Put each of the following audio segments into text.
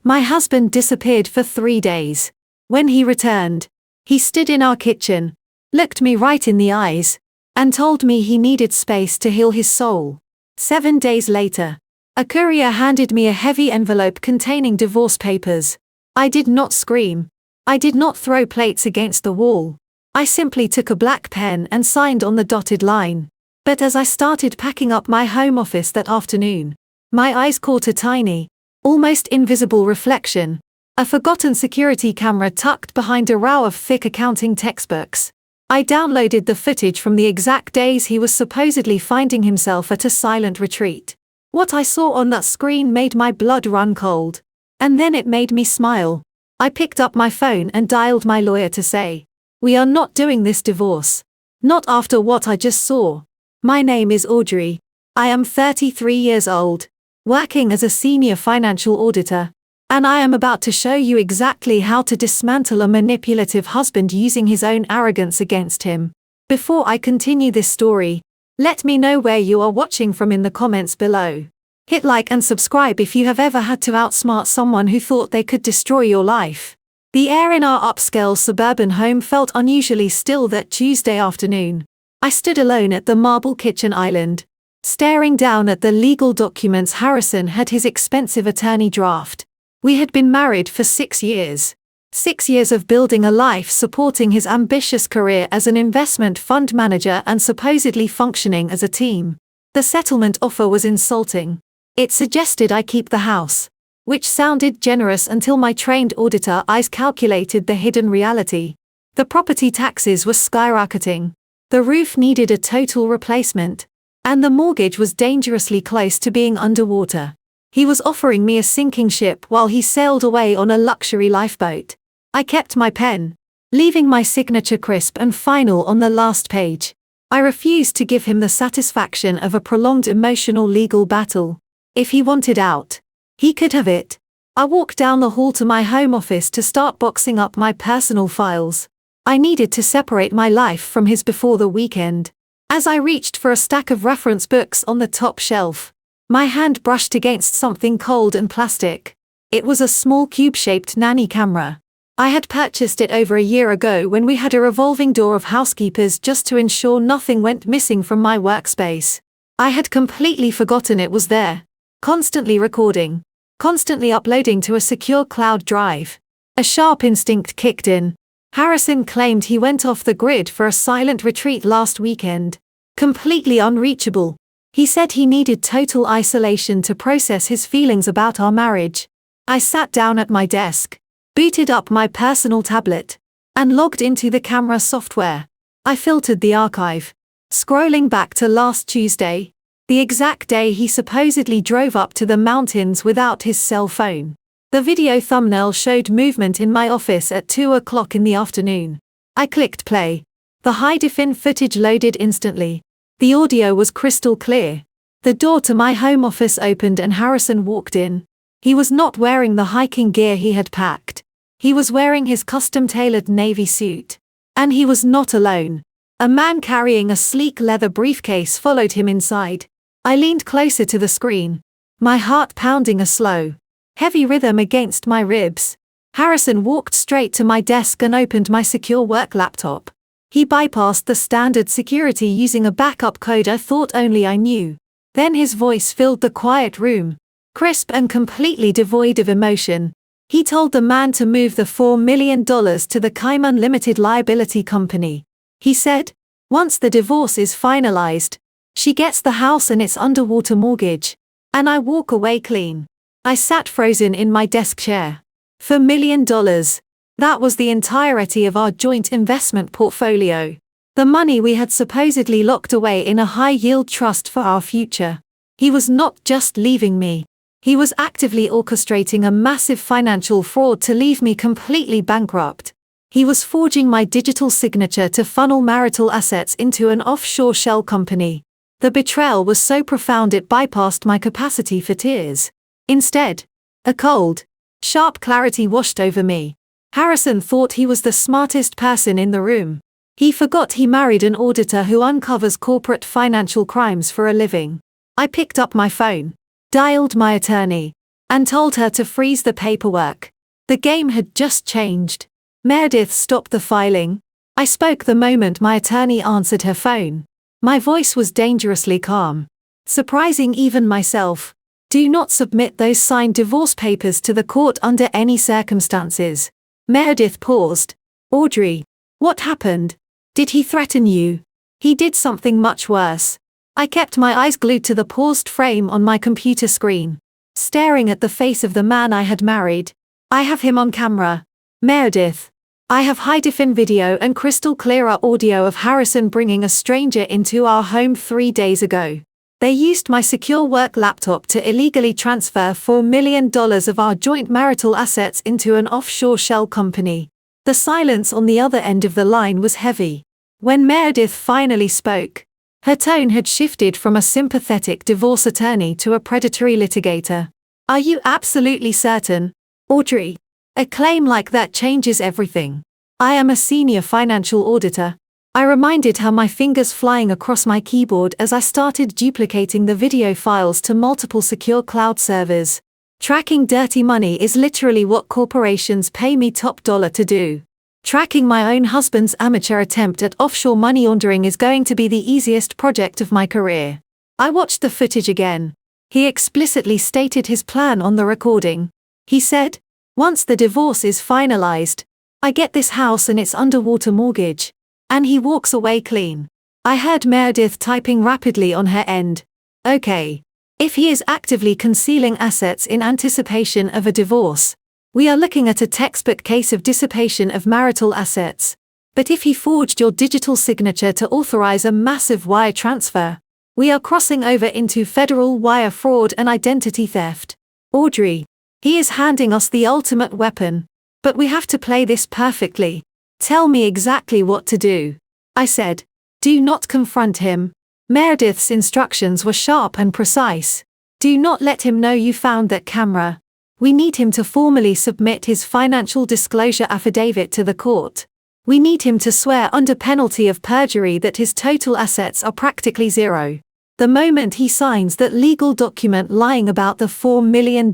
My husband disappeared for 3 days. When he returned, he stood in our kitchen, looked me right in the eyes, and told me he needed space to heal his soul. 7 days later, a courier handed me a heavy envelope containing divorce papers. I did not scream. I did not throw plates against the wall. I simply took a black pen and signed on the dotted line. But as I started packing up my home office that afternoon, my eyes caught a tiny, almost invisible reflection, a forgotten security camera tucked behind a row of thick accounting textbooks. I downloaded the footage from the exact days he was supposedly finding himself at a silent retreat. What I saw on that screen made my blood run cold. And then it made me smile. I picked up my phone and dialed my lawyer to say, "We are not doing this divorce. Not after what I just saw." My name is Audrey. I am 33 years old, working as a senior financial auditor, and I am about to show you exactly how to dismantle a manipulative husband using his own arrogance against him. Before I continue this story, let me know where you are watching from in the comments below. Hit like and subscribe if you have ever had to outsmart someone who thought they could destroy your life. The air in our upscale suburban home felt unusually still that Tuesday afternoon. I stood alone at the marble kitchen island, staring down at the legal documents Harrison had his expensive attorney draft. We had been married for 6 years. 6 years of building a life supporting his ambitious career as an investment fund manager and supposedly functioning as a team. The settlement offer was insulting. It suggested I keep the house, which sounded generous until my trained auditor eyes calculated the hidden reality. The property taxes were skyrocketing. The roof needed a total replacement, and the mortgage was dangerously close to being underwater. He was offering me a sinking ship while he sailed away on a luxury lifeboat. I kept my pen, leaving my signature crisp and final on the last page. I refused to give him the satisfaction of a prolonged emotional legal battle. If he wanted out, he could have it. I walked down the hall to my home office to start boxing up my personal files. I needed to separate my life from his before the weekend. As I reached for a stack of reference books on the top shelf, my hand brushed against something cold and plastic. It was a small cube-shaped nanny camera. I had purchased it over a year ago when we had a revolving door of housekeepers just to ensure nothing went missing from my workspace. I had completely forgotten it was there. Constantly recording, constantly uploading to a secure cloud drive. A sharp instinct kicked in. Harrison claimed he went off the grid for a silent retreat last weekend. Completely unreachable. He said he needed total isolation to process his feelings about our marriage. I sat down at my desk, booted up my personal tablet, and logged into the camera software. I filtered the archive, scrolling back to last Tuesday, the exact day he supposedly drove up to the mountains without his cell phone. The video thumbnail showed movement in my office at 2 o'clock in the afternoon. I clicked play. The high-defin footage loaded instantly. The audio was crystal clear. The door to my home office opened and Harrison walked in. He was not wearing the hiking gear he had packed. He was wearing his custom-tailored navy suit. And he was not alone. A man carrying a sleek leather briefcase followed him inside. I leaned closer to the screen, my heart pounding a slow, heavy rhythm against my ribs. Harrison walked straight to my desk and opened my secure work laptop. He bypassed the standard security using a backup code I thought only I knew. Then his voice filled the quiet room, crisp and completely devoid of emotion. He told the man to move the $4 million to the Cayman Limited Liability Company. He said, "Once the divorce is finalized, she gets the house and its underwater mortgage, and I walk away clean." I sat frozen in my desk chair. $4 million. That was the entirety of our joint investment portfolio. The money we had supposedly locked away in a high-yield trust for our future. He was not just leaving me. He was actively orchestrating a massive financial fraud to leave me completely bankrupt. He was forging my digital signature to funnel marital assets into an offshore shell company. The betrayal was so profound it bypassed my capacity for tears. Instead, a cold, sharp clarity washed over me. Harrison thought he was the smartest person in the room. He forgot he married an auditor who uncovers corporate financial crimes for a living. I picked up my phone, dialed my attorney, and told her to freeze the paperwork. The game had just changed. Meredith stopped the filing. I spoke the moment my attorney answered her phone. My voice was dangerously calm, surprising even myself. Do not submit those signed divorce papers to the court under any circumstances. Meredith paused. Audrey, what happened? Did he threaten you? He did something much worse. I kept my eyes glued to the paused frame on my computer screen, staring at the face of the man I had married. I have him on camera. Meredith. I have high-definition video and crystal-clear audio of Harrison bringing a stranger into our home 3 days ago. They used my secure work laptop to illegally transfer $4 million of our joint marital assets into an offshore shell company. The silence on the other end of the line was heavy. When Meredith finally spoke, her tone had shifted from a sympathetic divorce attorney to a predatory litigator. Are you absolutely certain, Audrey? A claim like that changes everything. I am a senior financial auditor. I reminded her, my fingers flying across my keyboard as I started duplicating the video files to multiple secure cloud servers. Tracking dirty money is literally what corporations pay me top dollar to do. Tracking my own husband's amateur attempt at offshore money laundering is going to be the easiest project of my career. I watched the footage again. He explicitly stated his plan on the recording. He said, once the divorce is finalized, I get this house and its underwater mortgage. And he walks away clean. I heard Meredith typing rapidly on her end. Okay. If he is actively concealing assets in anticipation of a divorce, we are looking at a textbook case of dissipation of marital assets. But if he forged your digital signature to authorize a massive wire transfer, we are crossing over into federal wire fraud and identity theft. Audrey, he is handing us the ultimate weapon. But we have to play this perfectly. Tell me exactly what to do. I said. Do not confront him. Meredith's instructions were sharp and precise. Do not let him know you found that camera. We need him to formally submit his financial disclosure affidavit to the court. We need him to swear under penalty of perjury that his total assets are practically zero. The moment he signs that legal document lying about the $4 million,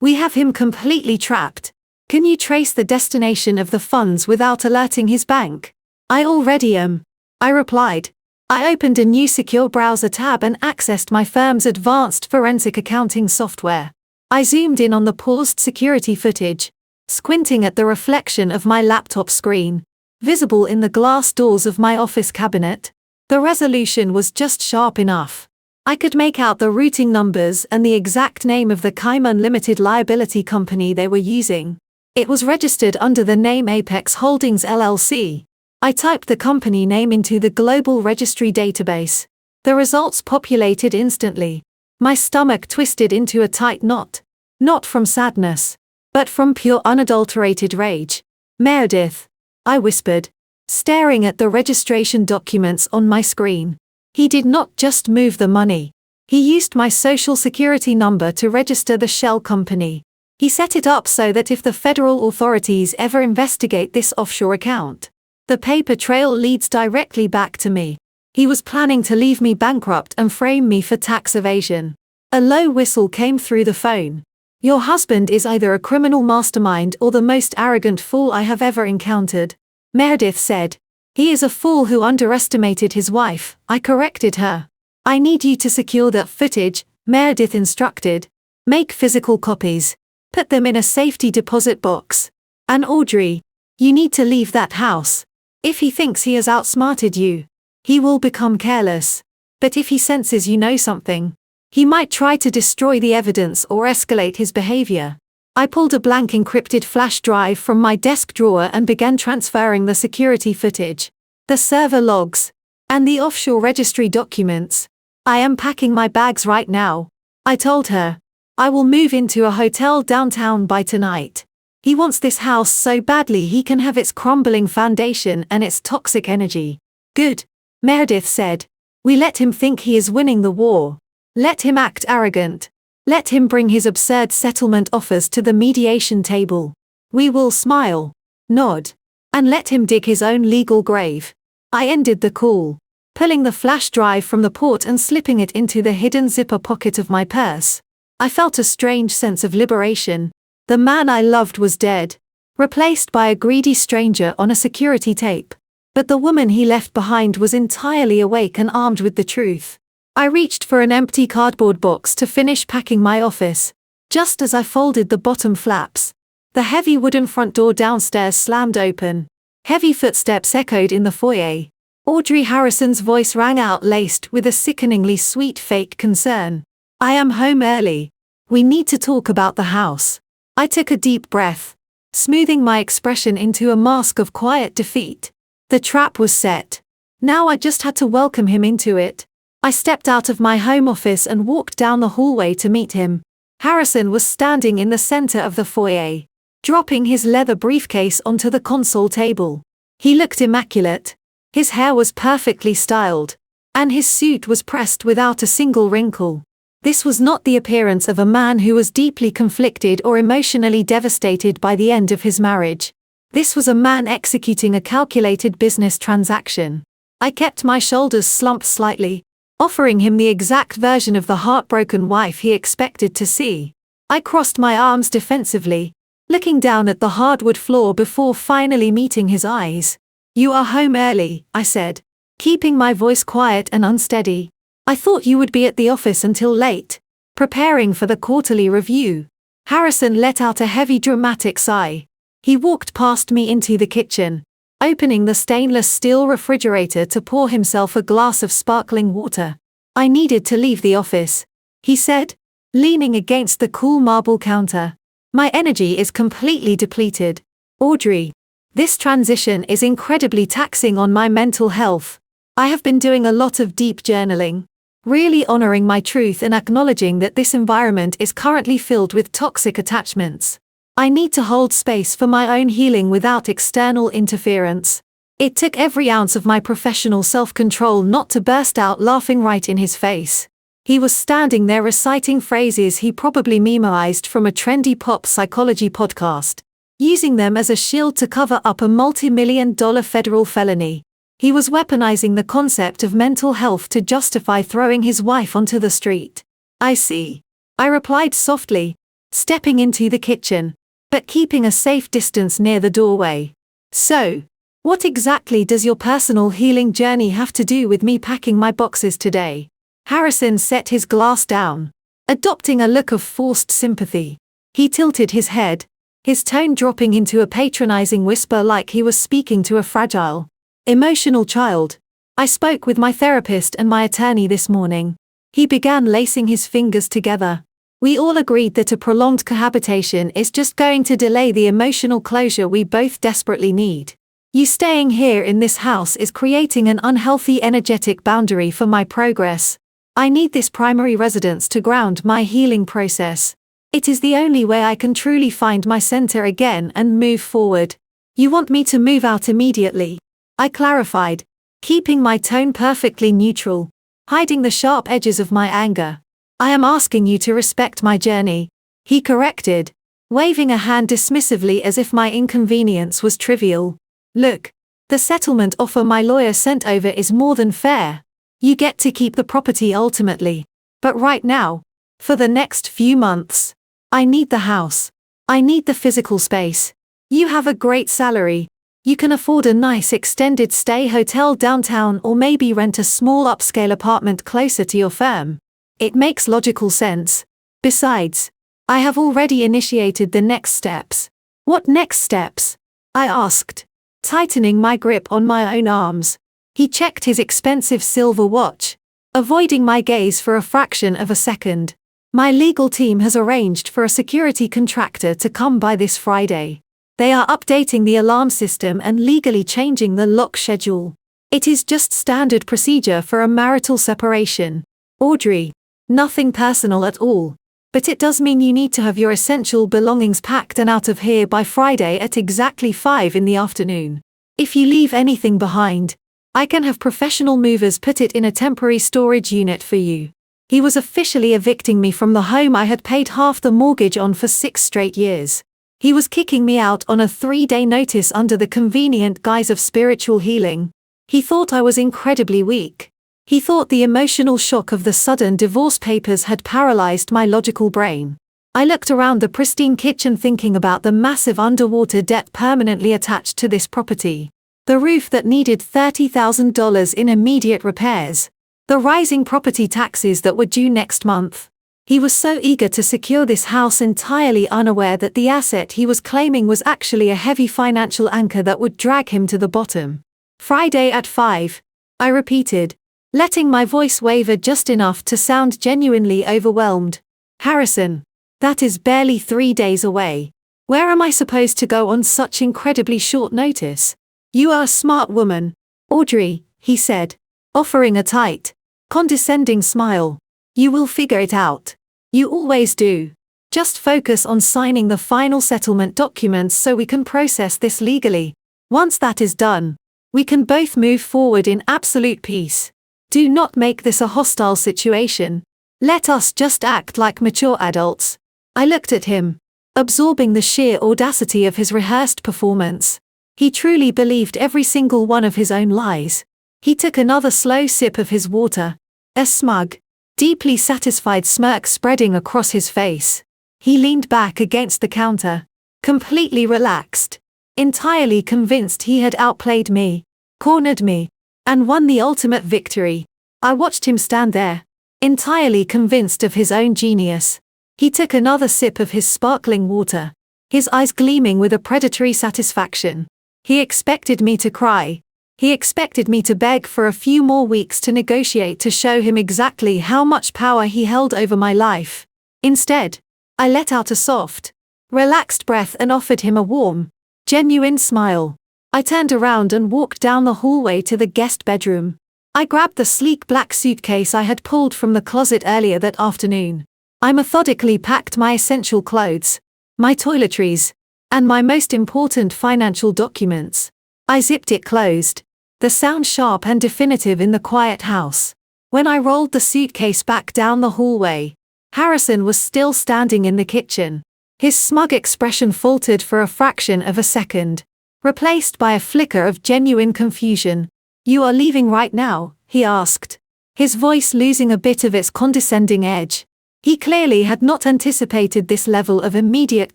we have him completely trapped. Can you trace the destination of the funds without alerting his bank? I already am. I replied. I opened a new secure browser tab and accessed my firm's advanced forensic accounting software. I zoomed in on the paused security footage, squinting at the reflection of my laptop screen, visible in the glass doors of my office cabinet. The resolution was just sharp enough. I could make out the routing numbers and the exact name of the Cayman Limited Liability Company they were using. It was registered under the name Apex Holdings LLC. I typed the company name into the global registry database. The results populated instantly. My stomach twisted into a tight knot. Not from sadness, but from pure unadulterated rage. Meredith, I whispered, staring at the registration documents on my screen. He did not just move the money. He used my social security number to register the shell company. He set it up so that if the federal authorities ever investigate this offshore account, the paper trail leads directly back to me. He was planning to leave me bankrupt and frame me for tax evasion. A low whistle came through the phone. Your husband is either a criminal mastermind or the most arrogant fool I have ever encountered, Meredith said. He is a fool who underestimated his wife, I corrected her. I need you to secure that footage, Meredith instructed. Make physical copies. Put them in a safety deposit box. And Audrey, you need to leave that house. If he thinks he has outsmarted you, he will become careless. But if he senses you know something, he might try to destroy the evidence or escalate his behavior. I pulled a blank encrypted flash drive from my desk drawer and began transferring the security footage, the server logs, and the offshore registry documents. I am packing my bags right now, I told her. I will move into a hotel downtown by tonight. He wants this house so badly he can have its crumbling foundation and its toxic energy. Good, Meredith said. We let him think he is winning the war. Let him act arrogant. Let him bring his absurd settlement offers to the mediation table. We will smile, nod, and let him dig his own legal grave. I ended the call, pulling the flash drive from the port and slipping it into the hidden zipper pocket of my purse. I felt a strange sense of liberation. The man I loved was dead, replaced by a greedy stranger on a security tape. But the woman he left behind was entirely awake and armed with the truth. I reached for an empty cardboard box to finish packing my office. Just as I folded the bottom flaps, the heavy wooden front door downstairs slammed open. Heavy footsteps echoed in the foyer. Audrey Harrison's voice rang out, laced with a sickeningly sweet fake concern. "I am home early. We need to talk about the house." I took a deep breath, smoothing my expression into a mask of quiet defeat. The trap was set. Now I just had to welcome him into it. I stepped out of my home office and walked down the hallway to meet him. Harrison was standing in the center of the foyer, dropping his leather briefcase onto the console table. He looked immaculate. His hair was perfectly styled, and his suit was pressed without a single wrinkle. This was not the appearance of a man who was deeply conflicted or emotionally devastated by the end of his marriage. This was a man executing a calculated business transaction. I kept my shoulders slumped slightly, offering him the exact version of the heartbroken wife he expected to see. I crossed my arms defensively, looking down at the hardwood floor before finally meeting his eyes. "You are home early," I said, keeping my voice quiet and unsteady. "I thought you would be at the office until late, preparing for the quarterly review." Harrison let out a heavy dramatic sigh. He walked past me into the kitchen, opening the stainless steel refrigerator to pour himself a glass of sparkling water. "I needed to leave the office," he said, leaning against the cool marble counter. "My energy is completely depleted. Audrey, this transition is incredibly taxing on my mental health. I have been doing a lot of deep journaling, really honoring my truth and acknowledging that this environment is currently filled with toxic attachments. I need to hold space for my own healing without external interference." It took every ounce of my professional self-control not to burst out laughing right in his face. He was standing there reciting phrases he probably memoized from a trendy pop psychology podcast, using them as a shield to cover up a multi-million-dollar federal felony. He was weaponizing the concept of mental health to justify throwing his wife onto the street. "I see," I replied softly, stepping into the kitchen, but keeping a safe distance near the doorway. "So, what exactly does your personal healing journey have to do with me packing my boxes today?" Harrison set his glass down, adopting a look of forced sympathy. He tilted his head, his tone dropping into a patronizing whisper like he was speaking to a fragile, emotional child. "I spoke with my therapist and my attorney this morning." He began lacing his fingers together. "We all agreed that a prolonged cohabitation is just going to delay the emotional closure we both desperately need. You staying here in this house is creating an unhealthy energetic boundary for my progress. I need this primary residence to ground my healing process. It is the only way I can truly find my center again and move forward." "You want me to move out immediately?" I clarified, keeping my tone perfectly neutral, hiding the sharp edges of my anger. "I am asking you to respect my journey," he corrected, waving a hand dismissively as if my inconvenience was trivial. "Look, the settlement offer my lawyer sent over is more than fair. You get to keep the property ultimately. But right now, for the next few months, I need the house. I need the physical space. You have a great salary. You can afford a nice extended stay hotel downtown or maybe rent a small upscale apartment closer to your firm. It makes logical sense. Besides, I have already initiated the next steps." "What next steps?" I asked, tightening my grip on my own arms. He checked his expensive silver watch, avoiding my gaze for a fraction of a second. "My legal team has arranged for a security contractor to come by this Friday. They are updating the alarm system and legally changing the lock schedule. It is just standard procedure for a marital separation. Audrey, nothing personal at all, but it does mean you need to have your essential belongings packed and out of here by Friday at exactly 5 in the afternoon. If you leave anything behind, I can have professional movers put it in a temporary storage unit for you." He was officially evicting me from the home I had paid half the mortgage on for 6 straight years. He was kicking me out on a 3-day notice under the convenient guise of spiritual healing. He thought I was incredibly weak. He thought the emotional shock of the sudden divorce papers had paralyzed my logical brain. I looked around the pristine kitchen thinking about the massive underwater debt permanently attached to this property. The roof that needed $30,000 in immediate repairs. The rising property taxes that were due next month. He was so eager to secure this house, entirely unaware that the asset he was claiming was actually a heavy financial anchor that would drag him to the bottom. Friday at 5. I repeated, letting my voice waver just enough to sound genuinely overwhelmed. Harrison. That is barely 3 days away. Where am I supposed to go on such incredibly short notice? You are a smart woman, Audrey, he said, offering a tight, condescending smile. You will figure it out. You always do. Just focus on signing the final settlement documents so we can process this legally. Once that is done, we can both move forward in absolute peace. Do not make this a hostile situation. Let us just act like mature adults. I looked at him, absorbing the sheer audacity of his rehearsed performance. He truly believed every single one of his own lies. He took another slow sip of his water, a smug, deeply satisfied smirk spreading across his face. He leaned back against the counter, completely relaxed, entirely convinced he had outplayed me, cornered me, and won the ultimate victory. I watched him stand there, entirely convinced of his own genius. He took another sip of his sparkling water, his eyes gleaming with a predatory satisfaction. He expected me to cry. He expected me to beg for a few more weeks to negotiate to show him exactly how much power he held over my life. Instead, I let out a soft, relaxed breath and offered him a warm, genuine smile. I turned around and walked down the hallway to the guest bedroom. I grabbed the sleek black suitcase I had pulled from the closet earlier that afternoon. I methodically packed my essential clothes, my toiletries, and my most important financial documents. I zipped it closed, the sound sharp and definitive in the quiet house. When I rolled the suitcase back down the hallway, Harrison was still standing in the kitchen. His smug expression faltered for a fraction of a second, replaced by a flicker of genuine confusion. You are leaving right now? He asked, his voice losing a bit of its condescending edge. He clearly had not anticipated this level of immediate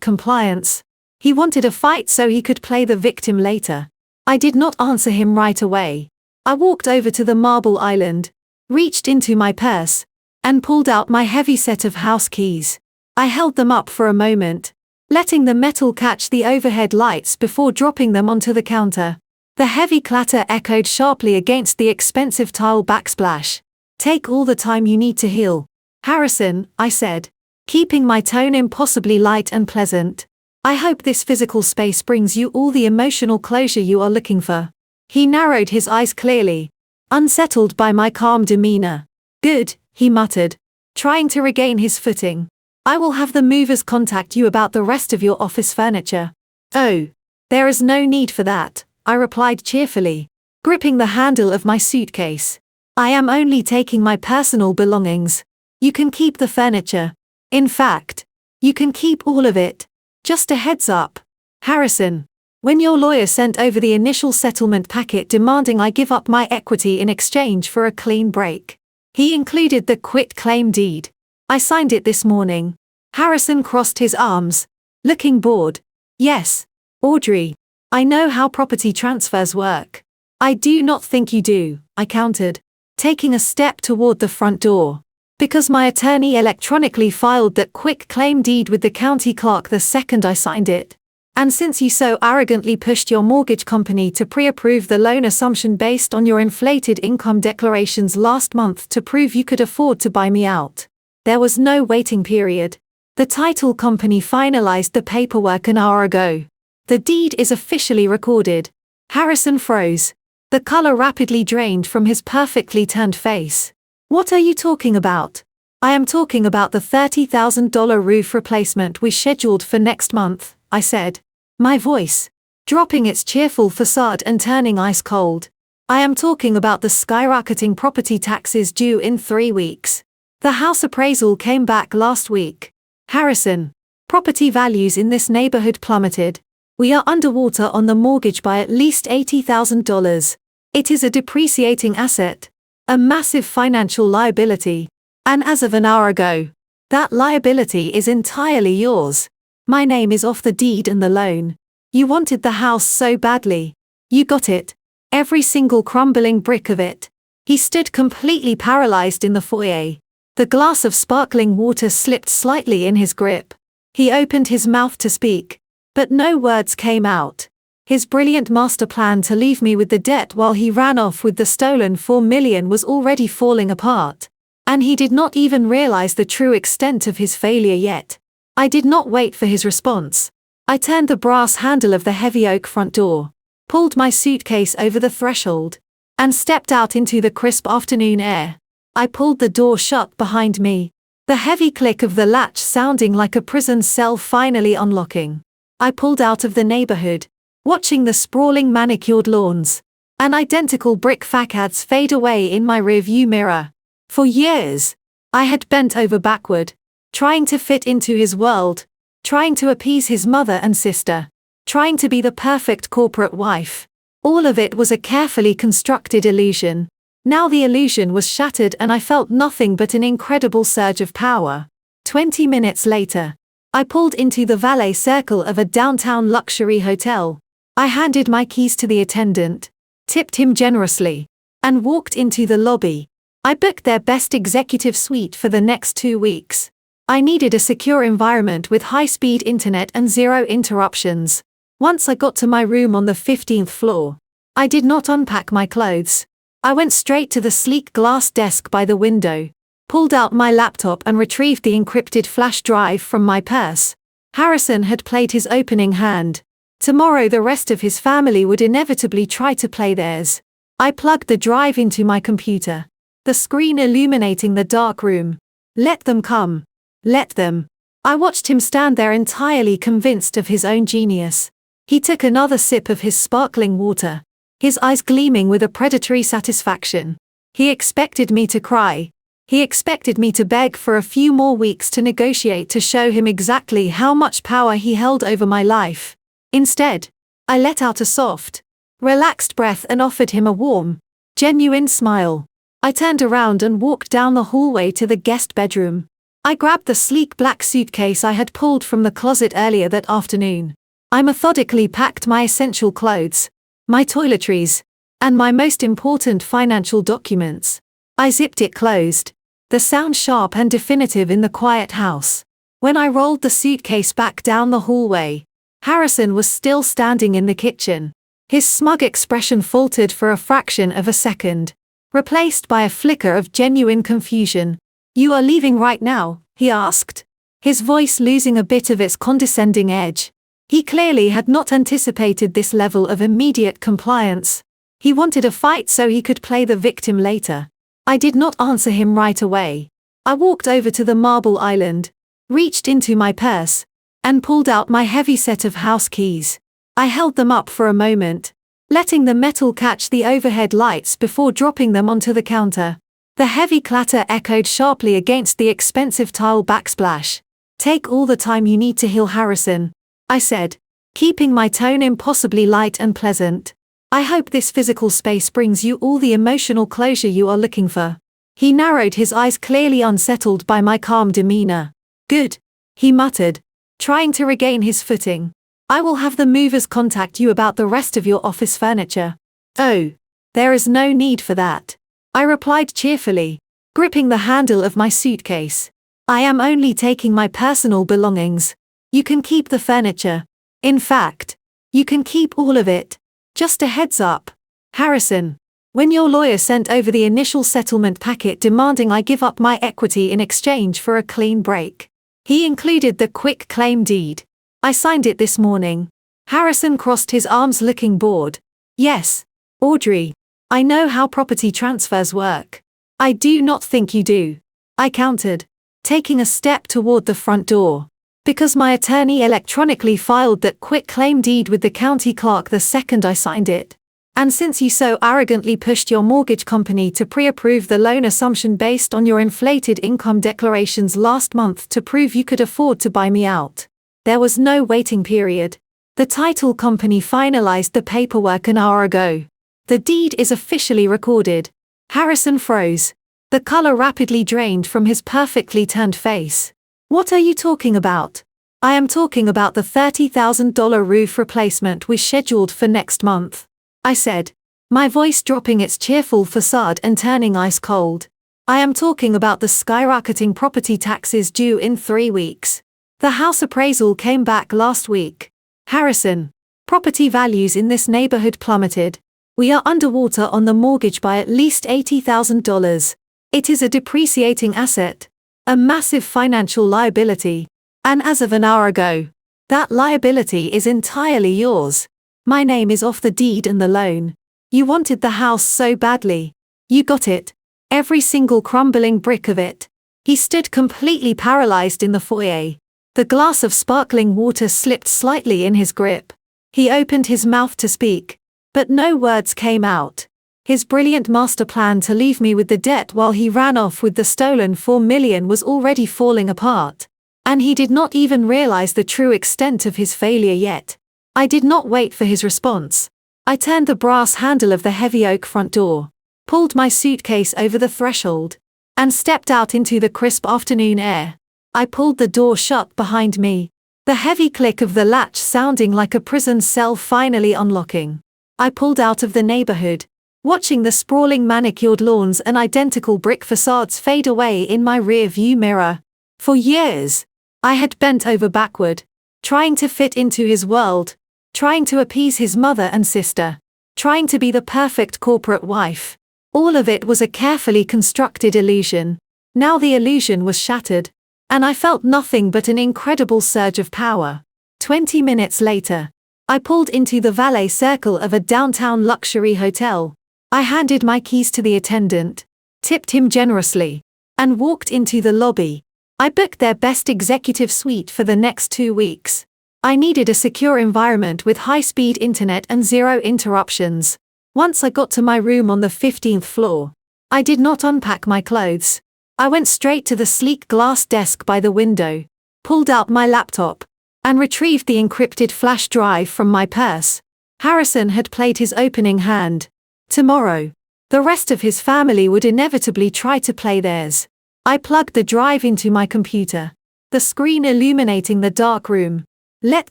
compliance. He wanted a fight so he could play the victim later. I did not answer him right away. I walked over to the marble island, reached into my purse, and pulled out my heavy set of house keys. I held them up for a moment, letting the metal catch the overhead lights before dropping them onto the counter. The heavy clatter echoed sharply against the expensive tile backsplash. Take all the time you need to heal, Harrison, I said, keeping my tone impossibly light and pleasant. I hope this physical space brings you all the emotional closure you are looking for. He narrowed his eyes clearly, unsettled by my calm demeanor. Good, he muttered, trying to regain his footing. I will have the movers contact you about the rest of your office furniture. Oh, there is no need for that, I replied cheerfully, gripping the handle of my suitcase. I am only taking my personal belongings. You can keep the furniture. In fact, you can keep all of it. Just a heads up, Harrison. When your lawyer sent over the initial settlement packet demanding I give up my equity in exchange for a clean break, he included the quit-claim deed. I signed it this morning. Harrison crossed his arms, looking bored. Yes, Audrey. I know how property transfers work. I do not think you do, I countered, taking a step toward the front door. Because my attorney electronically filed that quit-claim deed with the county clerk the second I signed it. And since you so arrogantly pushed your mortgage company to pre-approve the loan assumption based on your inflated income declarations last month to prove you could afford to buy me out, there was no waiting period. The title company finalized the paperwork an hour ago. The deed is officially recorded. Harrison froze. The color rapidly drained from his perfectly turned face. What are you talking about? I am talking about the $30,000 roof replacement we scheduled for next month, I said, my voice dropping its cheerful facade and turning ice cold. I am talking about the skyrocketing property taxes due in 3 weeks. The house appraisal came back last week. Harrison, property values in this neighborhood plummeted. We are underwater on the mortgage by at least $80,000. It is a depreciating asset. A massive financial liability. And as of an hour ago, that liability is entirely yours. My name is off the deed and the loan. You wanted the house so badly. You got it. Every single crumbling brick of it. He stood completely paralyzed in the foyer. The glass of sparkling water slipped slightly in his grip. He opened his mouth to speak, but no words came out. His brilliant master plan to leave me with the debt while he ran off with the stolen $4 million was already falling apart. And he did not even realize the true extent of his failure yet. I did not wait for his response. I turned the brass handle of the heavy oak front door, pulled my suitcase over the threshold, and stepped out into the crisp afternoon air. I pulled the door shut behind me, the heavy click of the latch sounding like a prison cell finally unlocking. I pulled out of the neighborhood, watching the sprawling manicured lawns and identical brick facades fade away in my rearview mirror. For years, I had bent over backward, trying to fit into his world, trying to appease his mother and sister, trying to be the perfect corporate wife. All of it was a carefully constructed illusion. Now the illusion was shattered and I felt nothing but an incredible surge of power. 20 minutes later, I pulled into the valet circle of a downtown luxury hotel. I handed my keys to the attendant, tipped him generously, and walked into the lobby. I booked their best executive suite for the next 2 weeks. I needed a secure environment with high-speed internet and zero interruptions. Once I got to my room on the 15th floor, I did not unpack my clothes. I went straight to the sleek glass desk by the window, pulled out my laptop and retrieved the encrypted flash drive from my purse. Harrison had played his opening hand. Tomorrow the rest of his family would inevitably try to play theirs. I plugged the drive into my computer, the screen illuminating the dark room. Let them come. Let them. I watched him stand there entirely convinced of his own genius. He took another sip of his sparkling water, his eyes gleaming with a predatory satisfaction. He expected me to cry. He expected me to beg for a few more weeks to negotiate to show him exactly how much power he held over my life. Instead, I let out a soft, relaxed breath and offered him a warm, genuine smile. I turned around and walked down the hallway to the guest bedroom. I grabbed the sleek black suitcase I had pulled from the closet earlier that afternoon. I methodically packed my essential clothes, my toiletries, and my most important financial documents. I zipped it closed, the sound sharp and definitive in the quiet house. When I rolled the suitcase back down the hallway, Harrison was still standing in the kitchen. His smug expression faltered for a fraction of a second, replaced by a flicker of genuine confusion. "You are leaving right now?" he asked, his voice losing a bit of its condescending edge. He clearly had not anticipated this level of immediate compliance. He wanted a fight so he could play the victim later. I did not answer him right away. I walked over to the marble island, reached into my purse, and pulled out my heavy set of house keys. I held them up for a moment, letting the metal catch the overhead lights before dropping them onto the counter. The heavy clatter echoed sharply against the expensive tile backsplash. "Take all the time you need to heal, Harrison," I said, keeping my tone impossibly light and pleasant. "I hope this physical space brings you all the emotional closure you are looking for." He narrowed his eyes, clearly unsettled by my calm demeanor. "Good," he muttered, trying to regain his footing. "I will have the movers contact you about the rest of your office furniture." "Oh, there is no need for that," I replied cheerfully, gripping the handle of my suitcase. "I am only taking my personal belongings. You can keep the furniture. In fact, you can keep all of it. Just a heads up, Harrison. When your lawyer sent over the initial settlement packet demanding I give up my equity in exchange for a clean break, he included the quick claim deed. I signed it this morning." Harrison crossed his arms, looking bored. "Yes, Audrey. I know how property transfers work." "I do not think you do," I countered, taking a step toward the front door. "Because my attorney electronically filed that quick claim deed with the county clerk the second I signed it. And since you so arrogantly pushed your mortgage company to pre-approve the loan assumption based on your inflated income declarations last month to prove you could afford to buy me out, there was no waiting period. The title company finalized the paperwork an hour ago. The deed is officially recorded. Harrison froze. The color rapidly drained from his perfectly turned face. What are you talking about? I am talking about the $30,000 roof replacement we scheduled for next month, I said, my voice dropping its cheerful facade and turning ice cold. I am talking about the skyrocketing property taxes due in 3 weeks. The house appraisal came back last week. Harrison, property values in this neighborhood plummeted. We are underwater on the mortgage by at least $80,000. It is a depreciating asset, a massive financial liability. And as of an hour ago, that liability is entirely yours. My name is off the deed and the loan. You wanted the house so badly. You got it. Every single crumbling brick of it. He stood completely paralyzed in the foyer. The glass of sparkling water slipped slightly in his grip. He opened his mouth to speak, but no words came out. His brilliant master plan to leave me with the debt while he ran off with the stolen $4 million was already falling apart. And he did not even realize the true extent of his failure yet. I did not wait for his response. I turned the brass handle of the heavy oak front door, pulled my suitcase over the threshold, and stepped out into the crisp afternoon air. I pulled the door shut behind me, the heavy click of the latch sounding like a prison cell finally unlocking. I pulled out of the neighborhood, watching the sprawling manicured lawns and identical brick facades fade away in my rear-view mirror. For years, I had bent over backward, trying to fit into his world, trying to appease his mother and sister, trying to be the perfect corporate wife. All of it was a carefully constructed illusion. Now the illusion was shattered, and I felt nothing but an incredible surge of power. 20 minutes later, I pulled into the valet circle of a downtown luxury hotel. I handed my keys to the attendant, tipped him generously, and walked into the lobby. I booked their best executive suite for the next 2 weeks. I needed a secure environment with high-speed internet and 0 interruptions. Once I got to my room on the 15th floor, I did not unpack my clothes. I went straight to the sleek glass desk by the window, pulled out my laptop, and retrieved the encrypted flash drive from my purse. Harrison had played his opening hand. Tomorrow, the rest of his family would inevitably try to play theirs. I plugged the drive into my computer, the screen illuminating the dark room. Let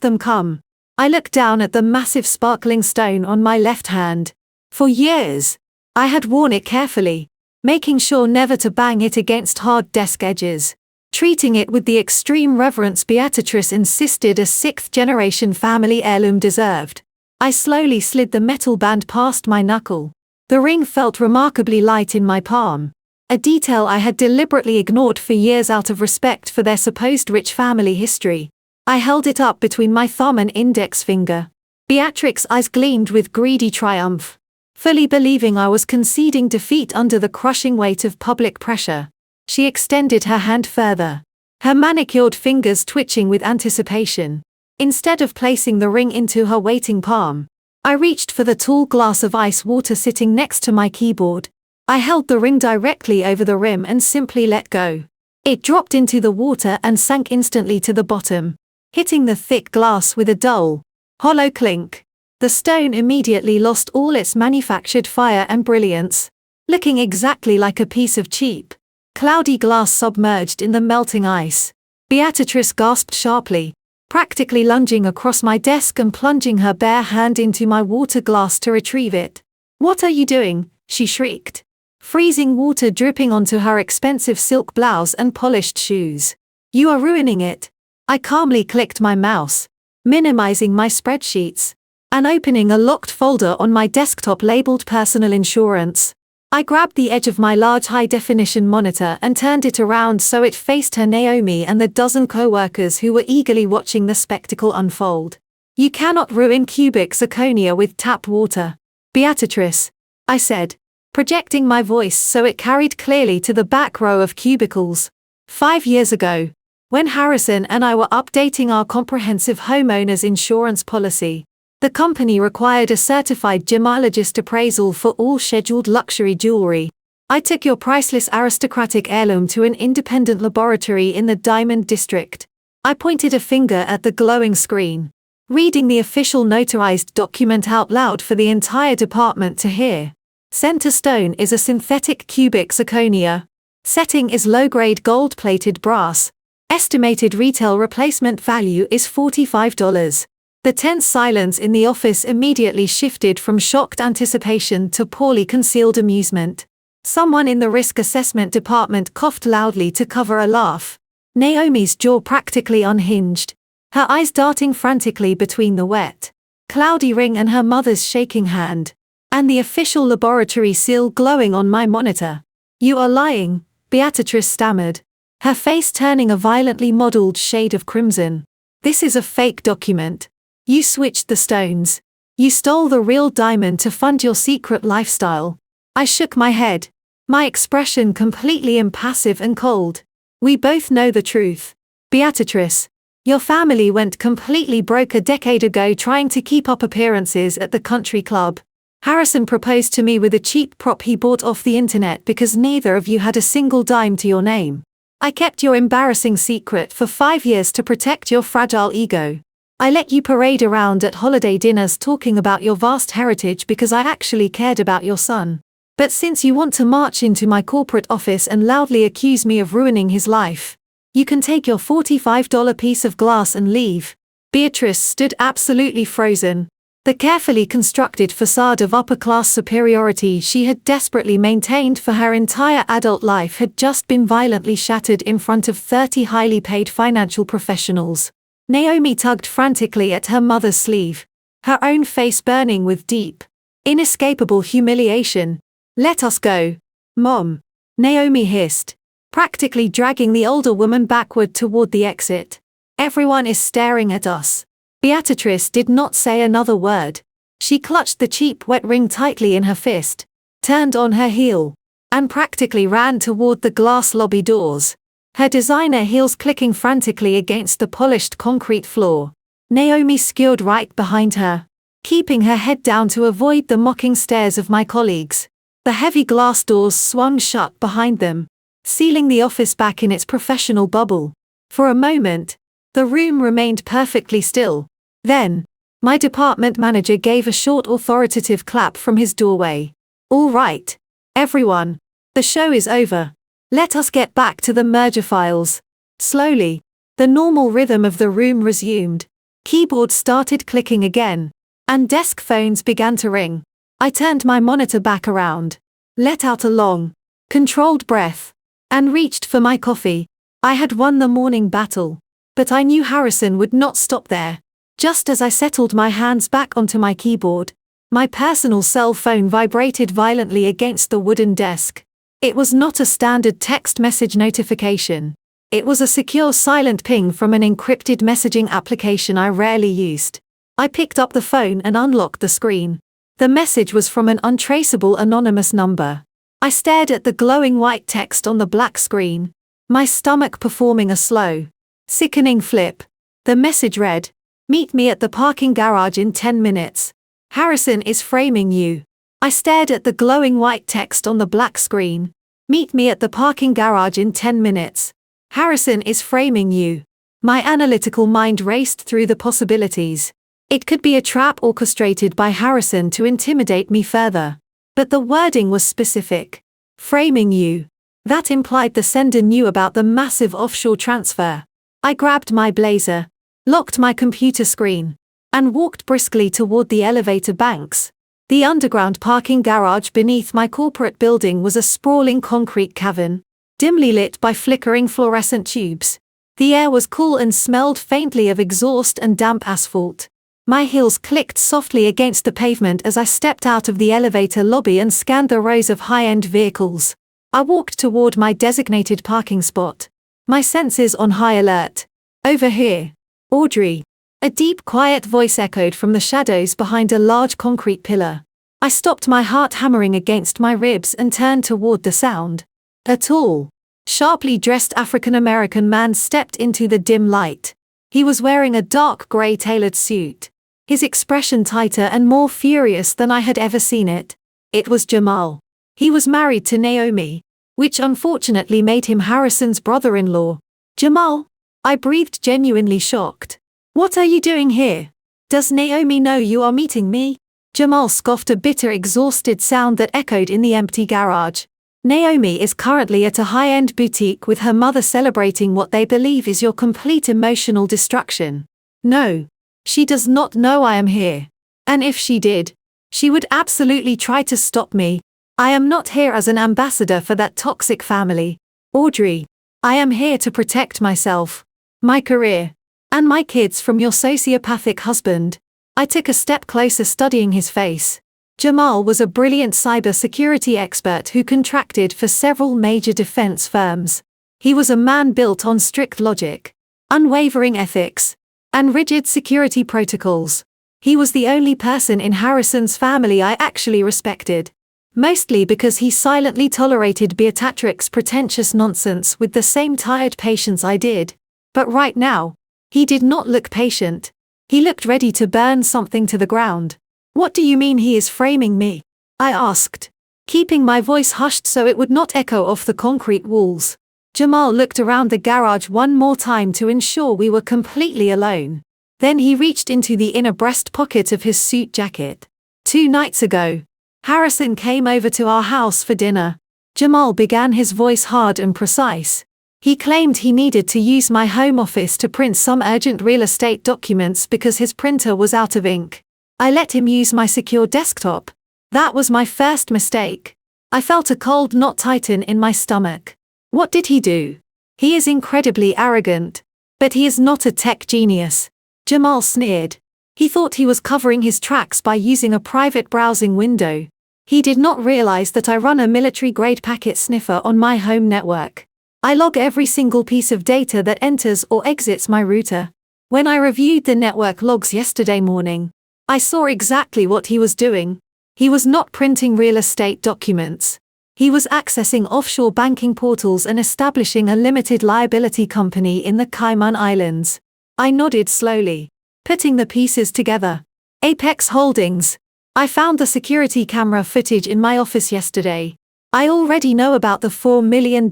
them come. I looked down at the massive sparkling stone on my left hand. For years, I had worn it carefully, making sure never to bang it against hard desk edges, treating it with the extreme reverence Beatrice insisted a 6th-generation family heirloom deserved. I slowly slid the metal band past my knuckle. The ring felt remarkably light in my palm, a detail I had deliberately ignored for years out of respect for their supposed rich family history. I held it up between my thumb and index finger. Beatrix's eyes gleamed with greedy triumph, fully believing I was conceding defeat under the crushing weight of public pressure. She extended her hand further, her manicured fingers twitching with anticipation. Instead of placing the ring into her waiting palm, I reached for the tall glass of ice water sitting next to my keyboard. I held the ring directly over the rim and simply let go. It dropped into the water and sank instantly to the bottom, hitting the thick glass with a dull, hollow clink. The stone immediately lost all its manufactured fire and brilliance, looking exactly like a piece of cheap, cloudy glass submerged in the melting ice. Beatrice gasped sharply, practically lunging across my desk and plunging her bare hand into my water glass to retrieve it. "What are you doing?" she shrieked, freezing water dripping onto her expensive silk blouse and polished shoes. "You are ruining it." I calmly clicked my mouse, minimizing my spreadsheets, and opening a locked folder on my desktop labeled Personal Insurance. I grabbed the edge of my large high-definition monitor and turned it around so it faced her Naomi and the dozen co-workers who were eagerly watching the spectacle unfold. "You cannot ruin cubic zirconia with tap water, Beatrice," I said, projecting my voice so it carried clearly to the back row of cubicles. 5 years ago, when Harrison and I were updating our comprehensive homeowners insurance policy, the company required a certified gemologist appraisal for all scheduled luxury jewelry. I took your priceless aristocratic heirloom to an independent laboratory in the Diamond District. I pointed a finger at the glowing screen, reading the official notarized document out loud for the entire department to hear. Center stone is a synthetic cubic zirconia. Setting is low-grade gold-plated brass. Estimated retail replacement value is $45. The tense silence in the office immediately shifted from shocked anticipation to poorly concealed amusement. Someone in the risk assessment department coughed loudly to cover a laugh. Naomi's jaw practically unhinged, her eyes darting frantically between the wet, cloudy ring and her mother's shaking hand, and the official laboratory seal glowing on my monitor. "You are lying," Beatrice stammered, her face turning a violently mottled shade of crimson. "This is a fake document. You switched the stones. You stole the real diamond to fund your secret lifestyle." I shook my head, my expression completely impassive and cold. "We both know the truth. Beatrice, your family went completely broke a decade ago trying to keep up appearances at the country club. Harrison proposed to me with a cheap prop he bought off the internet because neither of you had a single dime to your name. I kept your embarrassing secret for 5 years to protect your fragile ego. I let you parade around at holiday dinners talking about your vast heritage because I actually cared about your son. But since you want to march into my corporate office and loudly accuse me of ruining his life, you can take your $45 piece of glass and leave." Beatrice stood absolutely frozen. The carefully constructed facade of upper-class superiority she had desperately maintained for her entire adult life had just been violently shattered in front of 30 highly paid financial professionals. Naomi tugged frantically at her mother's sleeve, her own face burning with deep, inescapable humiliation. "Let us go, Mom," Naomi hissed, practically dragging the older woman backward toward the exit. "Everyone is staring at us." Beatrice did not say another word. She clutched the cheap wet ring tightly in her fist, turned on her heel, and practically ran toward the glass lobby doors, her designer heels clicking frantically against the polished concrete floor. Naomi skewed right behind her, keeping her head down to avoid the mocking stares of my colleagues. The heavy glass doors swung shut behind them, sealing the office back in its professional bubble. For a moment, the room remained perfectly still. Then, my department manager gave a short authoritative clap from his doorway. "All right, everyone, the show is over. Let us get back to the merger files." Slowly, the normal rhythm of the room resumed. Keyboards started clicking again, and desk phones began to ring. I turned my monitor back around, let out a long, controlled breath, and reached for my coffee. I had won the morning battle, but I knew Harrison would not stop there. Just as I settled my hands back onto my keyboard, my personal cell phone vibrated violently against the wooden desk. It was not a standard text message notification. It was a secure silent ping from an encrypted messaging application I rarely used. I picked up the phone and unlocked the screen. The message was from an untraceable anonymous number. I stared at the glowing white text on the black screen, my stomach performing a slow, sickening flip. The message read, "Meet me at the parking garage in 10 minutes. Harrison is framing you." I stared at the glowing white text on the black screen. "Meet me at the parking garage in 10 minutes. Harrison is framing you." My analytical mind raced through the possibilities. It could be a trap orchestrated by Harrison to intimidate me further. But the wording was specific. Framing you. That implied the sender knew about the massive offshore transfer. I grabbed my blazer, locked my computer screen, and walked briskly toward the elevator banks. The underground parking garage beneath my corporate building was a sprawling concrete cavern, dimly lit by flickering fluorescent tubes. The air was cool and smelled faintly of exhaust and damp asphalt. My heels clicked softly against the pavement as I stepped out of the elevator lobby and scanned the rows of high-end vehicles. I walked toward my designated parking spot, my senses on high alert. "Over here, Audrey." A deep, quiet voice echoed from the shadows behind a large concrete pillar. I stopped, my heart hammering against my ribs, and turned toward the sound. A tall, sharply dressed African-American man stepped into the dim light. He was wearing a dark gray tailored suit, his expression tighter and more furious than I had ever seen it. It was Jamal. He was married to Naomi, which unfortunately made him Harrison's brother-in-law. "Jamal?" I breathed, genuinely shocked. "What are you doing here? Does Naomi know you are meeting me?" Jamal scoffed, a bitter, exhausted sound that echoed in the empty garage. Naomi is currently at a high-end boutique with her mother, celebrating what they believe is your complete emotional destruction. No. She does not know I am here. And if she did, she would absolutely try to stop me. I am not here as an ambassador for that toxic family. Audrey, I am here to protect myself, my career, and my kids from your sociopathic husband. I took a step closer, studying his face. Jamal was a brilliant cybersecurity expert who contracted for several major defense firms. He was a man built on strict logic, unwavering ethics, and rigid security protocols. He was the only person in Harrison's family I actually respected, mostly because he silently tolerated Beatrix's pretentious nonsense with the same tired patience I did. But right now, he did not look patient. He looked ready to burn something to the ground. What do you mean he is framing me? I asked, keeping my voice hushed so it would not echo off the concrete walls. Jamal looked around the garage one more time to ensure we were completely alone. Then he reached into the inner breast pocket of his suit jacket. 2 nights ago, Harrison came over to our house for dinner. Jamal began, his voice hard and precise. He claimed he needed to use my home office to print some urgent real estate documents because his printer was out of ink. I let him use my secure desktop. That was my first mistake. I felt a cold knot tighten in my stomach. What did he do? He is incredibly arrogant. But he is not a tech genius. Jamal sneered. He thought he was covering his tracks by using a private browsing window. He did not realize that I run a military-grade packet sniffer on my home network. I log every single piece of data that enters or exits my router. When I reviewed the network logs yesterday morning, I saw exactly what he was doing. He was not printing real estate documents. He was accessing offshore banking portals and establishing a limited liability company in the Cayman Islands. I nodded slowly, putting the pieces together. Apex Holdings. I found the security camera footage in my office yesterday. I already know about the $4 million.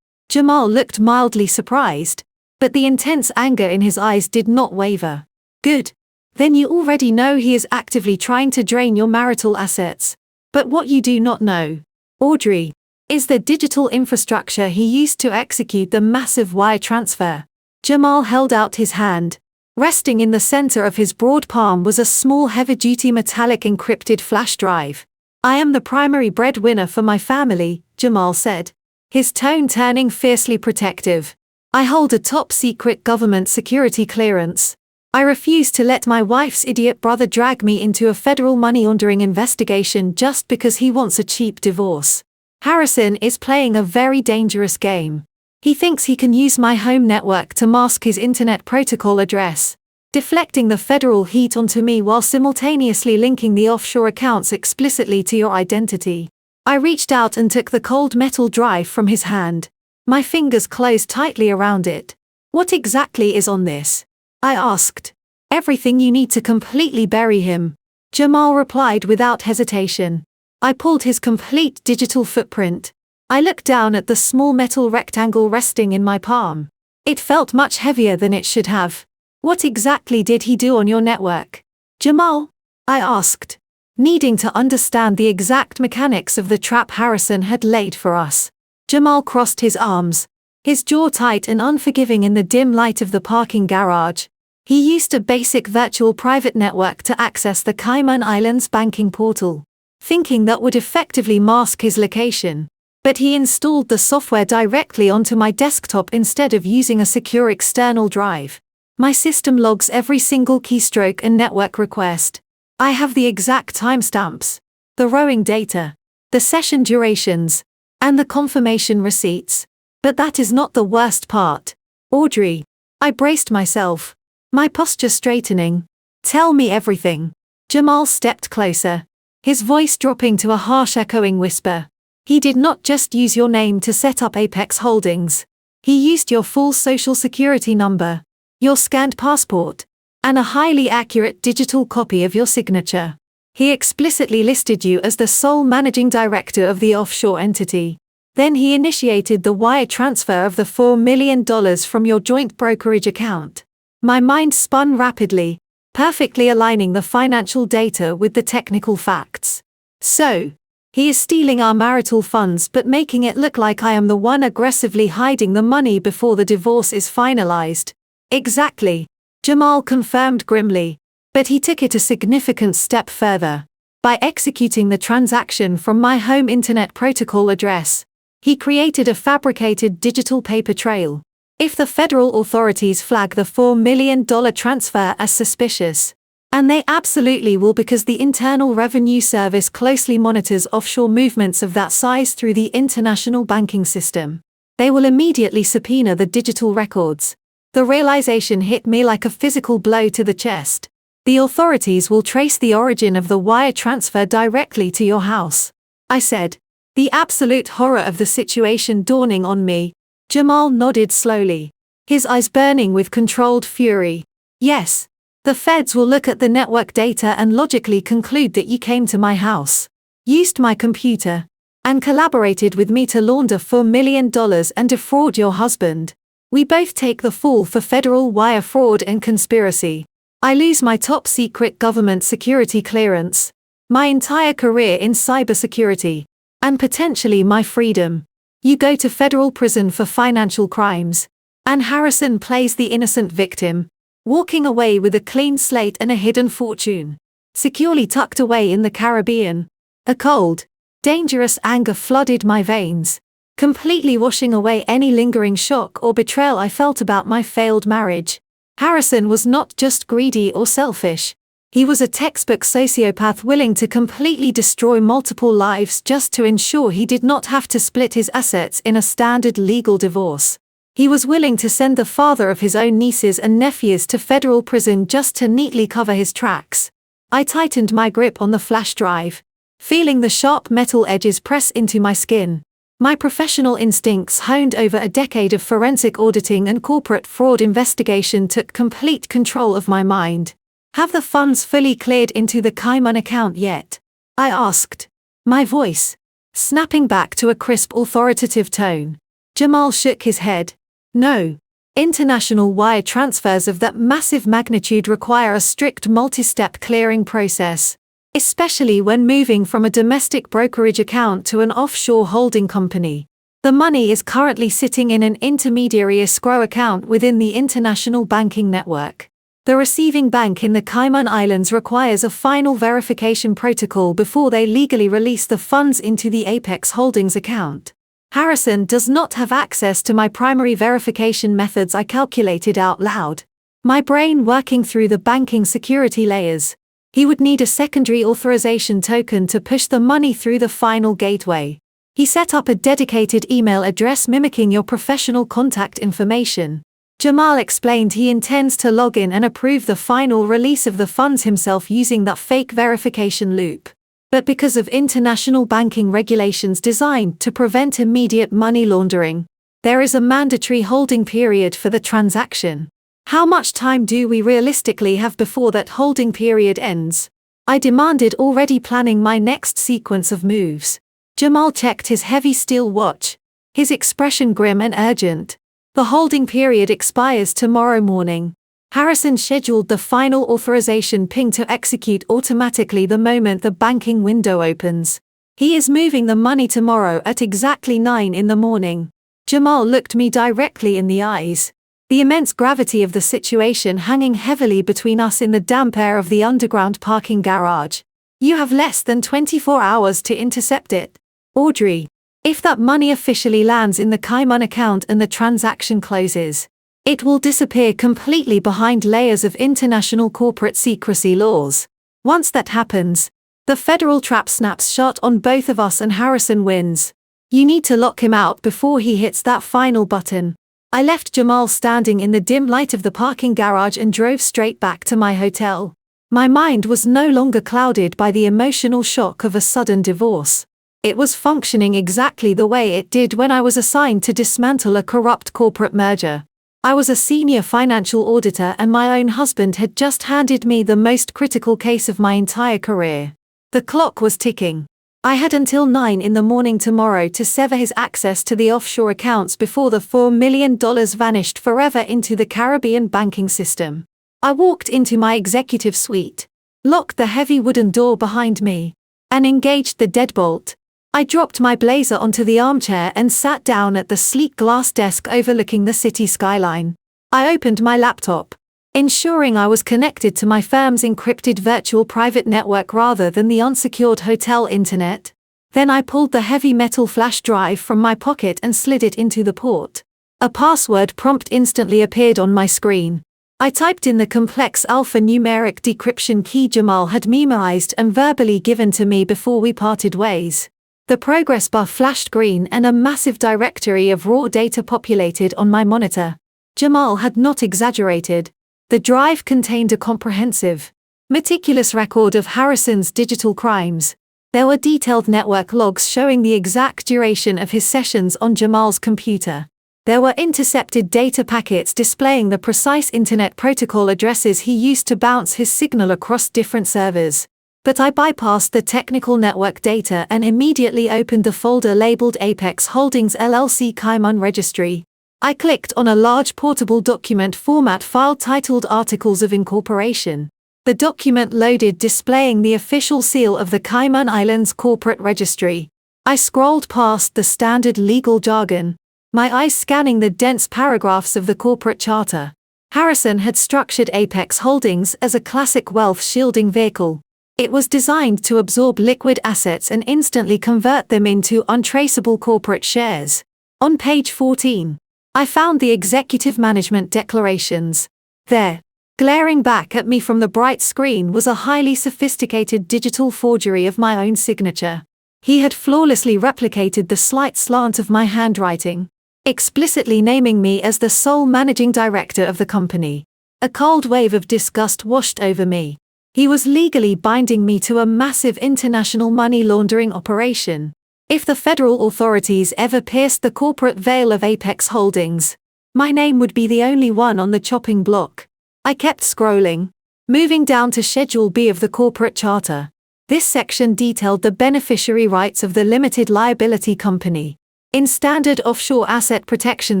Jamal looked mildly surprised, but the intense anger in his eyes did not waver. Good. Then you already know he is actively trying to drain your marital assets. But what you do not know, Audrey, is the digital infrastructure he used to execute the massive wire transfer. Jamal held out his hand. Resting in the center of his broad palm was a small, heavy-duty metallic encrypted flash drive. I am the primary breadwinner for my family, Jamal said, his tone turning fiercely protective. I hold a top-secret government security clearance. I refuse to let my wife's idiot brother drag me into a federal money laundering investigation just because he wants a cheap divorce. Harrison is playing a very dangerous game. He thinks he can use my home network to mask his internet protocol address, deflecting the federal heat onto me while simultaneously linking the offshore accounts explicitly to your identity. I reached out and took the cold metal drive from his hand. My fingers closed tightly around it. What exactly is on this? I asked. Everything you need to completely bury him, Jamal replied without hesitation. I pulled his complete digital footprint. I looked down at the small metal rectangle resting in my palm. It felt much heavier than it should have. What exactly did he do on your network, Jamal? I asked, needing to understand the exact mechanics of the trap Harrison had laid for us. Jamal crossed his arms, his jaw tight and unforgiving in the dim light of the parking garage. He used a basic virtual private network to access the Cayman Islands banking portal, thinking that would effectively mask his location. But he installed the software directly onto my desktop instead of using a secure external drive. My system logs every single keystroke and network request. I have the exact timestamps, the rowing data, the session durations, and the confirmation receipts. But that is not the worst part. Audrey, I braced myself, my posture straightening. Tell me everything. Jamal stepped closer, his voice dropping to a harsh echoing whisper. He did not just use your name to set up Apex Holdings. He used your full social security number, your scanned passport, and a highly accurate digital copy of your signature. He explicitly listed you as the sole managing director of the offshore entity. Then he initiated the wire transfer of the $4 million from your joint brokerage account. My mind spun rapidly. perfectly aligning the financial data with the technical facts. So, he is stealing our marital funds but making it look like I am the one aggressively hiding the money before the divorce is finalized. Exactly, Jamal confirmed grimly. But he took it a significant step further. By executing the transaction from my home internet protocol address, he created a fabricated digital paper trail. If the federal authorities flag the $4 million transfer as suspicious, and they absolutely will because the Internal Revenue Service closely monitors offshore movements of that size through the international banking system, they will immediately subpoena the digital records. The realization hit me like a physical blow to the chest. The authorities will trace the origin of the wire transfer directly to your house, I said, the absolute horror of the situation dawning on me. Jamal nodded slowly, his eyes burning with controlled fury. Yes, the feds will look at the network data and logically conclude that you came to my house, used my computer, and collaborated with me to launder $4 million and defraud your husband. We both take the fall for federal wire fraud and conspiracy. I lose my top-secret government security clearance, my entire career in cybersecurity, and potentially my freedom. You go to federal prison for financial crimes. And Harrison plays the innocent victim, walking away with a clean slate and a hidden fortune, securely tucked away in the Caribbean. A cold, dangerous anger flooded my veins, completely washing away any lingering shock or betrayal I felt about my failed marriage. Harrison was not just greedy or selfish. He was a textbook sociopath willing to completely destroy multiple lives just to ensure he did not have to split his assets in a standard legal divorce. He was willing to send the father of his own nieces and nephews to federal prison just to neatly cover his tracks. I tightened my grip on the flash drive, feeling the sharp metal edges press into my skin. My professional instincts, honed over a decade of forensic auditing and corporate fraud investigation, took complete control of my mind. Have the funds fully cleared into the Cayman account yet? I asked, my voice snapping back to a crisp, authoritative tone. Jamal shook his head. No. International wire transfers of that massive magnitude require a strict multi-step clearing process, especially when moving from a domestic brokerage account to an offshore holding company. The money is currently sitting in an intermediary escrow account within the international banking network. The receiving bank in the Cayman Islands requires a final verification protocol before they legally release the funds into the Apex Holdings account. Harrison does not have access to my primary verification methods, I calculated out loud, my brain working through the banking security layers. He would need a secondary authorization token to push the money through the final gateway. He set up a dedicated email address mimicking your professional contact information. Jamal explained he intends to log in and approve the final release of the funds himself using that fake verification loop. But because of international banking regulations designed to prevent immediate money laundering, there is a mandatory holding period for the transaction. How much time do we realistically have before that holding period ends? I demanded, already planning my next sequence of moves. Jamal checked his heavy steel watch, his expression grim and urgent. The holding period expires tomorrow morning. Harrison scheduled the final authorization ping to execute automatically the moment the banking window opens. He is moving the money tomorrow at exactly 9 in the morning. Jamal looked me directly in the eyes, the immense gravity of the situation hanging heavily between us in the damp air of the underground parking garage. You have less than 24 hours to intercept it, Audrey. If that money officially lands in the Cayman account and the transaction closes, it will disappear completely behind layers of international corporate secrecy laws. Once that happens, the federal trap snaps shut on both of us and Harrison wins. You need to lock him out before he hits that final button. I left Jamal standing in the dim light of the parking garage and drove straight back to my hotel. My mind was no longer clouded by the emotional shock of a sudden divorce. It was functioning exactly the way it did when I was assigned to dismantle a corrupt corporate merger. I was a senior financial auditor and my own husband had just handed me the most critical case of my entire career. The clock was ticking. I had until 9 in the morning tomorrow to sever his access to the offshore accounts before the $4 million vanished forever into the Caribbean banking system. I walked into my executive suite, locked the heavy wooden door behind me, and engaged the deadbolt. I dropped my blazer onto the armchair and sat down at the sleek glass desk overlooking the city skyline. I opened my laptop, ensuring I was connected to my firm's encrypted virtual private network rather than the unsecured hotel internet. Then I pulled the heavy metal flash drive from my pocket and slid it into the port. A password prompt instantly appeared on my screen. I typed in the complex alphanumeric decryption key Jamal had memorized and verbally given to me before we parted ways. The progress bar flashed green and a massive directory of raw data populated on my monitor. Jamal had not exaggerated. The drive contained a comprehensive, meticulous record of Harrison's digital crimes. There were detailed network logs showing the exact duration of his sessions on Jamal's computer. There were intercepted data packets displaying the precise internet protocol addresses he used to bounce his signal across different servers. But I bypassed the technical network data and immediately opened the folder labeled Apex Holdings LLC Cayman Registry. I clicked on a large portable document format file titled Articles of Incorporation. The document loaded, displaying the official seal of the Cayman Islands Corporate Registry. I scrolled past the standard legal jargon, my eyes scanning the dense paragraphs of the corporate charter. Harrison had structured Apex Holdings as a classic wealth shielding vehicle. It was designed to absorb liquid assets and instantly convert them into untraceable corporate shares. On page 14, I found the executive management declarations. There, glaring back at me from the bright screen, was a highly sophisticated digital forgery of my own signature. He had flawlessly replicated the slight slant of my handwriting, explicitly naming me as the sole managing director of the company. A cold wave of disgust washed over me. He was legally binding me to a massive international money laundering operation. If the federal authorities ever pierced the corporate veil of Apex Holdings, my name would be the only one on the chopping block. I kept scrolling, moving down to Schedule B of the corporate charter. This section detailed the beneficiary rights of the limited liability company. In standard offshore asset protection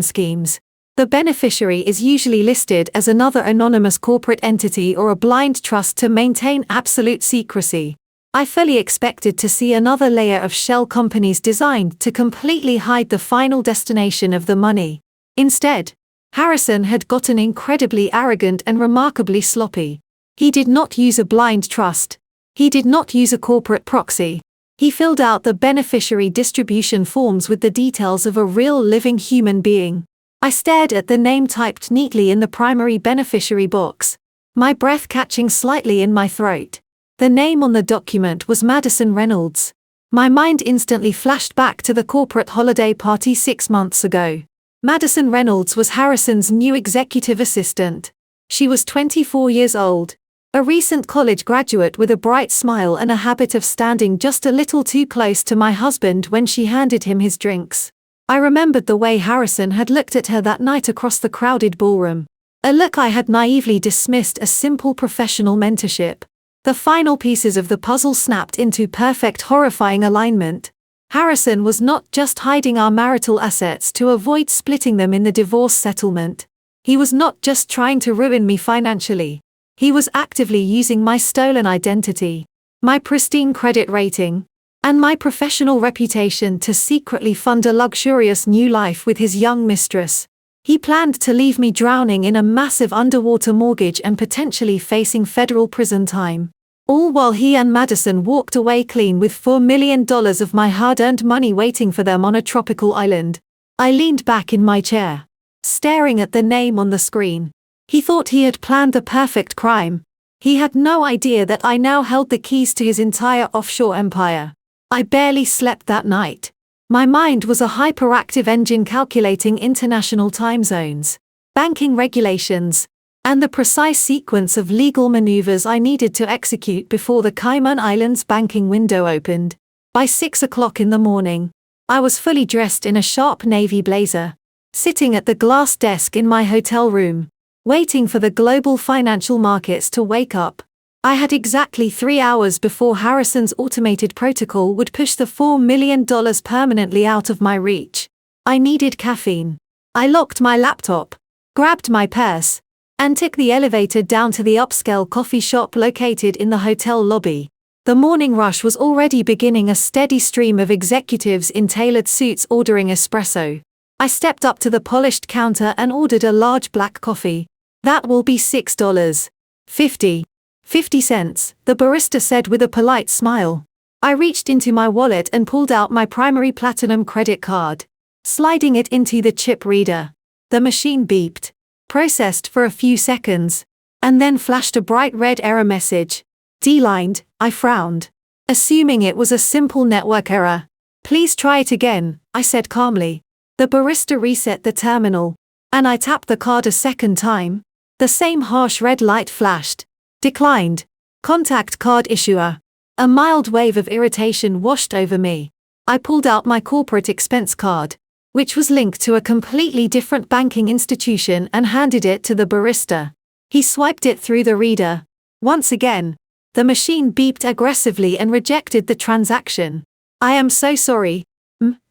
schemes, the beneficiary is usually listed as another anonymous corporate entity or a blind trust to maintain absolute secrecy. I fully expected to see another layer of shell companies designed to completely hide the final destination of the money. Instead, Harrison had gotten incredibly arrogant and remarkably sloppy. He did not use a blind trust. He did not use a corporate proxy. He filled out the beneficiary distribution forms with the details of a real living human being. I stared at the name typed neatly in the primary beneficiary box, my breath catching slightly in my throat. The name on the document was Madison Reynolds. My mind instantly flashed back to the corporate holiday party 6 months ago. Madison Reynolds was Harrison's new executive assistant. She was 24 years old, a recent college graduate with a bright smile and a habit of standing just a little too close to my husband when she handed him his drinks. I remembered the way Harrison had looked at her that night across the crowded ballroom. A look I had naively dismissed as simple professional mentorship. The final pieces of the puzzle snapped into perfect, horrifying alignment. Harrison was not just hiding our marital assets to avoid splitting them in the divorce settlement. He was not just trying to ruin me financially. He was actively using my stolen identity, my pristine credit rating, and my professional reputation to secretly fund a luxurious new life with his young mistress. He planned to leave me drowning in a massive underwater mortgage and potentially facing federal prison time. All while he and Madison walked away clean with $4 million of my hard-earned money waiting for them on a tropical island. I leaned back in my chair, staring at the name on the screen. He thought he had planned the perfect crime. He had no idea that I now held the keys to his entire offshore empire. I barely slept that night. My mind was a hyperactive engine calculating international time zones, banking regulations, and the precise sequence of legal maneuvers I needed to execute before the Cayman Islands banking window opened. By 6 o'clock in the morning, I was fully dressed in a sharp navy blazer, sitting at the glass desk in my hotel room, waiting for the global financial markets to wake up. I had exactly 3 hours before Harrison's automated protocol would push the $4 million permanently out of my reach. I needed caffeine. I locked my laptop, grabbed my purse, and took the elevator down to the upscale coffee shop located in the hotel lobby. The morning rush was already beginning, a steady stream of executives in tailored suits ordering espresso. I stepped up to the polished counter and ordered a large black coffee. "That will be $6.50. 50 cents, the barista said with a polite smile. I reached into my wallet and pulled out my primary platinum credit card. Sliding it into the chip reader. The machine beeped, processed for a few seconds, and then flashed a bright red error message. D-lined, I frowned, assuming it was a simple network error. "Please try it again," I said calmly. The barista reset the terminal, and I tapped the card a second time. The same harsh red light flashed. Declined. Contact card issuer. A mild wave of irritation washed over me. I pulled out my corporate expense card, which was linked to a completely different banking institution, and handed it to the barista. He swiped it through the reader. Once again, the machine beeped aggressively and rejected the transaction. "I am so sorry,"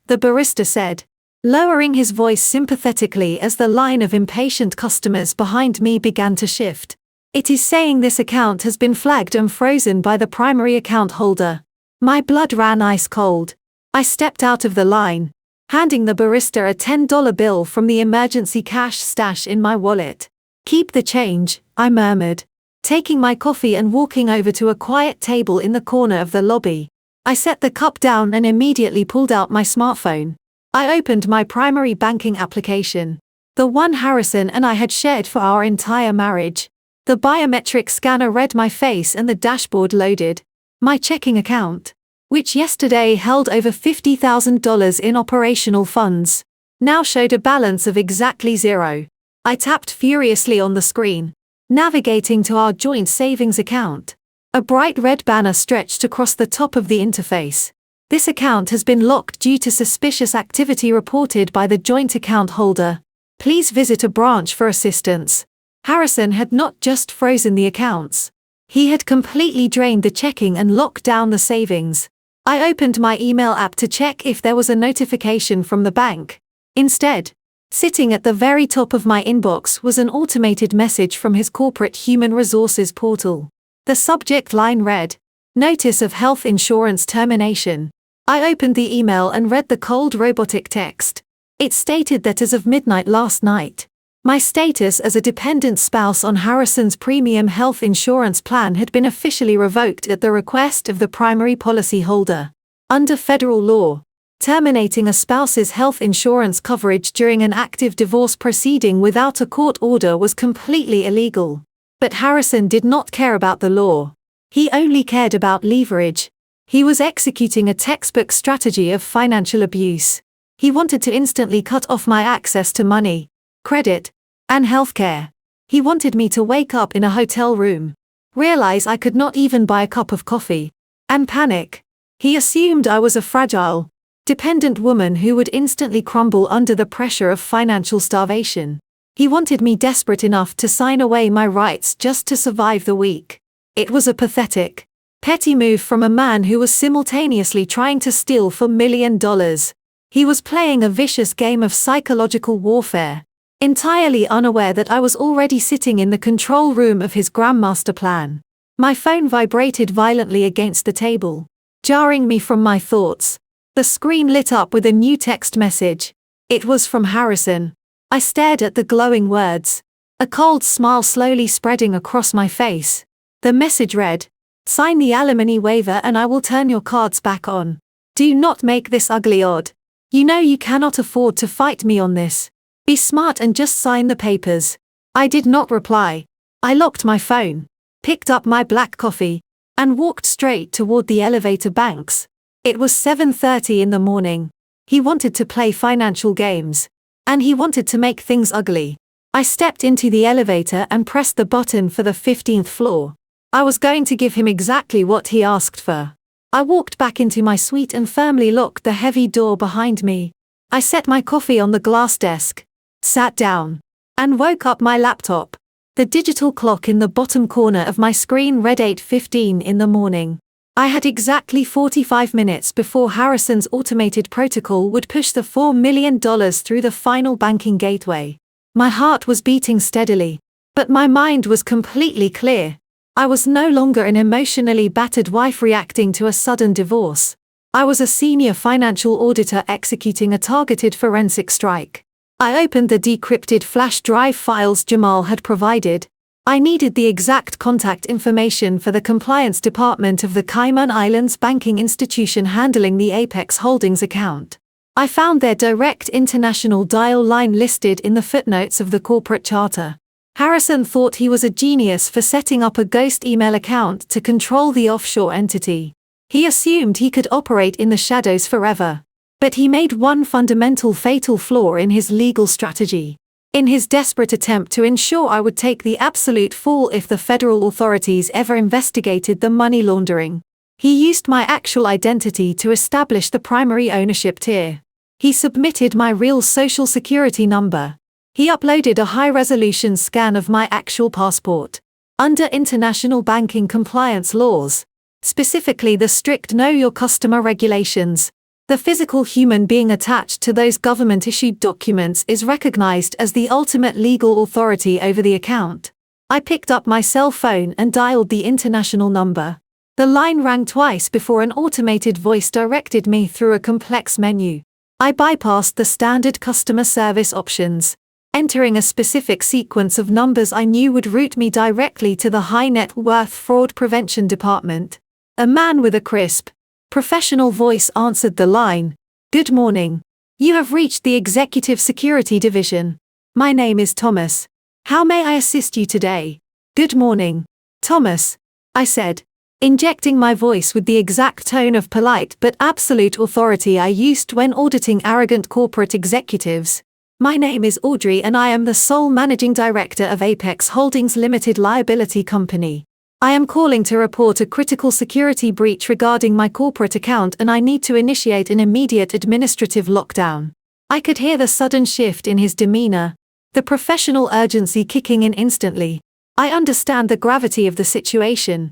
the barista said, lowering his voice sympathetically as the line of impatient customers behind me began to shift. "It is saying this account has been flagged and frozen by the primary account holder." My blood ran ice cold. I stepped out of the line, handing the barista a $10 bill from the emergency cash stash in my wallet. "Keep the change," I murmured, taking my coffee and walking over to a quiet table in the corner of the lobby. I set the cup down and immediately pulled out my smartphone. I opened my primary banking application, the one Harrison and I had shared for our entire marriage. The biometric scanner read my face and the dashboard loaded. My checking account, which yesterday held over $50,000 in operational funds, now showed a balance of exactly zero. I tapped furiously on the screen, navigating to our joint savings account. A bright red banner stretched across the top of the interface. "This account has been locked due to suspicious activity reported by the joint account holder. Please visit a branch for assistance." Harrison had not just frozen the accounts. He had completely drained the checking and locked down the savings. I opened my email app to check if there was a notification from the bank. Instead, sitting at the very top of my inbox was an automated message from his corporate human resources portal. The subject line read, "Notice of health insurance termination." I opened the email and read the cold robotic text. It stated that as of midnight last night, my status as a dependent spouse on Harrison's premium health insurance plan had been officially revoked at the request of the primary policyholder. Under federal law, terminating a spouse's health insurance coverage during an active divorce proceeding without a court order was completely illegal. But Harrison did not care about the law. He only cared about leverage. He was executing a textbook strategy of financial abuse. He wanted to instantly cut off my access to money, credit, and healthcare. He wanted me to wake up in a hotel room, realize I could not even buy a cup of coffee, and panic. He assumed I was a fragile, dependent woman who would instantly crumble under the pressure of financial starvation. He wanted me desperate enough to sign away my rights just to survive the week. It was a pathetic, petty move from a man who was simultaneously trying to steal $4 million. He was playing a vicious game of psychological warfare, entirely unaware that I was already sitting in the control room of his grandmaster plan. My phone vibrated violently against the table, jarring me from my thoughts. The screen lit up with a new text message. It was from Harrison. I stared at the glowing words, a cold smile slowly spreading across my face. The message read, "Sign the alimony waiver and I will turn your cards back on. Do not make this ugly odd. You know you cannot afford to fight me on this. Be smart and just sign the papers." I did not reply. I locked my phone, picked up my black coffee, and walked straight toward the elevator banks. It was 7:30 in the morning. He wanted to play financial games, and he wanted to make things ugly. I stepped into the elevator and pressed the button for the 15th floor. I was going to give him exactly what he asked for. I walked back into my suite and firmly locked the heavy door behind me. I set my coffee on the glass desk, sat down, and woke up my laptop. The digital clock in the bottom corner of my screen read 8:15 in the morning. I had exactly 45 minutes before Harrison's automated protocol would push the $4 million through the final banking gateway. My heart was beating steadily. But my mind was completely clear. I was no longer an emotionally battered wife reacting to a sudden divorce. I was a senior financial auditor executing a targeted forensic strike. I opened the decrypted flash drive files Jamal had provided. I needed the exact contact information for the compliance department of the Cayman Islands banking institution handling the Apex Holdings account. I found their direct international dial line listed in the footnotes of the corporate charter. Harrison thought he was a genius for setting up a ghost email account to control the offshore entity. He assumed he could operate in the shadows forever. But he made one fundamental fatal flaw in his legal strategy. In his desperate attempt to ensure I would take the absolute fall if the federal authorities ever investigated the money laundering, he used my actual identity to establish the primary ownership tier. He submitted my real social security number. He uploaded a high-resolution scan of my actual passport. Under international banking compliance laws, specifically the strict Know Your Customer regulations, the physical human being attached to those government-issued documents is recognized as the ultimate legal authority over the account. I picked up my cell phone and dialed the international number. The line rang twice before an automated voice directed me through a complex menu. I bypassed the standard customer service options, entering a specific sequence of numbers I knew would route me directly to the high net worth fraud prevention department. A man with a crisp, professional voice answered the line. "Good morning. You have reached the Executive Security Division. My name is Thomas. How may I assist you today?" "Good morning, Thomas," I said, injecting my voice with the exact tone of polite but absolute authority I used when auditing arrogant corporate executives. "My name is Audrey and I am the sole managing director of Apex Holdings Limited Liability Company. I am calling to report a critical security breach regarding my corporate account and I need to initiate an immediate administrative lockdown." I could hear the sudden shift in his demeanor, the professional urgency kicking in instantly. "I understand the gravity of the situation.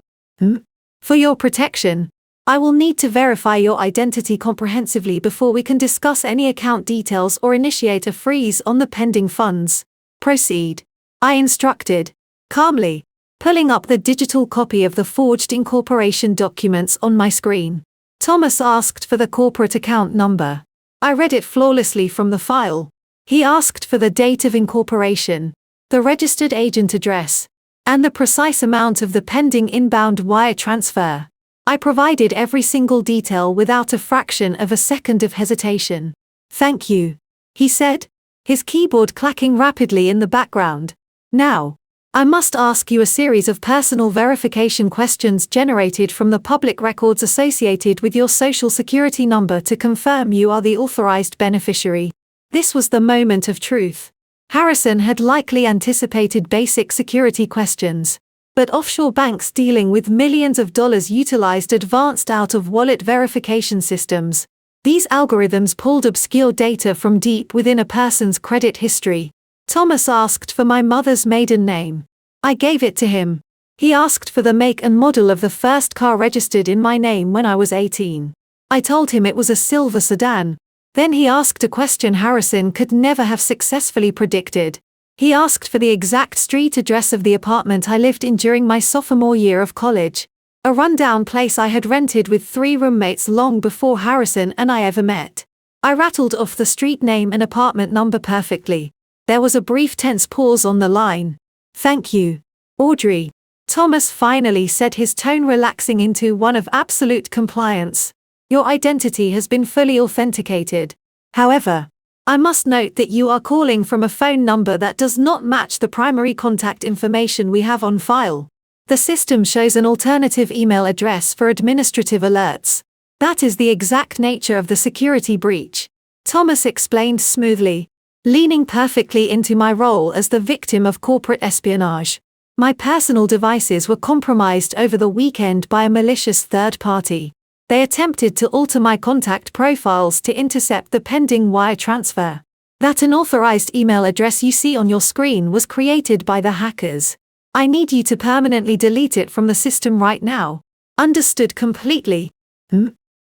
For your protection, I will need to verify your identity comprehensively before we can discuss any account details or initiate a freeze on the pending funds. Proceed," I instructed, calmly, pulling up the digital copy of the forged incorporation documents on my screen. Thomas asked for the corporate account number. I read it flawlessly from the file. He asked for the date of incorporation, the registered agent address, and the precise amount of the pending inbound wire transfer. I provided every single detail without a fraction of a second of hesitation. "Thank you," he said, his keyboard clacking rapidly in the background. "Now, I must ask you a series of personal verification questions generated from the public records associated with your social security number to confirm you are the authorized beneficiary." This was the moment of truth. Harrison had likely anticipated basic security questions, but offshore banks dealing with millions of dollars utilized advanced out-of-wallet verification systems. These algorithms pulled obscure data from deep within a person's credit history. Thomas asked for my mother's maiden name. I gave it to him. He asked for the make and model of the first car registered in my name when I was 18. I told him it was a silver sedan. Then he asked a question Harrison could never have successfully predicted. He asked for the exact street address of the apartment I lived in during my sophomore year of college, a rundown place I had rented with 3 roommates long before Harrison and I ever met. I rattled off the street name and apartment number perfectly. There was a brief tense pause on the line. "Thank you, Audrey," Thomas finally said, his tone relaxing into one of absolute compliance. "Your identity has been fully authenticated. However, I must note that you are calling from a phone number that does not match the primary contact information we have on file. The system shows an alternative email address for administrative alerts. That is the exact nature of the security breach," Thomas explained smoothly, leaning perfectly into my role as the victim of corporate espionage. My personal devices were compromised over the weekend by a malicious third party. They attempted to alter my contact profiles to intercept the pending wire transfer. That unauthorized email address you see on your screen was created by the hackers. I need you to permanently delete it from the system right now. Understood completely.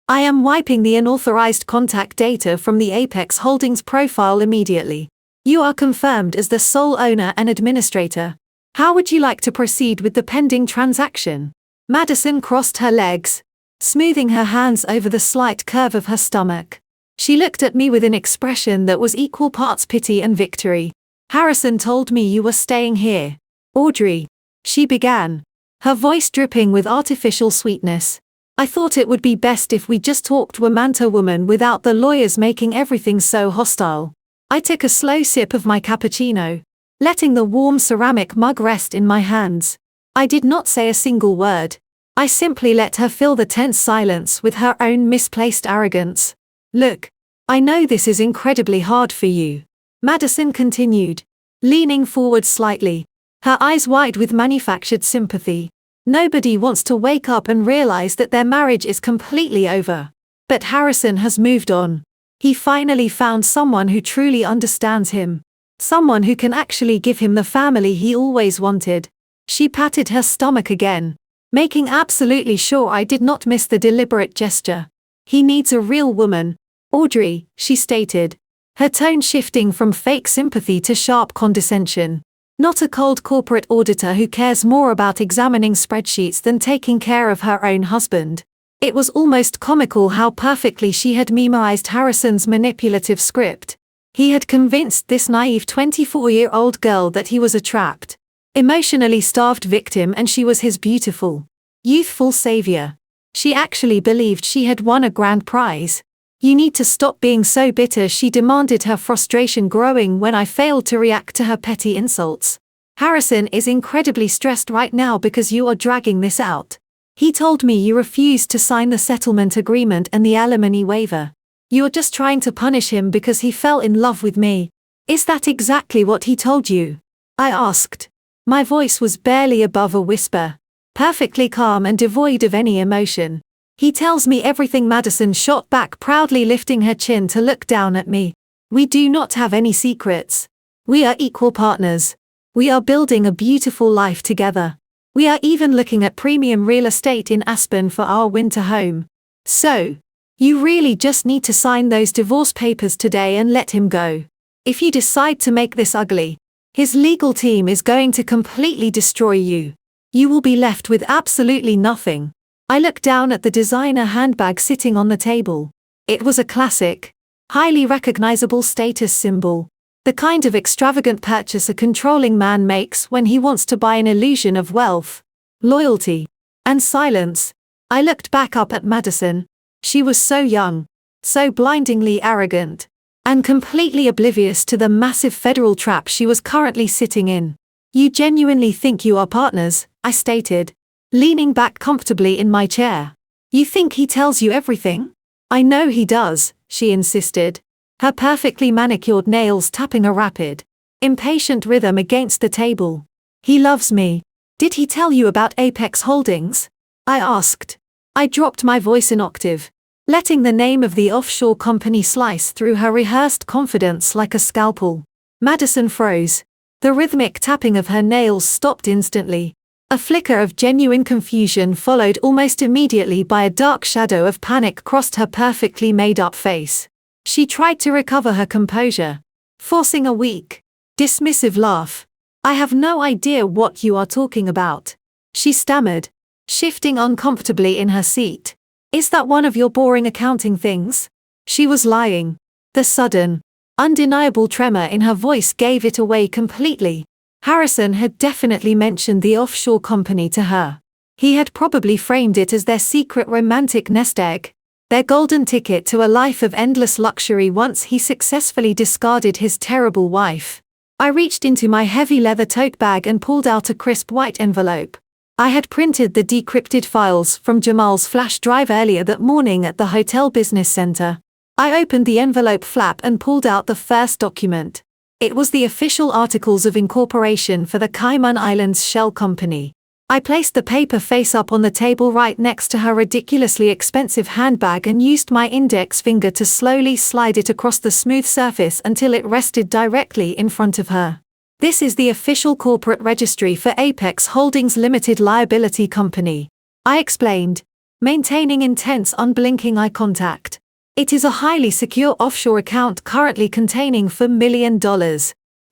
I am wiping the unauthorized contact data from the Apex Holdings profile immediately. You are confirmed as the sole owner and administrator. How would you like to proceed with the pending transaction? Madison crossed her legs, smoothing her hands over the slight curve of her stomach. She looked at me with an expression that was equal parts pity and victory. Harrison told me you were staying here. Audrey, she began, her voice dripping with artificial sweetness. I thought it would be best if we just talked woman to woman without the lawyers making everything so hostile. I took a slow sip of my cappuccino, letting the warm ceramic mug rest in my hands. I did not say a single word. I simply let her fill the tense silence with her own misplaced arrogance. Look, I know this is incredibly hard for you, Madison continued, leaning forward slightly, her eyes wide with manufactured sympathy. Nobody wants to wake up and realize that their marriage is completely over. But Harrison has moved on. He finally found someone who truly understands him. Someone who can actually give him the family he always wanted. She patted her stomach again, making absolutely sure I did not miss the deliberate gesture. He needs a real woman, Audrey, she stated, her tone shifting from fake sympathy to sharp condescension. Not a cold corporate auditor who cares more about examining spreadsheets than taking care of her own husband. It was almost comical how perfectly she had memorized Harrison's manipulative script. He had convinced this naive 24-year-old girl that he was a trapped, emotionally starved victim and she was his beautiful, youthful savior. She actually believed she had won a grand prize. You need to stop being so bitter, she demanded, her frustration growing when I failed to react to her petty insults. Harrison is incredibly stressed right now because you are dragging this out. He told me you refused to sign the settlement agreement and the alimony waiver. You're just trying to punish him because he fell in love with me. Is that exactly what he told you? I asked. My voice was barely above a whisper, perfectly calm and devoid of any emotion. He tells me everything, Madison shot back, proudly lifting her chin to look down at me. We do not have any secrets. We are equal partners. We are building a beautiful life together. We are even looking at premium real estate in Aspen for our winter home. So, you really just need to sign those divorce papers today and let him go. If you decide to make this ugly, his legal team is going to completely destroy you. You will be left with absolutely nothing. I looked down at the designer handbag sitting on the table. It was a classic, highly recognizable status symbol. The kind of extravagant purchase a controlling man makes when he wants to buy an illusion of wealth, loyalty, and silence. I looked back up at Madison. She was so young, so blindingly arrogant, and completely oblivious to the massive federal trap she was currently sitting in. You genuinely think you are partners, I stated, leaning back comfortably in my chair. You think he tells you everything? I know he does, she insisted, her perfectly manicured nails tapping a rapid, impatient rhythm against the table. He loves me. Did he tell you about Apex Holdings? I asked. I dropped my voice an octave, letting the name of the offshore company slice through her rehearsed confidence like a scalpel. Madison froze. The rhythmic tapping of her nails stopped instantly. A flicker of genuine confusion followed almost immediately by a dark shadow of panic crossed her perfectly made-up face. She tried to recover her composure, forcing a weak, dismissive laugh. I have no idea what you are talking about, she stammered, shifting uncomfortably in her seat. Is that one of your boring accounting things? She was lying. The sudden, undeniable tremor in her voice gave it away completely. Harrison had definitely mentioned the offshore company to her. He had probably framed it as their secret romantic nest egg, their golden ticket to a life of endless luxury once he successfully discarded his terrible wife. I reached into my heavy leather tote bag and pulled out a crisp white envelope. I had printed the decrypted files from Jamal's flash drive earlier that morning at the hotel business center. I opened the envelope flap and pulled out the first document. It was the official articles of incorporation for the Cayman Islands Shell Company. I placed the paper face up on the table right next to her ridiculously expensive handbag and used my index finger to slowly slide it across the smooth surface until it rested directly in front of her. This is the official corporate registry for Apex Holdings Limited Liability Company, I explained, maintaining intense unblinking eye contact. It is a highly secure offshore account currently containing $4 million.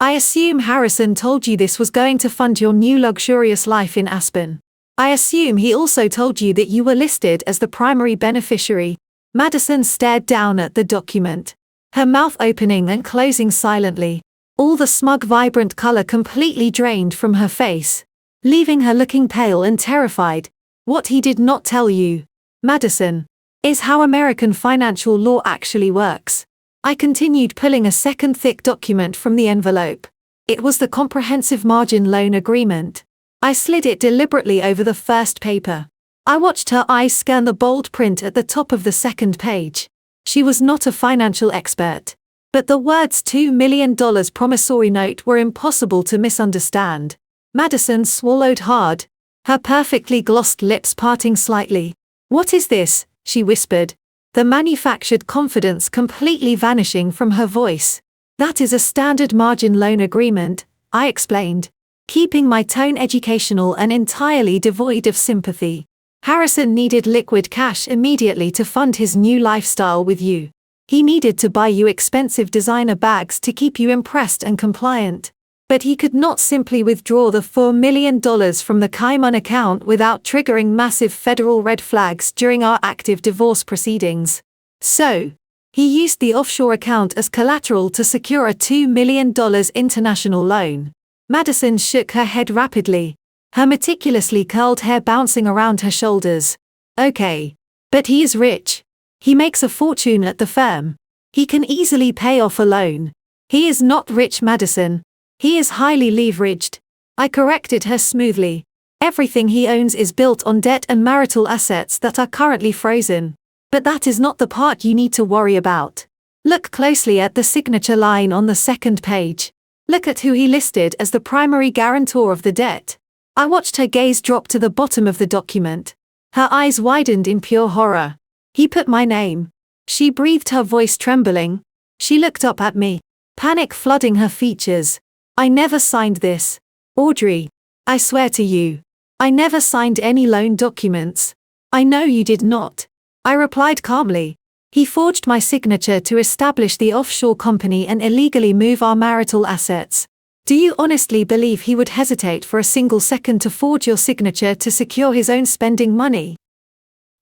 I assume Harrison told you this was going to fund your new luxurious life in Aspen. I assume he also told you that you were listed as the primary beneficiary. Madison stared down at the document, her mouth opening and closing silently, all the smug vibrant color completely drained from her face, leaving her looking pale and terrified. What he did not tell you, Madison, is how American financial law actually works. I continued pulling a second thick document from the envelope. It was the Comprehensive Margin Loan Agreement. I slid it deliberately over the first paper. I watched her eyes scan the bold print at the top of the second page. She was not a financial expert, but the words $2 million promissory note were impossible to misunderstand. Madison swallowed hard, her perfectly glossed lips parting slightly. "What is this?" she whispered, the manufactured confidence completely vanishing from her voice. "That is a standard margin loan agreement," I explained, keeping my tone educational and entirely devoid of sympathy. "Harrison needed liquid cash immediately to fund his new lifestyle with you. He needed to buy you expensive designer bags to keep you impressed and compliant. But he could not simply withdraw the $4 million from the Cayman account without triggering massive federal red flags during our active divorce proceedings. So, he used the offshore account as collateral to secure a $2 million international loan." Madison shook her head rapidly, her meticulously curled hair bouncing around her shoulders. "Okay. But he is rich. He makes a fortune at the firm. He can easily pay off a loan." "He is not rich, Madison. He is highly leveraged," I corrected her smoothly. "Everything he owns is built on debt and marital assets that are currently frozen. But that is not the part you need to worry about. Look closely at the signature line on the second page. Look at who he listed as the primary guarantor of the debt." I watched her gaze drop to the bottom of the document. Her eyes widened in pure horror. "He put my name." She breathed, her voice trembling. She looked up at me, panic flooding her features. "I never signed this. Audrey. I swear to you. I never signed any loan documents." "I know you did not," I replied calmly. "He forged my signature to establish the offshore company and illegally move our marital assets. Do you honestly believe he would hesitate for a single second to forge your signature to secure his own spending money?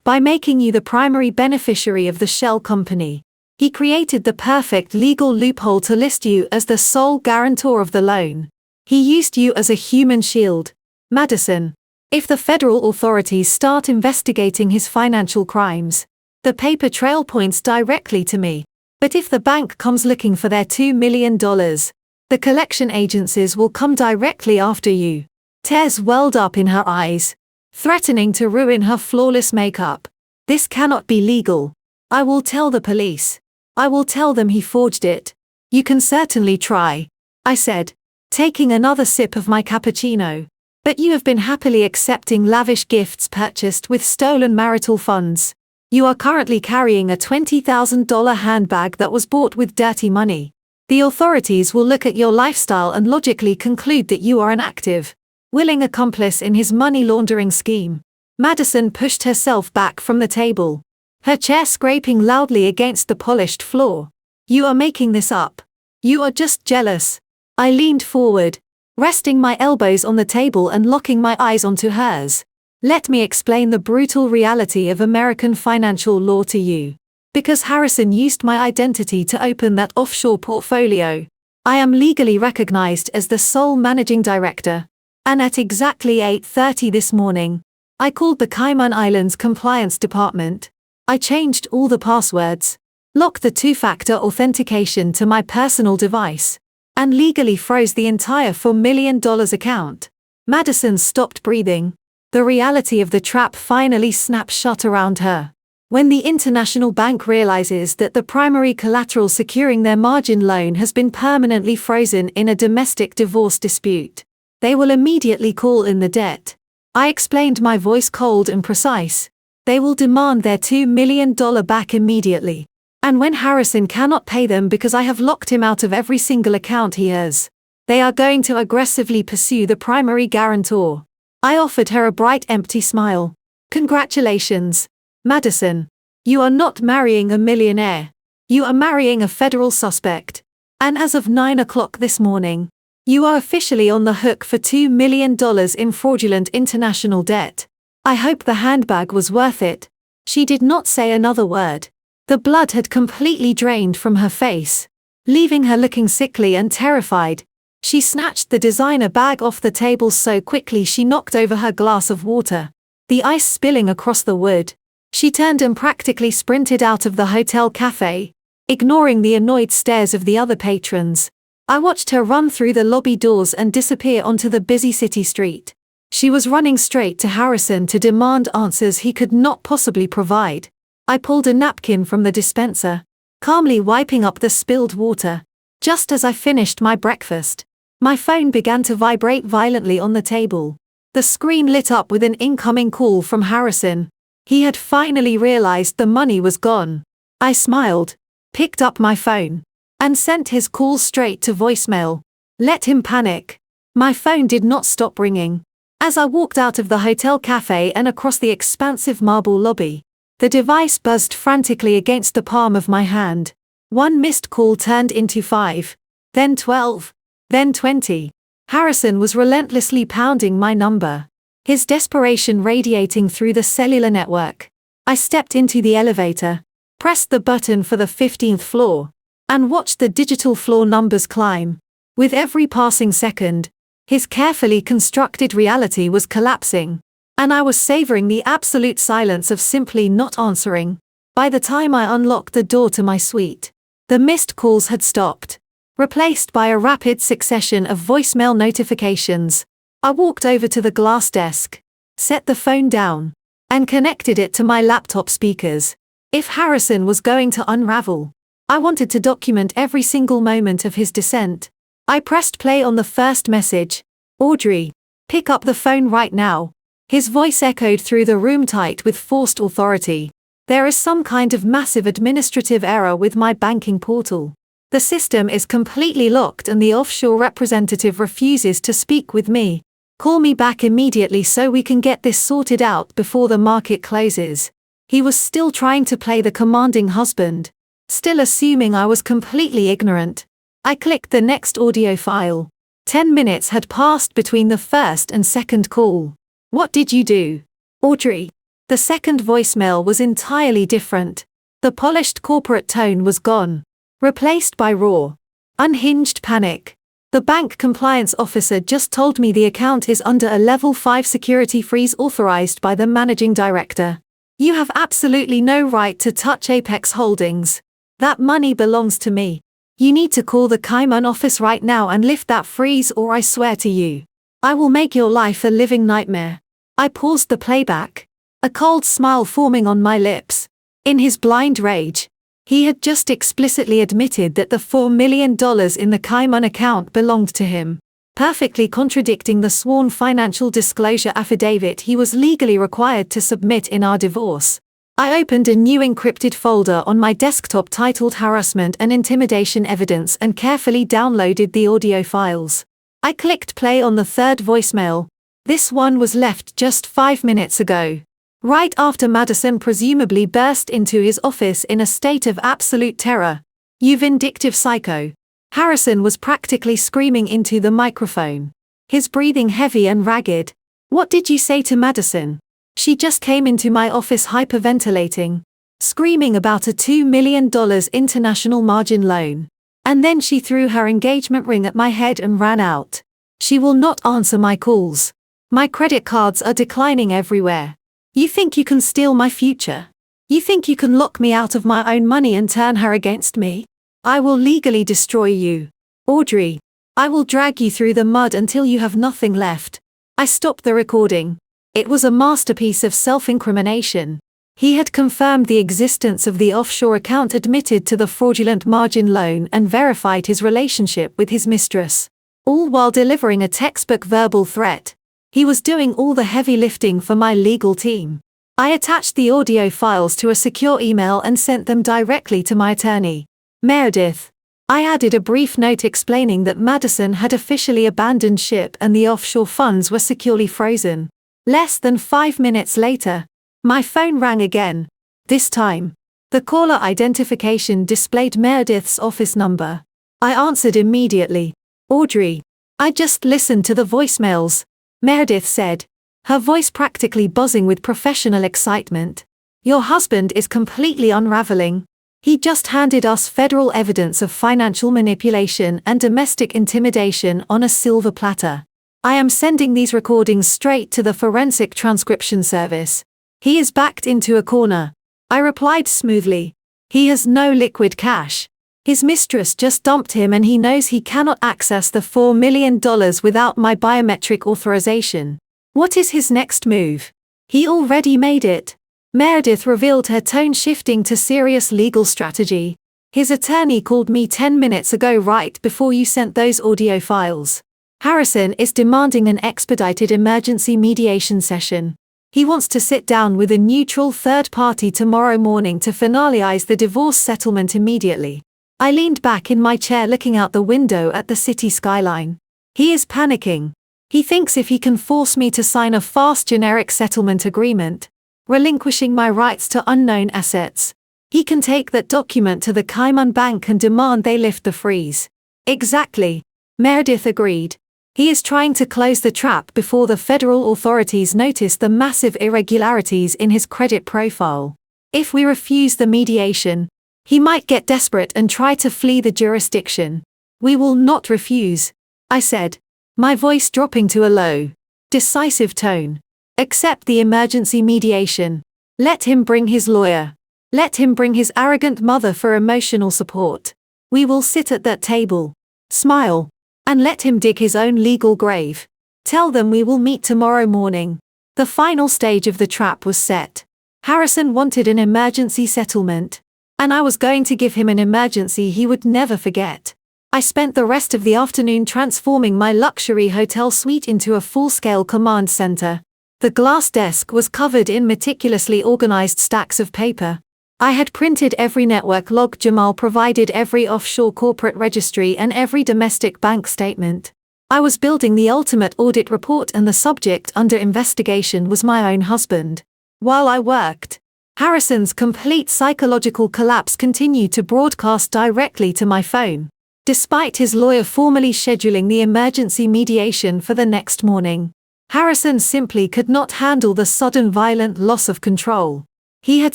By making you the primary beneficiary of the shell company, he created the perfect legal loophole to list you as the sole guarantor of the loan. He used you as a human shield. Madison, if the federal authorities start investigating his financial crimes, the paper trail points directly to me. But if the bank comes looking for their $2 million, the collection agencies will come directly after you." Tears welled up in her eyes, threatening to ruin her flawless makeup. "This cannot be legal. I will tell the police. I will tell them he forged it." "You can certainly try," I said, taking another sip of my cappuccino. "But you have been happily accepting lavish gifts purchased with stolen marital funds. You are currently carrying a $20,000 handbag that was bought with dirty money. The authorities will look at your lifestyle and logically conclude that you are an active, willing accomplice in his money laundering scheme." Madison pushed herself back from the table, her chair scraping loudly against the polished floor. "You are making this up. You are just jealous." I leaned forward, resting my elbows on the table and locking my eyes onto hers. "Let me explain the brutal reality of American financial law to you. Because Harrison used my identity to open that offshore portfolio, I am legally recognized as the sole managing director. And at exactly 8:30 this morning, I called the Cayman Islands Compliance Department. I changed all the passwords, locked the two-factor authentication to my personal device, and legally froze the entire $4 million account." Madison stopped breathing. The reality of the trap finally snapped shut around her. When the international bank realizes that the primary collateral securing their margin loan has been permanently frozen in a domestic divorce dispute, they will immediately call in the debt. I explained, my voice cold and precise. They will demand their $2 million back immediately. And when Harrison cannot pay them because I have locked him out of every single account he has, they are going to aggressively pursue the primary guarantor. I offered her a bright, empty smile. "Congratulations, Madison. You are not marrying a millionaire. You are marrying a federal suspect." And as of 9 o'clock this morning, you are officially on the hook for $2 million in fraudulent international debt. I hope the handbag was worth it." She did not say another word. The blood had completely drained from her face, leaving her looking sickly and terrified. She snatched the designer bag off the table so quickly she knocked over her glass of water, the ice spilling across the wood. She turned and practically sprinted out of the hotel cafe, ignoring the annoyed stares of the other patrons. I watched her run through the lobby doors and disappear onto the busy city street. She was running straight to Harrison to demand answers he could not possibly provide. I pulled a napkin from the dispenser, calmly wiping up the spilled water. Just as I finished my breakfast, my phone began to vibrate violently on the table. The screen lit up with an incoming call from Harrison. He had finally realized the money was gone. I smiled, picked up my phone, and sent his call straight to voicemail. Let him panic. My phone did not stop ringing. As I walked out of the hotel cafe and across the expansive marble lobby, the device buzzed frantically against the palm of my hand. One missed call turned into 5, then 12, then 20. Harrison was relentlessly pounding my number, his desperation radiating through the cellular network. I stepped into the elevator, pressed the button for the 15th floor, and watched the digital floor numbers climb. With every passing second, his carefully constructed reality was collapsing, and I was savoring the absolute silence of simply not answering. By the time I unlocked the door to my suite, the missed calls had stopped, replaced by a rapid succession of voicemail notifications. I walked over to the glass desk, set the phone down, and connected it to my laptop speakers. If Harrison was going to unravel, I wanted to document every single moment of his descent. I pressed play on the first message. "Audrey, pick up the phone right now." His voice echoed through the room tight with forced authority. "There is some kind of massive administrative error with my banking portal. The system is completely locked and the offshore representative refuses to speak with me. Call me back immediately so we can get this sorted out before the market closes." He was still trying to play the commanding husband, still assuming I was completely ignorant. I clicked the next audio file. 10 minutes had passed between the first and second call. "What did you do, Audrey?" The second voicemail was entirely different. The polished corporate tone was gone, replaced by raw, unhinged panic. "The bank compliance officer just told me the account is under a level 5 security freeze authorized by the managing director. You have absolutely no right to touch Apex Holdings. That money belongs to me. You need to call the Cayman office right now and lift that freeze, or I swear to you, I will make your life a living nightmare." I paused the playback, a cold smile forming on my lips. In his blind rage, he had just explicitly admitted that the $4 million in the Cayman account belonged to him, perfectly contradicting the sworn financial disclosure affidavit he was legally required to submit in our divorce. I opened a new encrypted folder on my desktop titled Harassment and Intimidation Evidence and carefully downloaded the audio files. I clicked play on the third voicemail. This one was left just 5 minutes ago, right after Madison presumably burst into his office in a state of absolute terror. "You vindictive psycho." Harrison was practically screaming into the microphone, his breathing heavy and ragged. "What did you say to Madison? She just came into my office hyperventilating, screaming about a $2 million international margin loan. And then she threw her engagement ring at my head and ran out. She will not answer my calls. My credit cards are declining everywhere. You think you can steal my future? You think you can lock me out of my own money and turn her against me? I will legally destroy you, Audrey. I will drag you through the mud until you have nothing left." I stopped the recording. It was a masterpiece of self-incrimination. He had confirmed the existence of the offshore account, admitted to the fraudulent margin loan, and verified his relationship with his mistress, all while delivering a textbook verbal threat. He was doing all the heavy lifting for my legal team. I attached the audio files to a secure email and sent them directly to my attorney, Meredith. I added a brief note explaining that Madison had officially abandoned ship and the offshore funds were securely frozen. Less than 5 minutes later, my phone rang again. This time, the caller identification displayed Meredith's office number. I answered immediately. Audrey, I just listened to the voicemails, Meredith said, her voice practically buzzing with professional excitement. Your husband is completely unraveling. He just handed us federal evidence of financial manipulation and domestic intimidation on a silver platter. I am sending these recordings straight to the forensic transcription service. He is backed into a corner. I replied smoothly. He has no liquid cash. His mistress just dumped him and he knows he cannot access the $4 million without my biometric authorization. What is his next move? He already made it. Meredith revealed, her tone shifting to serious legal strategy. His attorney called me 10 minutes ago right before you sent those audio files. Harrison is demanding an expedited emergency mediation session. He wants to sit down with a neutral third party tomorrow morning to finalize the divorce settlement immediately. I leaned back in my chair looking out the window at the city skyline. He is panicking. He thinks if he can force me to sign a fast generic settlement agreement, relinquishing my rights to unknown assets, he can take that document to the Cayman Bank and demand they lift the freeze. Exactly. Meredith agreed. He is trying to close the trap before the federal authorities notice the massive irregularities in his credit profile. If we refuse the mediation, he might get desperate and try to flee the jurisdiction. We will not refuse, I said, my voice dropping to a low, decisive tone. Accept the emergency mediation. Let him bring his lawyer. Let him bring his arrogant mother for emotional support. We will sit at that table, smile, and let him dig his own legal grave. Tell them we will meet tomorrow morning. The final stage of the trap was set. Harrison wanted an emergency settlement, and I was going to give him an emergency he would never forget. I spent the rest of the afternoon transforming my luxury hotel suite into a full-scale command center. The glass desk was covered in meticulously organized stacks of paper. I had printed every network log Jamal provided, every offshore corporate registry, and every domestic bank statement. I was building the ultimate audit report, and the subject under investigation was my own husband. While I worked, Harrison's complete psychological collapse continued to broadcast directly to my phone, despite his lawyer formally scheduling the emergency mediation for the next morning. Harrison simply could not handle the sudden violent loss of control. He had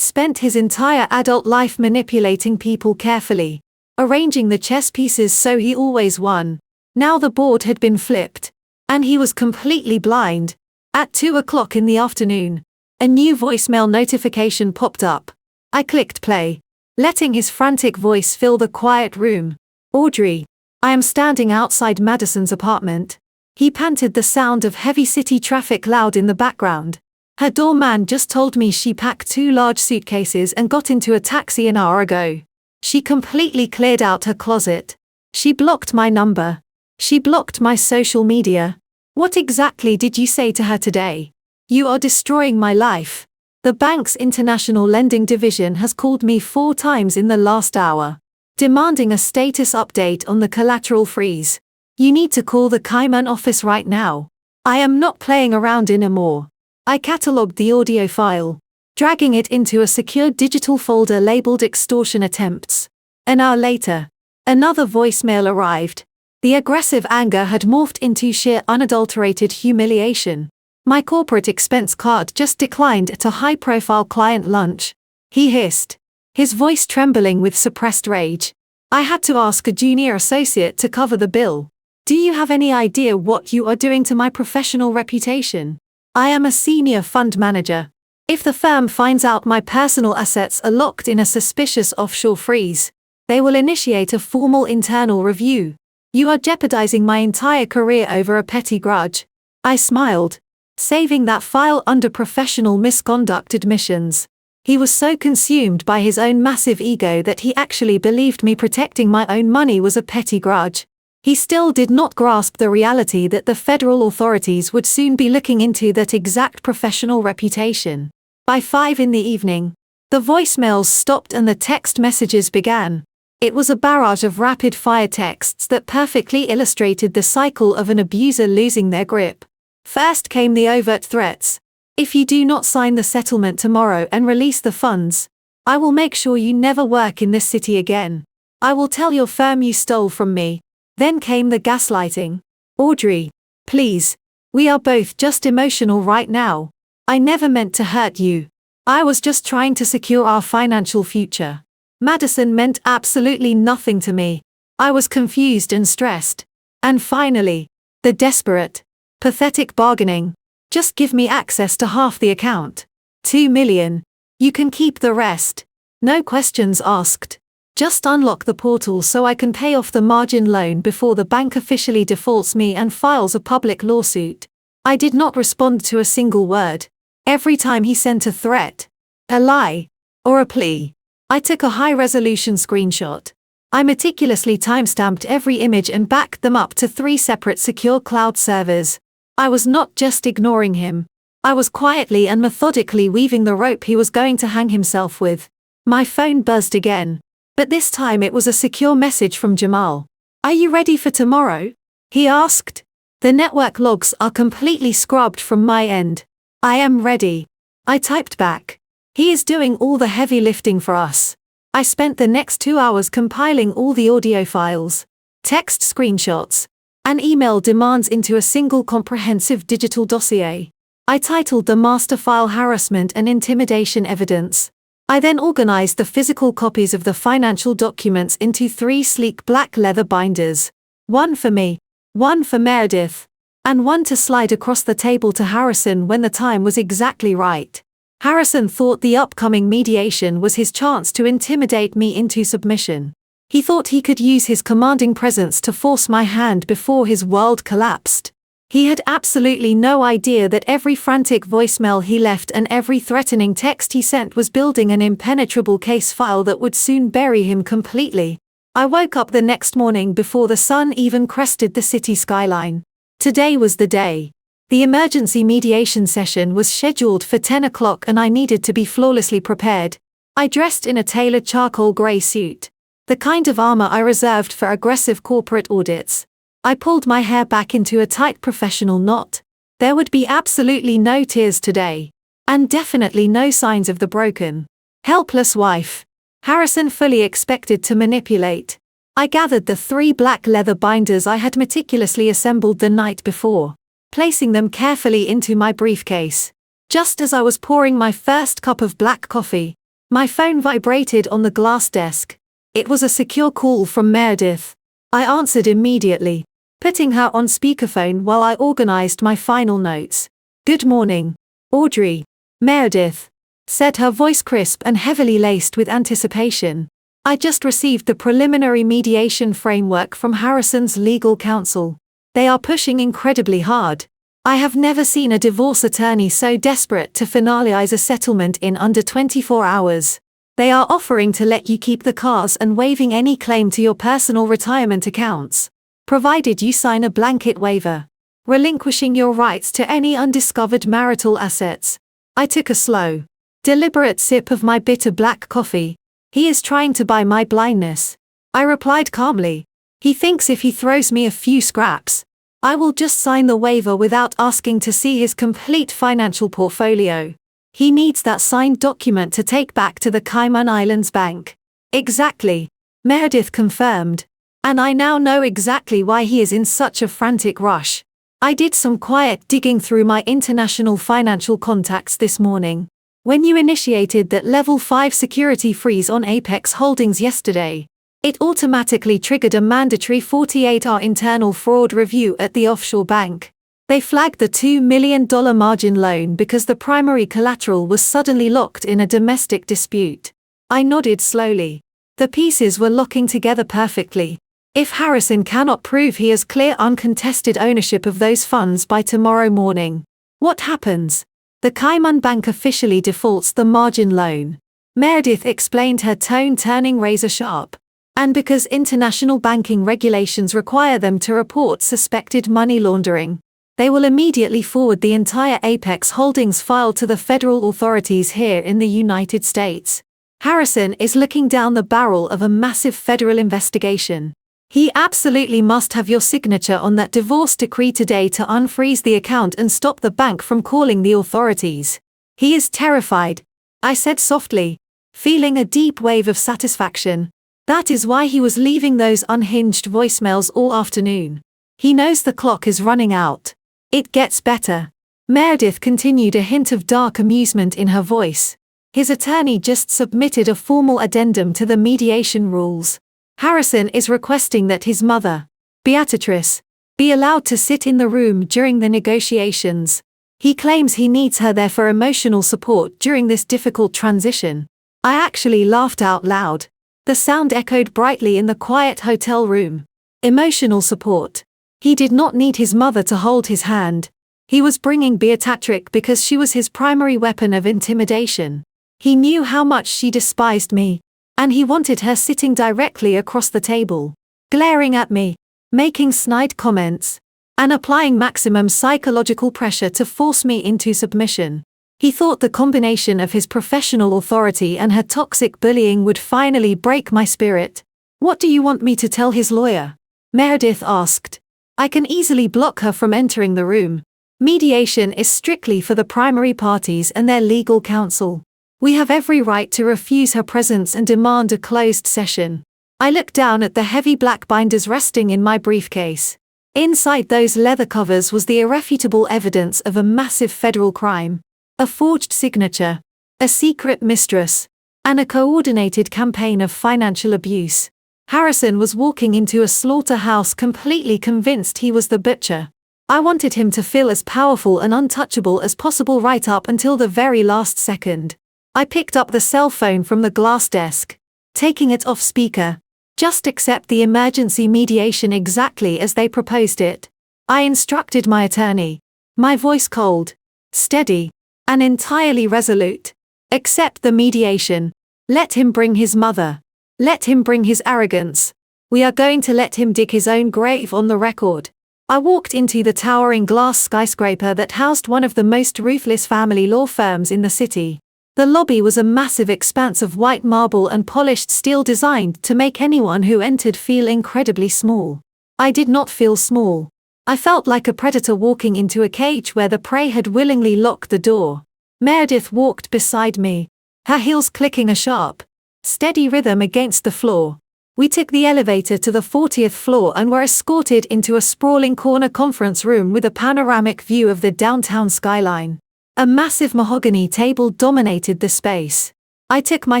spent his entire adult life manipulating people carefully, arranging the chess pieces so he always won. Now the board had been flipped, and he was completely blind. At 2 o'clock in the afternoon, a new voicemail notification popped up. I clicked play, letting his frantic voice fill the quiet room. Audrey, I am standing outside Madison's apartment. He panted, the sound of heavy city traffic loud in the background. Her doorman just told me she packed 2 large suitcases and got into a taxi an hour ago. She completely cleared out her closet. She blocked my number. She blocked my social media. What exactly did you say to her today? You are destroying my life. The bank's international lending division has called me 4 times in the last hour, demanding a status update on the collateral freeze. You need to call the Cayman office right now. I am not playing around anymore. I catalogued the audio file, dragging it into a secure digital folder labeled extortion attempts. An hour later, another voicemail arrived. The aggressive anger had morphed into sheer unadulterated humiliation. My corporate expense card just declined at a high-profile client lunch. He hissed, his voice trembling with suppressed rage. I had to ask a junior associate to cover the bill. Do you have any idea what you are doing to my professional reputation? I am a senior fund manager. If the firm finds out my personal assets are locked in a suspicious offshore freeze, they will initiate a formal internal review. You are jeopardizing my entire career over a petty grudge. I smiled, saving that file under professional misconduct admissions. He was so consumed by his own massive ego that he actually believed me protecting my own money was a petty grudge. He still did not grasp the reality that the federal authorities would soon be looking into that exact professional reputation. By 5 in the evening, the voicemails stopped and the text messages began. It was a barrage of rapid-fire texts that perfectly illustrated the cycle of an abuser losing their grip. First came the overt threats. If you do not sign the settlement tomorrow and release the funds, I will make sure you never work in this city again. I will tell your firm you stole from me. Then came the gaslighting. Audrey, please. We are both just emotional right now. I never meant to hurt you. I was just trying to secure our financial future. Madison meant absolutely nothing to me. I was confused and stressed. And finally, the desperate, pathetic bargaining. Just give me access to half the account. $2 million. You can keep the rest. No questions asked. Just unlock the portal so I can pay off the margin loan before the bank officially defaults me and files a public lawsuit. I did not respond to a single word. Every time he sent a threat, a lie, or a plea, I took a high-resolution screenshot. I meticulously timestamped every image and backed them up to 3 separate secure cloud servers. I was not just ignoring him. I was quietly and methodically weaving the rope he was going to hang himself with. My phone buzzed again. But this time it was a secure message from Jamal. Are you ready for tomorrow? He asked. The network logs are completely scrubbed from my end. I am ready. I typed back. He is doing all the heavy lifting for us. I spent the next 2 hours compiling all the audio files, text screenshots, and email demands into a single comprehensive digital dossier. I titled the master file Harassment and Intimidation Evidence. I then organized the physical copies of the financial documents into 3 sleek black leather binders. One for me, one for Meredith, and one to slide across the table to Harrison when the time was exactly right. Harrison thought the upcoming mediation was his chance to intimidate me into submission. He thought he could use his commanding presence to force my hand before his world collapsed. He had absolutely no idea that every frantic voicemail he left and every threatening text he sent was building an impenetrable case file that would soon bury him completely. I woke up the next morning before the sun even crested the city skyline. Today was the day. The emergency mediation session was scheduled for 10 o'clock and I needed to be flawlessly prepared. I dressed in a tailored charcoal grey suit, the kind of armor I reserved for aggressive corporate audits. I pulled my hair back into a tight professional knot. There would be absolutely no tears today. And definitely no signs of the broken, helpless wife Harrison fully expected to manipulate. I gathered the 3 black leather binders I had meticulously assembled the night before, placing them carefully into my briefcase. Just as I was pouring my first cup of black coffee, my phone vibrated on the glass desk. It was a secure call from Meredith. I answered immediately, putting her on speakerphone while I organized my final notes. "Good morning, Audrey," Meredith said, her voice crisp and heavily laced with anticipation. "I just received the preliminary mediation framework from Harrison's legal counsel. They are pushing incredibly hard. I have never seen a divorce attorney so desperate to finalize a settlement in under 24 hours. They are offering to let you keep the cars and waiving any claim to your personal retirement accounts, provided you sign a blanket waiver, relinquishing your rights to any undiscovered marital assets." I took a slow, deliberate sip of my bitter black coffee. "He is trying to buy my blindness," I replied calmly. "He thinks if he throws me a few scraps, I will just sign the waiver without asking to see his complete financial portfolio. He needs that signed document to take back to the Cayman Islands Bank." "Exactly," Meredith confirmed. "And I now know exactly why he is in such a frantic rush." I did some quiet digging through my international financial contacts this morning. When you initiated that level 5 security freeze on Apex Holdings yesterday, it automatically triggered a mandatory 48-hour internal fraud review at the offshore bank. They flagged the $2 million margin loan because the primary collateral was suddenly locked in a domestic dispute. I nodded slowly. The pieces were locking together perfectly. If Harrison cannot prove he has clear uncontested ownership of those funds by tomorrow morning, what happens? The Cayman Bank officially defaults the margin loan. Meredith explained, her tone turning razor sharp. And because international banking regulations require them to report suspected money laundering, they will immediately forward the entire Apex Holdings file to the federal authorities here in the United States. Harrison is looking down the barrel of a massive federal investigation. He absolutely must have your signature on that divorce decree today to unfreeze the account and stop the bank from calling the authorities. He is terrified, I said softly, feeling a deep wave of satisfaction. That is why he was leaving those unhinged voicemails all afternoon. He knows the clock is running out. It gets better. Meredith continued, a hint of dark amusement in her voice. His attorney just submitted a formal addendum to the mediation rules. Harrison is requesting that his mother, Beatrice, be allowed to sit in the room during the negotiations. He claims he needs her there for emotional support during this difficult transition. I actually laughed out loud. The sound echoed brightly in the quiet hotel room. Emotional support. He did not need his mother to hold his hand. He was bringing Beatrice because she was his primary weapon of intimidation. He knew how much she despised me, and he wanted her sitting directly across the table, glaring at me, making snide comments, and applying maximum psychological pressure to force me into submission. He thought the combination of his professional authority and her toxic bullying would finally break my spirit. What do you want me to tell his lawyer? Meredith asked. I can easily block her from entering the room. Mediation is strictly for the primary parties and their legal counsel. We have every right to refuse her presence and demand a closed session. I looked down at the heavy black binders resting in my briefcase. Inside those leather covers was the irrefutable evidence of a massive federal crime. A forged signature, a secret mistress, and a coordinated campaign of financial abuse. Harrison was walking into a slaughterhouse completely convinced he was the butcher. I wanted him to feel as powerful and untouchable as possible right up until the very last second. I picked up the cell phone from the glass desk, taking it off speaker. Just accept the emergency mediation exactly as they proposed it. I instructed my attorney, my voice cold, steady, and entirely resolute. Accept the mediation. Let him bring his mother. Let him bring his arrogance. We are going to let him dig his own grave on the record. I walked into the towering glass skyscraper that housed one of the most ruthless family law firms in the city. The lobby was a massive expanse of white marble and polished steel designed to make anyone who entered feel incredibly small. I did not feel small. I felt like a predator walking into a cage where the prey had willingly locked the door. Meredith walked beside me, her heels clicking a sharp, steady rhythm against the floor. We took the elevator to the 40th floor and were escorted into a sprawling corner conference room with a panoramic view of the downtown skyline. A massive mahogany table dominated the space. I took my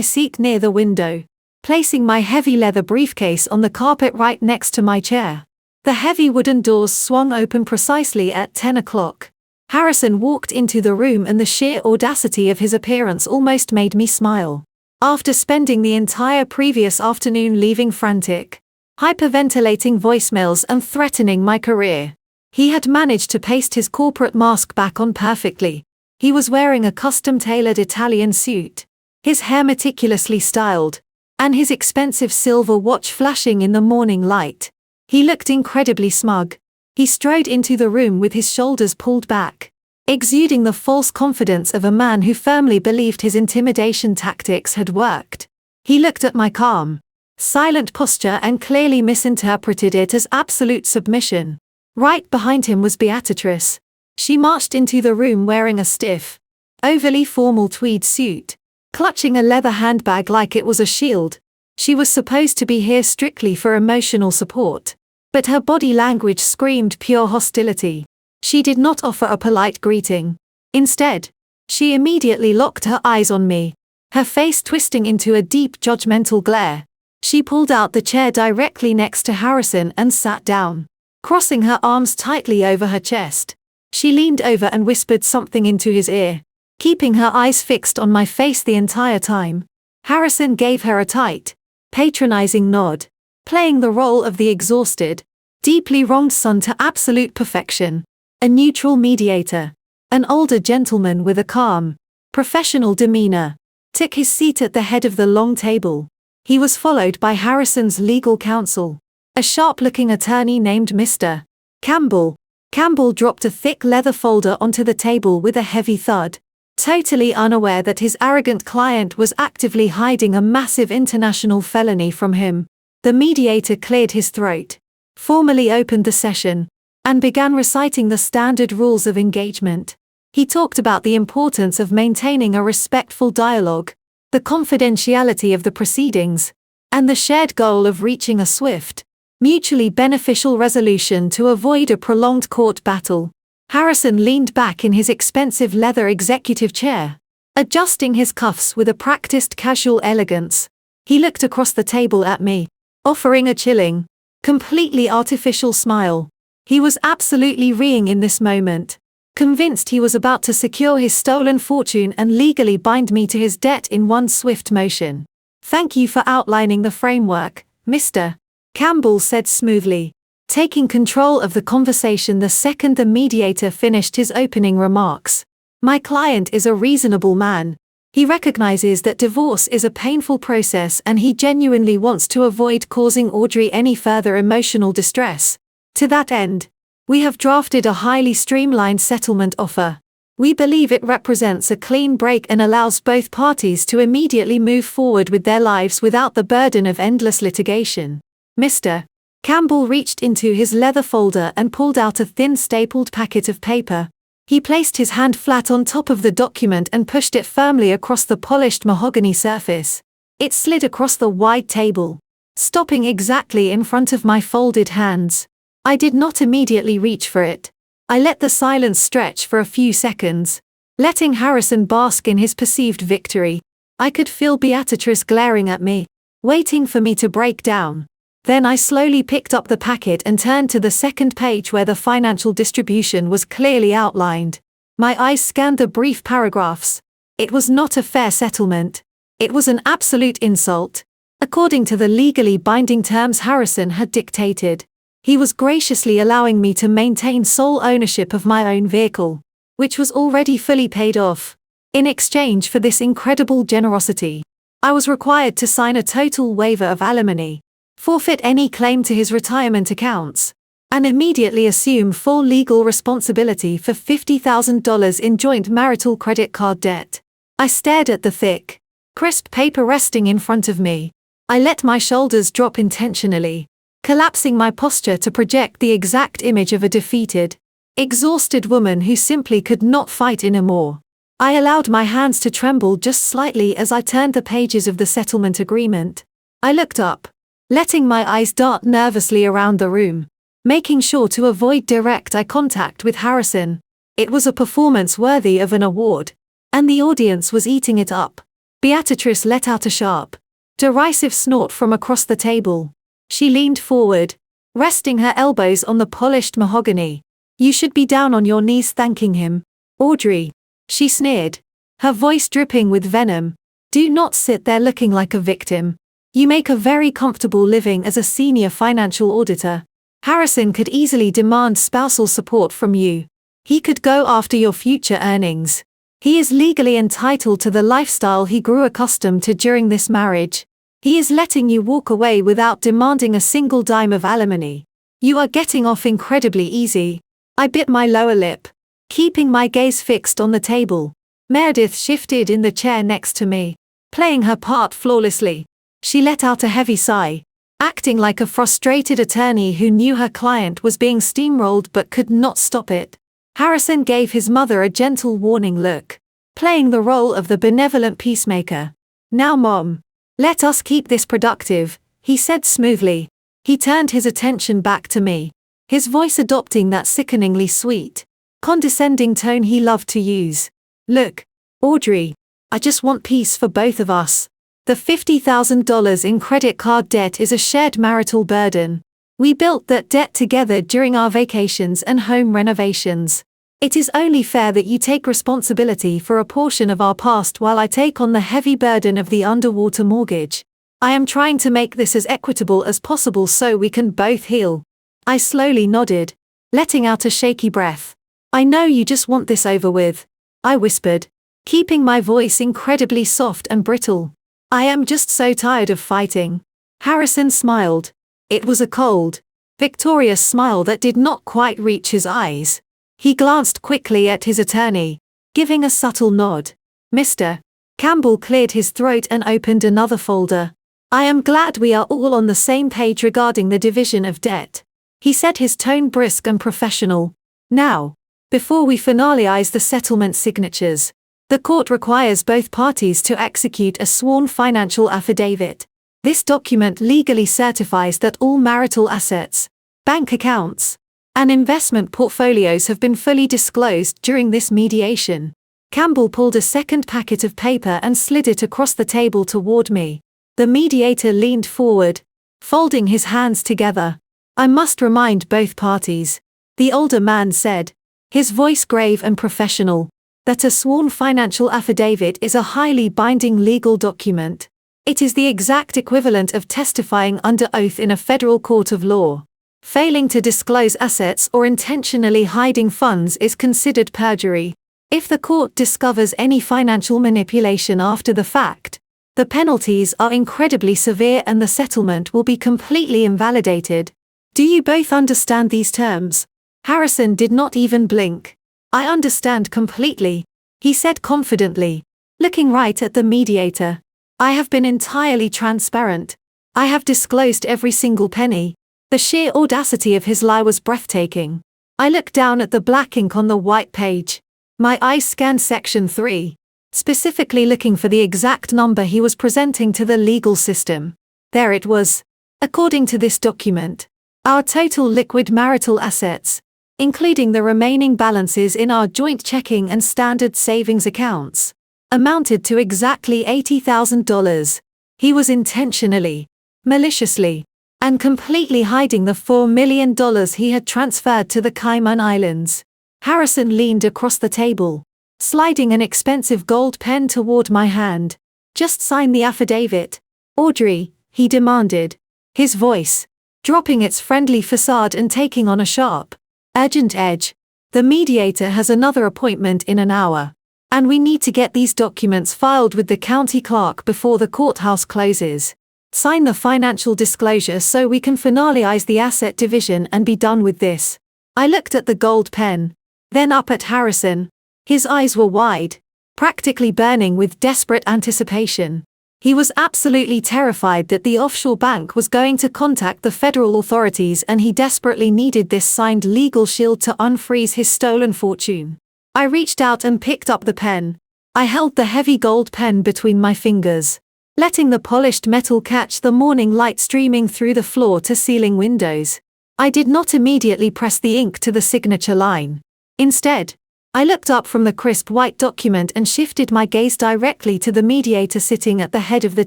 seat near the window, placing my heavy leather briefcase on the carpet right next to my chair. The heavy wooden doors swung open precisely at 10 o'clock. Harrison walked into the room and the sheer audacity of his appearance almost made me smile. After spending the entire previous afternoon leaving frantic, hyperventilating voicemails and threatening my career, he had managed to paste his corporate mask back on perfectly. He was wearing a custom-tailored Italian suit, his hair meticulously styled, and his expensive silver watch flashing in the morning light. He looked incredibly smug. He strode into the room with his shoulders pulled back, exuding the false confidence of a man who firmly believed his intimidation tactics had worked. He looked at my calm, silent posture and clearly misinterpreted it as absolute submission. Right behind him was Beatrice. She marched into the room wearing a stiff, overly formal tweed suit, clutching a leather handbag like it was a shield. She was supposed to be here strictly for emotional support, but her body language screamed pure hostility. She did not offer a polite greeting. Instead, she immediately locked her eyes on me, her face twisting into a deep judgmental glare. She pulled out the chair directly next to Harrison and sat down, crossing her arms tightly over her chest. She leaned over and whispered something into his ear, keeping her eyes fixed on my face the entire time. Harrison gave her a tight, patronizing nod, playing the role of the exhausted, deeply wronged son to absolute perfection. A neutral mediator, an older gentleman with a calm, professional demeanor, took his seat at the head of the long table. He was followed by Harrison's legal counsel, a sharp-looking attorney named Mr. Campbell. Campbell dropped a thick leather folder onto the table with a heavy thud, totally unaware that his arrogant client was actively hiding a massive international felony from him. The mediator cleared his throat, formally opened the session, and began reciting the standard rules of engagement. He talked about the importance of maintaining a respectful dialogue, the confidentiality of the proceedings, and the shared goal of reaching a swift, mutually beneficial resolution to avoid a prolonged court battle. Harrison leaned back in his expensive leather executive chair, adjusting his cuffs with a practiced casual elegance. He looked across the table at me, offering a chilling, completely artificial smile. He was absolutely reeing in this moment, convinced he was about to secure his stolen fortune and legally bind me to his debt in one swift motion. "Thank you for outlining the framework, Mr. Campbell said smoothly, taking control of the conversation the second the mediator finished his opening remarks. "My client is a reasonable man. He recognizes that divorce is a painful process and he genuinely wants to avoid causing Audrey any further emotional distress. To that end, we have drafted a highly streamlined settlement offer. We believe it represents a clean break and allows both parties to immediately move forward with their lives without the burden of endless litigation." Mr. Campbell reached into his leather folder and pulled out a thin stapled packet of paper. He placed his hand flat on top of the document and pushed it firmly across the polished mahogany surface. It slid across the wide table, stopping exactly in front of my folded hands. I did not immediately reach for it. I let the silence stretch for a few seconds, letting Harrison bask in his perceived victory. I could feel Beatrice glaring at me, waiting for me to break down. Then I slowly picked up the packet and turned to the second page where the financial distribution was clearly outlined. My eyes scanned the brief paragraphs. It was not a fair settlement. It was an absolute insult. According to the legally binding terms Harrison had dictated, he was graciously allowing me to maintain sole ownership of my own vehicle, which was already fully paid off. In exchange for this incredible generosity, I was required to sign a total waiver of alimony, forfeit any claim to his retirement accounts, and immediately assume full legal responsibility for $50,000 in joint marital credit card debt. I stared at the thick, crisp paper resting in front of me. I let my shoulders drop intentionally, collapsing my posture to project the exact image of a defeated, exhausted woman who simply could not fight anymore. I allowed my hands to tremble just slightly as I turned the pages of the settlement agreement. I looked up, letting my eyes dart nervously around the room, making sure to avoid direct eye contact with Harrison. It was a performance worthy of an award, and the audience was eating it up. Beatrice let out a sharp, derisive snort from across the table. She leaned forward, resting her elbows on the polished mahogany. "You should be down on your knees thanking him, Audrey," she sneered, her voice dripping with venom. "Do not sit there looking like a victim. You make a very comfortable living as a senior financial auditor. Harrison could easily demand spousal support from you. He could go after your future earnings. He is legally entitled to the lifestyle he grew accustomed to during this marriage. He is letting you walk away without demanding a single dime of alimony. You are getting off incredibly easy." I bit my lower lip, keeping my gaze fixed on the table. Meredith shifted in the chair next to me, playing her part flawlessly. She let out a heavy sigh, acting like a frustrated attorney who knew her client was being steamrolled but could not stop it. Harrison gave his mother a gentle warning look, playing the role of the benevolent peacemaker. "Now Mom, let us keep this productive," he said smoothly. He turned his attention back to me, his voice adopting that sickeningly sweet, condescending tone he loved to use. "Look, Audrey, I just want peace for both of us. The $50,000 in credit card debt is a shared marital burden. We built that debt together during our vacations and home renovations. It is only fair that you take responsibility for a portion of our past while I take on the heavy burden of the underwater mortgage. I am trying to make this as equitable as possible so we can both heal." I slowly nodded, letting out a shaky breath. "I know you just want this over with," I whispered, keeping my voice incredibly soft and brittle. "I am just so tired of fighting." Harrison smiled. It was a cold, victorious smile that did not quite reach his eyes. He glanced quickly at his attorney, giving a subtle nod. Mr. Campbell cleared his throat and opened another folder. "I am glad we are all on the same page regarding the division of debt," he said, his tone brisk and professional. "Now, before we finalize the settlement signatures, the court requires both parties to execute a sworn financial affidavit. This document legally certifies that all marital assets, bank accounts, and investment portfolios have been fully disclosed during this mediation. Campbell pulled a second packet of paper and slid it across the table toward me. The mediator leaned forward, folding his hands together. "I must remind both parties," the older man said, his voice grave and professional, "that a sworn financial affidavit is a highly binding legal document. It is the exact equivalent of testifying under oath in a federal court of law. Failing to disclose assets or intentionally hiding funds is considered perjury. If the court discovers any financial manipulation after the fact, the penalties are incredibly severe and the settlement will be completely invalidated. Do you both understand these terms?" Harrison did not even blink. "I understand completely," he said confidently, looking right at the mediator. "I have been entirely transparent. I have disclosed every single penny." The sheer audacity of his lie was breathtaking. I looked down at the black ink on the white page. My eyes scanned section 3, specifically looking for the exact number he was presenting to the legal system. There it was. According to this document, our total liquid marital assets, including the remaining balances in our joint checking and standard savings accounts, amounted to exactly $80,000. He was intentionally, maliciously, and completely hiding the $4 million he had transferred to the Cayman Islands. Harrison leaned across the table, sliding an expensive gold pen toward my hand. "Just sign the affidavit, Audrey," he demanded, his voice dropping its friendly facade and taking on a sharp, urgent edge. "The mediator has another appointment in an hour, and we need to get these documents filed with the county clerk before the courthouse closes. Sign the financial disclosure so we can finalize the asset division and be done with this." I looked at the gold pen, then up at Harrison. His eyes were wide, practically burning with desperate anticipation. He was absolutely terrified that the offshore bank was going to contact the federal authorities and he desperately needed this signed legal shield to unfreeze his stolen fortune. I reached out and picked up the pen. I held the heavy gold pen between my fingers, letting the polished metal catch the morning light streaming through the floor-to-ceiling windows. I did not immediately press the ink to the signature line. Instead, I looked up from the crisp white document and shifted my gaze directly to the mediator sitting at the head of the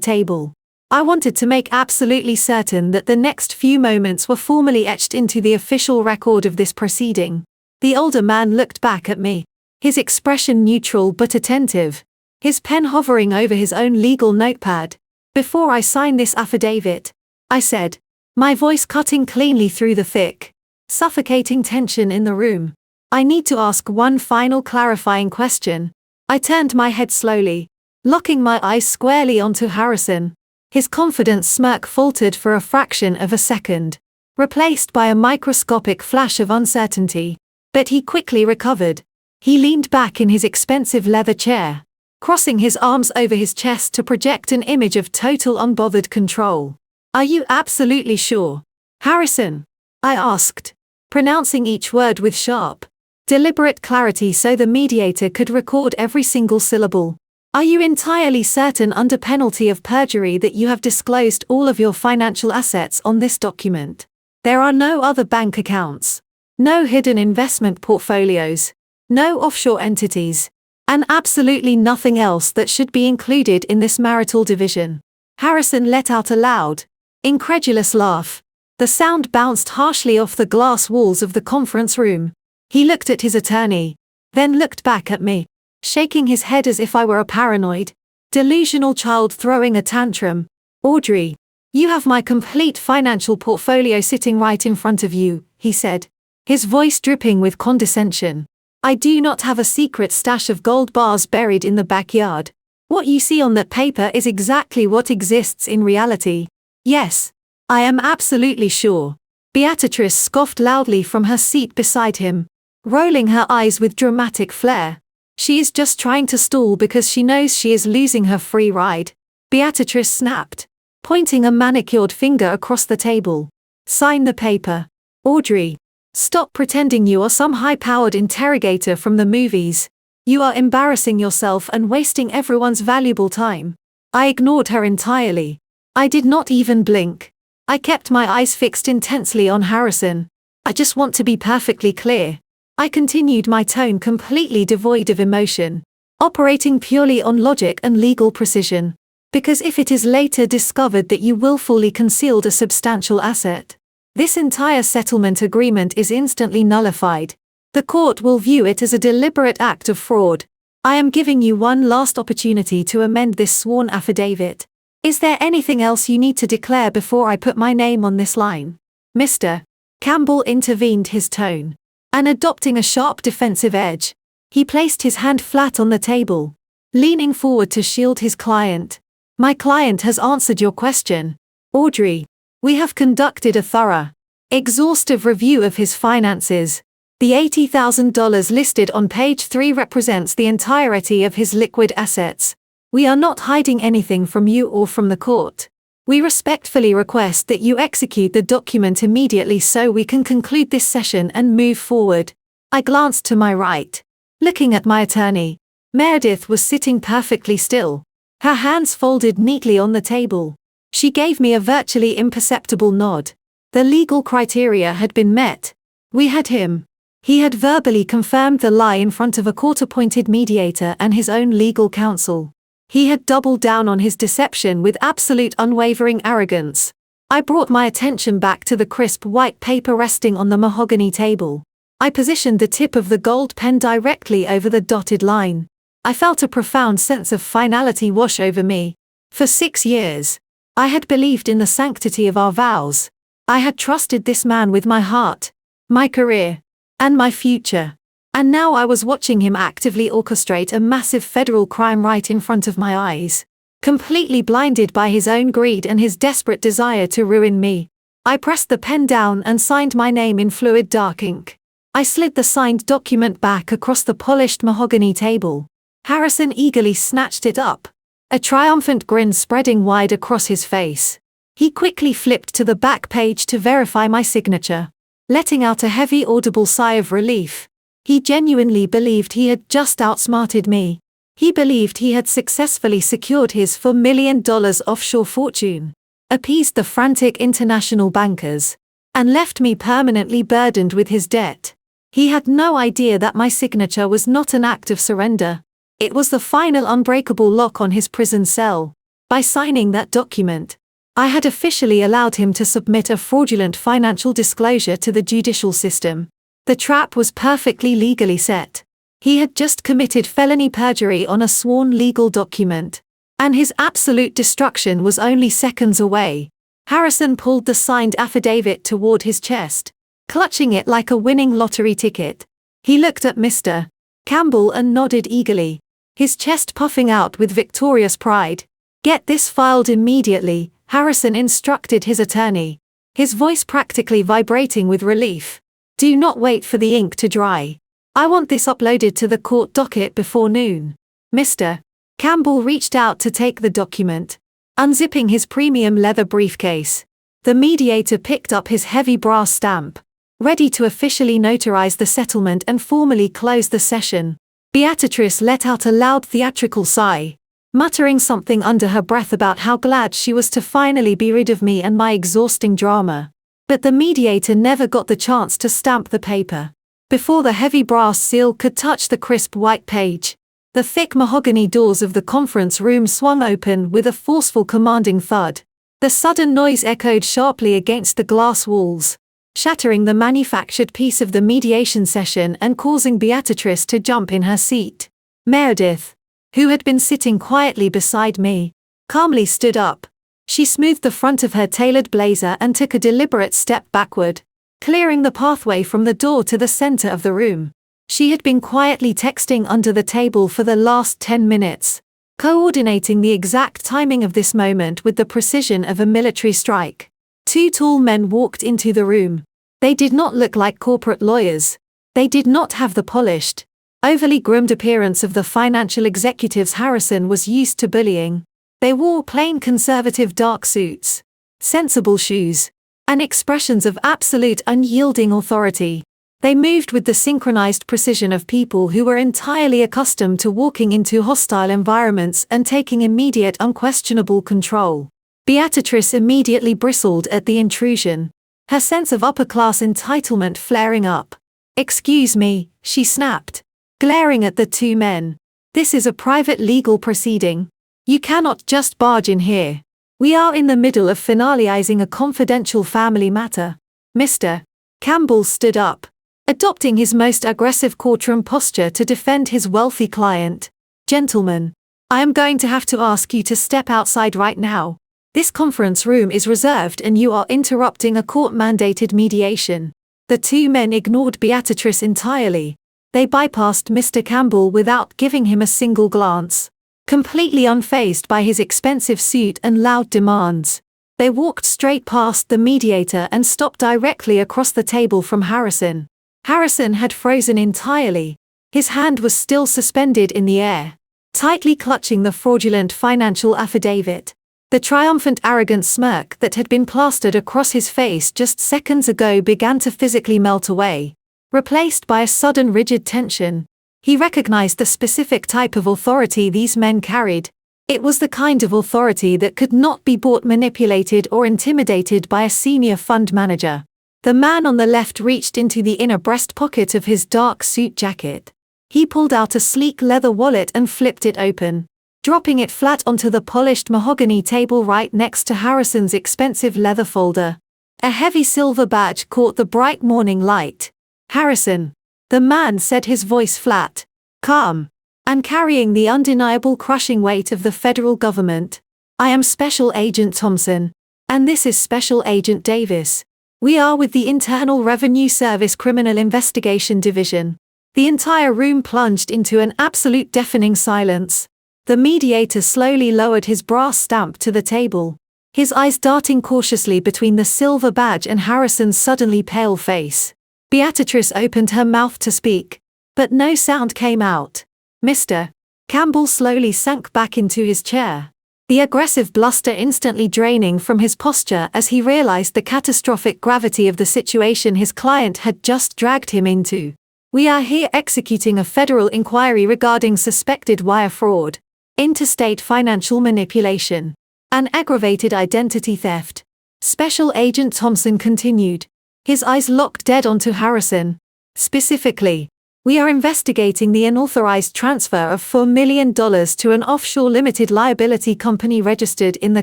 table. I wanted to make absolutely certain that the next few moments were formally etched into the official record of this proceeding. The older man looked back at me, his expression neutral but attentive, his pen hovering over his own legal notepad. "Before I sign this affidavit," I said, my voice cutting cleanly through the thick, suffocating tension in the room, "I need to ask one final clarifying question." I turned my head slowly, locking my eyes squarely onto Harrison. His confident smirk faltered for a fraction of a second, replaced by a microscopic flash of uncertainty. But he quickly recovered. He leaned back in his expensive leather chair, crossing his arms over his chest to project an image of total unbothered control. "Are you absolutely sure, Harrison?" I asked, pronouncing each word with sharp, deliberate clarity so the mediator could record every single syllable. "Are you entirely certain under penalty of perjury that you have disclosed all of your financial assets on this document? There are no other bank accounts, no hidden investment portfolios, no offshore entities, and absolutely nothing else that should be included in this marital division." Harrison let out a loud, incredulous laugh. The sound bounced harshly off the glass walls of the conference room. He looked at his attorney, then looked back at me, shaking his head as if I were a paranoid, delusional child throwing a tantrum. "Audrey, you have my complete financial portfolio sitting right in front of you," he said, his voice dripping with condescension. "I do not have a secret stash of gold bars buried in the backyard. What you see on that paper is exactly what exists in reality." "Yes, I am absolutely sure." Beatrice scoffed loudly from her seat beside him, rolling her eyes with dramatic flair. "She is just trying to stall because she knows she is losing her free ride," Beatrice snapped, pointing a manicured finger across the table. "Sign the paper, Audrey. Stop pretending you are some high-powered interrogator from the movies. You are embarrassing yourself and wasting everyone's valuable time." I ignored her entirely. I did not even blink. I kept my eyes fixed intensely on Harrison. I just want to be perfectly clear. I continued, my tone completely devoid of emotion, operating purely on logic and legal precision. Because if it is later discovered that you willfully concealed a substantial asset, this entire settlement agreement is instantly nullified. The court will view it as a deliberate act of fraud. I am giving you one last opportunity to amend this sworn affidavit. Is there anything else you need to declare before I put my name on this line? Mr. Campbell intervened, his tone, and adopting a sharp defensive edge. He placed his hand flat on the table, leaning forward to shield his client. My client has answered your question, Audrey. We have conducted a thorough, exhaustive review of his finances. The $80,000 listed on page 3 represents the entirety of his liquid assets. We are not hiding anything from you or from the court. We respectfully request that you execute the document immediately so we can conclude this session and move forward. I glanced to my right, looking at my attorney. Meredith was sitting perfectly still, her hands folded neatly on the table. She gave me a virtually imperceptible nod. The legal criteria had been met. We had him. He had verbally confirmed the lie in front of a court-appointed mediator and his own legal counsel. He had doubled down on his deception with absolute unwavering arrogance. I brought my attention back to the crisp white paper resting on the mahogany table. I positioned the tip of the gold pen directly over the dotted line. I felt a profound sense of finality wash over me. For 6 years, I had believed in the sanctity of our vows. I had trusted this man with my heart, my career, and my future. And now I was watching him actively orchestrate a massive federal crime right in front of my eyes. Completely blinded by his own greed and his desperate desire to ruin me, I pressed the pen down and signed my name in fluid dark ink. I slid the signed document back across the polished mahogany table. Harrison eagerly snatched it up, a triumphant grin spreading wide across his face. He quickly flipped to the back page to verify my signature, letting out a heavy audible sigh of relief. He genuinely believed he had just outsmarted me. He believed he had successfully secured his $4 million offshore fortune, appeased the frantic international bankers, and left me permanently burdened with his debt. He had no idea that my signature was not an act of surrender. It was the final unbreakable lock on his prison cell. By signing that document, I had officially allowed him to submit a fraudulent financial disclosure to the judicial system. The trap was perfectly legally set. He had just committed felony perjury on a sworn legal document, and his absolute destruction was only seconds away. Harrison pulled the signed affidavit toward his chest, clutching it like a winning lottery ticket. He looked at Mr. Campbell and nodded eagerly, his chest puffing out with victorious pride. "Get this filed immediately," Harrison instructed his attorney, his voice practically vibrating with relief. "Do not wait for the ink to dry. I want this uploaded to the court docket before noon." Mr. Campbell reached out to take the document, unzipping his premium leather briefcase. The mediator picked up his heavy brass stamp, ready to officially notarize the settlement and formally close the session. Beatrice let out a loud theatrical sigh, muttering something under her breath about how glad she was to finally be rid of me and my exhausting drama. But the mediator never got the chance to stamp the paper. Before the heavy brass seal could touch the crisp white page, the thick mahogany doors of the conference room swung open with a forceful commanding thud. The sudden noise echoed sharply against the glass walls, shattering the manufactured peace of the mediation session and causing Beatrice to jump in her seat. Meredith, who had been sitting quietly beside me, calmly stood up. She smoothed the front of her tailored blazer and took a deliberate step backward, clearing the pathway from the door to the center of the room. She had been quietly texting under the table for the last 10 minutes, coordinating the exact timing of this moment with the precision of a military strike. Two tall men walked into the room. They did not look like corporate lawyers. They did not have the polished, overly groomed appearance of the financial executives Harrison was used to bullying. They wore plain conservative dark suits, sensible shoes, and expressions of absolute unyielding authority. They moved with the synchronized precision of people who were entirely accustomed to walking into hostile environments and taking immediate unquestionable control. Beatrice immediately bristled at the intrusion, her sense of upper-class entitlement flaring up. "Excuse me," she snapped, glaring at the two men. "This is a private legal proceeding. You cannot just barge in here. We are in the middle of finalizing a confidential family matter." Mr. Campbell stood up, adopting his most aggressive courtroom posture to defend his wealthy client. "Gentlemen, I am going to have to ask you to step outside right now. This conference room is reserved and you are interrupting a court-mandated mediation." The two men ignored Beatrice entirely. They bypassed Mr. Campbell without giving him a single glance. Completely unfazed by his expensive suit and loud demands, they walked straight past the mediator and stopped directly across the table from Harrison. Harrison had frozen entirely. His hand was still suspended in the air, tightly clutching the fraudulent financial affidavit. The triumphant arrogant smirk that had been plastered across his face just seconds ago began to physically melt away, replaced by a sudden rigid tension. He recognized the specific type of authority these men carried. It was the kind of authority that could not be bought, manipulated, or intimidated by a senior fund manager. The man on the left reached into the inner breast pocket of his dark suit jacket. He pulled out a sleek leather wallet and flipped it open, dropping it flat onto the polished mahogany table right next to Harrison's expensive leather folder. A heavy silver badge caught the bright morning light. "Harrison," the man said, his voice flat, calm, and carrying the undeniable crushing weight of the federal government. "I am Special Agent Thompson, and this is Special Agent Davis. We are with the Internal Revenue Service Criminal Investigation Division." The entire room plunged into an absolute deafening silence. The mediator slowly lowered his brass stamp to the table, his eyes darting cautiously between the silver badge and Harrison's suddenly pale face. Beatrice opened her mouth to speak, but no sound came out. Mr. Campbell slowly sank back into his chair, the aggressive bluster instantly draining from his posture as he realized the catastrophic gravity of the situation his client had just dragged him into. "We are here executing a federal inquiry regarding suspected wire fraud, interstate financial manipulation, and aggravated identity theft," Special Agent Thompson continued, his eyes locked dead onto Harrison. "Specifically, we are investigating the unauthorized transfer of $4 million to an offshore limited liability company registered in the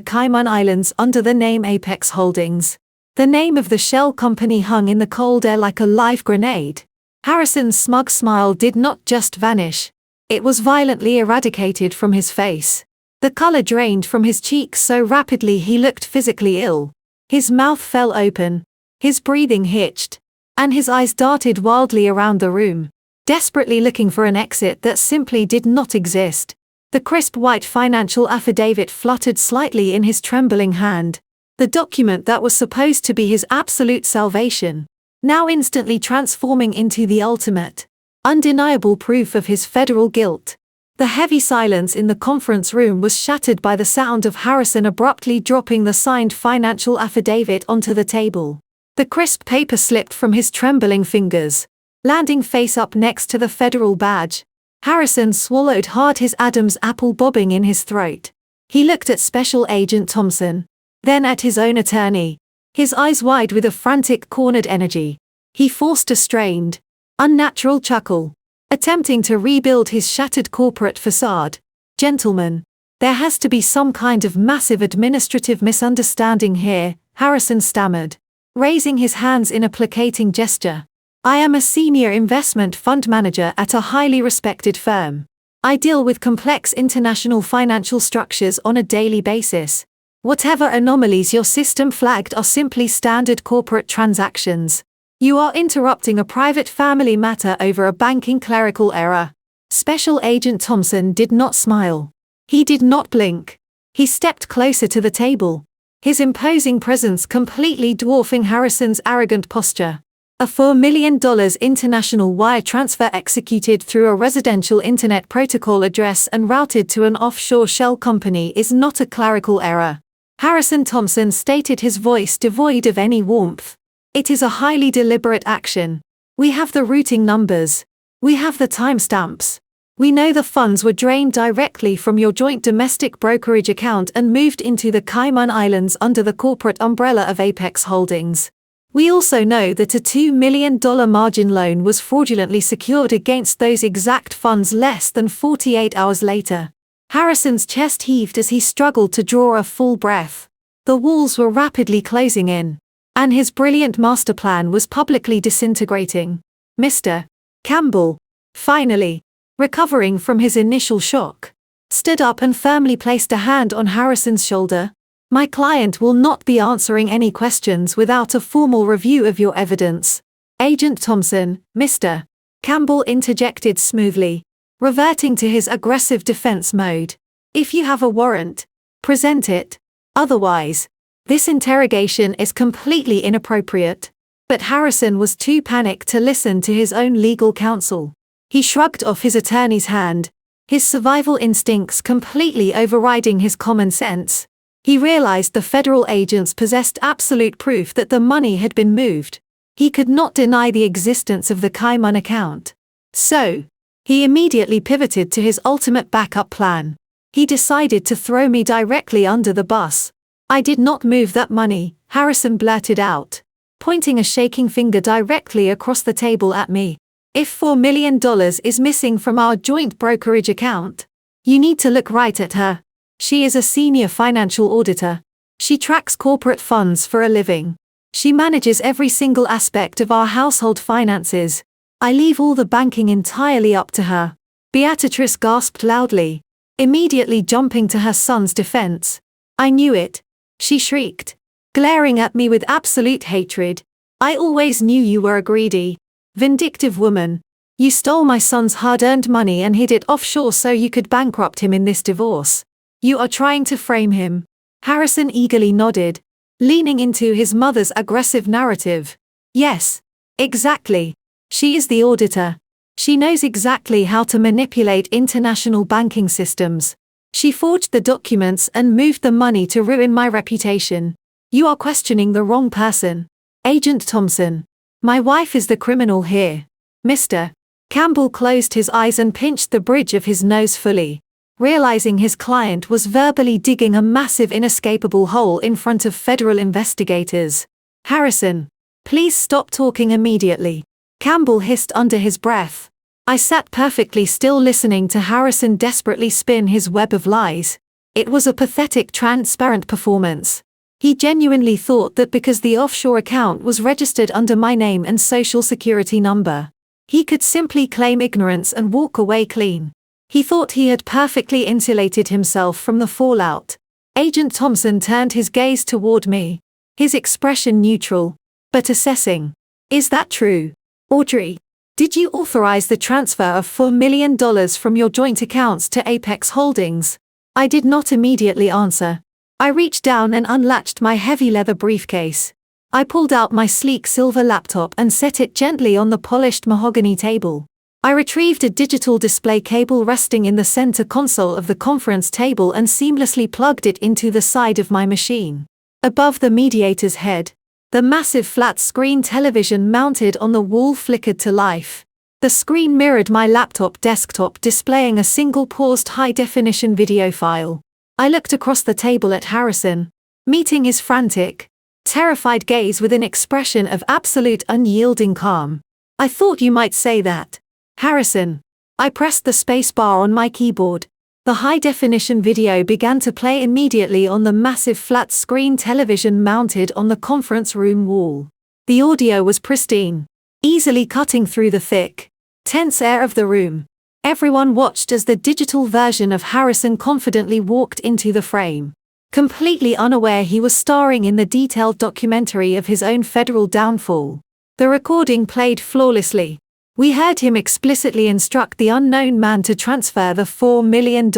Cayman Islands under the name Apex Holdings." The name of the shell company hung in the cold air like a live grenade. Harrison's smug smile did not just vanish. It was violently eradicated from his face. The color drained from his cheeks so rapidly he looked physically ill. His mouth fell open, his breathing hitched, and his eyes darted wildly around the room, desperately looking for an exit that simply did not exist. The crisp white financial affidavit fluttered slightly in his trembling hand, the document that was supposed to be his absolute salvation, now instantly transforming into the ultimate, undeniable proof of his federal guilt. The heavy silence in the conference room was shattered by the sound of Harrison abruptly dropping the signed financial affidavit onto the table. The crisp paper slipped from his trembling fingers, landing face up next to the federal badge. Harrison swallowed hard, his Adam's apple bobbing in his throat. He looked at Special Agent Thompson, then at his own attorney, his eyes wide with a frantic, cornered energy. He forced a strained, unnatural chuckle, attempting to rebuild his shattered corporate facade. "Gentlemen, there has to be some kind of massive administrative misunderstanding here," Harrison stammered, raising his hands in a placating gesture. "I am a senior investment fund manager at a highly respected firm. I deal with complex international financial structures on a daily basis. Whatever anomalies your system flagged are simply standard corporate transactions. You are interrupting a private family matter over a banking clerical error." Special Agent Thompson did not smile. He did not blink. He stepped closer to the table, his imposing presence completely dwarfing Harrison's arrogant posture. "A $4 million international wire transfer executed through a residential internet protocol address and routed to an offshore shell company is not a clerical error," Harrison Thompson stated, his voice devoid of any warmth. "It is a highly deliberate action. We have the routing numbers. We have the timestamps. We know the funds were drained directly from your joint domestic brokerage account and moved into the Cayman Islands under the corporate umbrella of Apex Holdings. We also know that a $2 million margin loan was fraudulently secured against those exact funds less than 48 hours later. Harrison's chest heaved as he struggled to draw a full breath. The walls were rapidly closing in, and his brilliant master plan was publicly disintegrating. Mr. Campbell, finally, recovering from his initial shock, stood up and firmly placed a hand on Harrison's shoulder. My client will not be answering any questions without a formal review of your evidence. Agent Thompson, Mr. Campbell interjected smoothly, reverting to his aggressive defense mode. If you have a warrant, present it. Otherwise, this interrogation is completely inappropriate. But Harrison was too panicked to listen to his own legal counsel. He shrugged off his attorney's hand, his survival instincts completely overriding his common sense. He realized the federal agents possessed absolute proof that the money had been moved. He could not deny the existence of the Cayman account. So, he immediately pivoted to his ultimate backup plan. He decided to throw me directly under the bus. I did not move that money, Harrison blurted out, pointing a shaking finger directly across the table at me. If $4 million is missing from our joint brokerage account, you need to look right at her. She is a senior financial auditor. She tracks corporate funds for a living. She manages every single aspect of our household finances. I leave all the banking entirely up to her. Beatrice gasped loudly, immediately jumping to her son's defense. I knew it, she shrieked, glaring at me with absolute hatred. I always knew you were a greedy, vindictive woman. You stole my son's hard-earned money and hid it offshore so you could bankrupt him in this divorce. You are trying to frame him. Harrison eagerly nodded, leaning into his mother's aggressive narrative. Yes, exactly. She is the auditor. She knows exactly how to manipulate international banking systems. She forged the documents and moved the money to ruin my reputation. You are questioning the wrong person. Agent Thompson. My wife is the criminal here. Mr. Campbell closed his eyes and pinched the bridge of his nose fully, realizing his client was verbally digging a massive inescapable hole in front of federal investigators. Harrison, please stop talking immediately, Campbell hissed under his breath. I sat perfectly still listening to Harrison desperately spin his web of lies. It was a pathetic, transparent performance. He genuinely thought that because the offshore account was registered under my name and social security number, he could simply claim ignorance and walk away clean. He thought he had perfectly insulated himself from the fallout. Agent Thompson turned his gaze toward me, his expression neutral, but assessing. Is that true? Audrey, did you authorize the transfer of $4 million from your joint accounts to Apex Holdings? I did not immediately answer. I reached down and unlatched my heavy leather briefcase. I pulled out my sleek silver laptop and set it gently on the polished mahogany table. I retrieved a digital display cable resting in the center console of the conference table and seamlessly plugged it into the side of my machine. Above the mediator's head, the massive flat-screen television mounted on the wall flickered to life. The screen mirrored my laptop desktop, displaying a single paused high-definition video file. I looked across the table at Harrison, meeting his frantic, terrified gaze with an expression of absolute unyielding calm. I thought you might say that, Harrison. I pressed the space bar on my keyboard. The high-definition video began to play immediately on the massive flat-screen television mounted on the conference room wall. The audio was pristine, easily cutting through the thick, tense air of the room. Everyone watched as the digital version of Harrison confidently walked into the frame, completely unaware he was starring in the detailed documentary of his own federal downfall. The recording played flawlessly. We heard him explicitly instruct the unknown man to transfer the $4 million.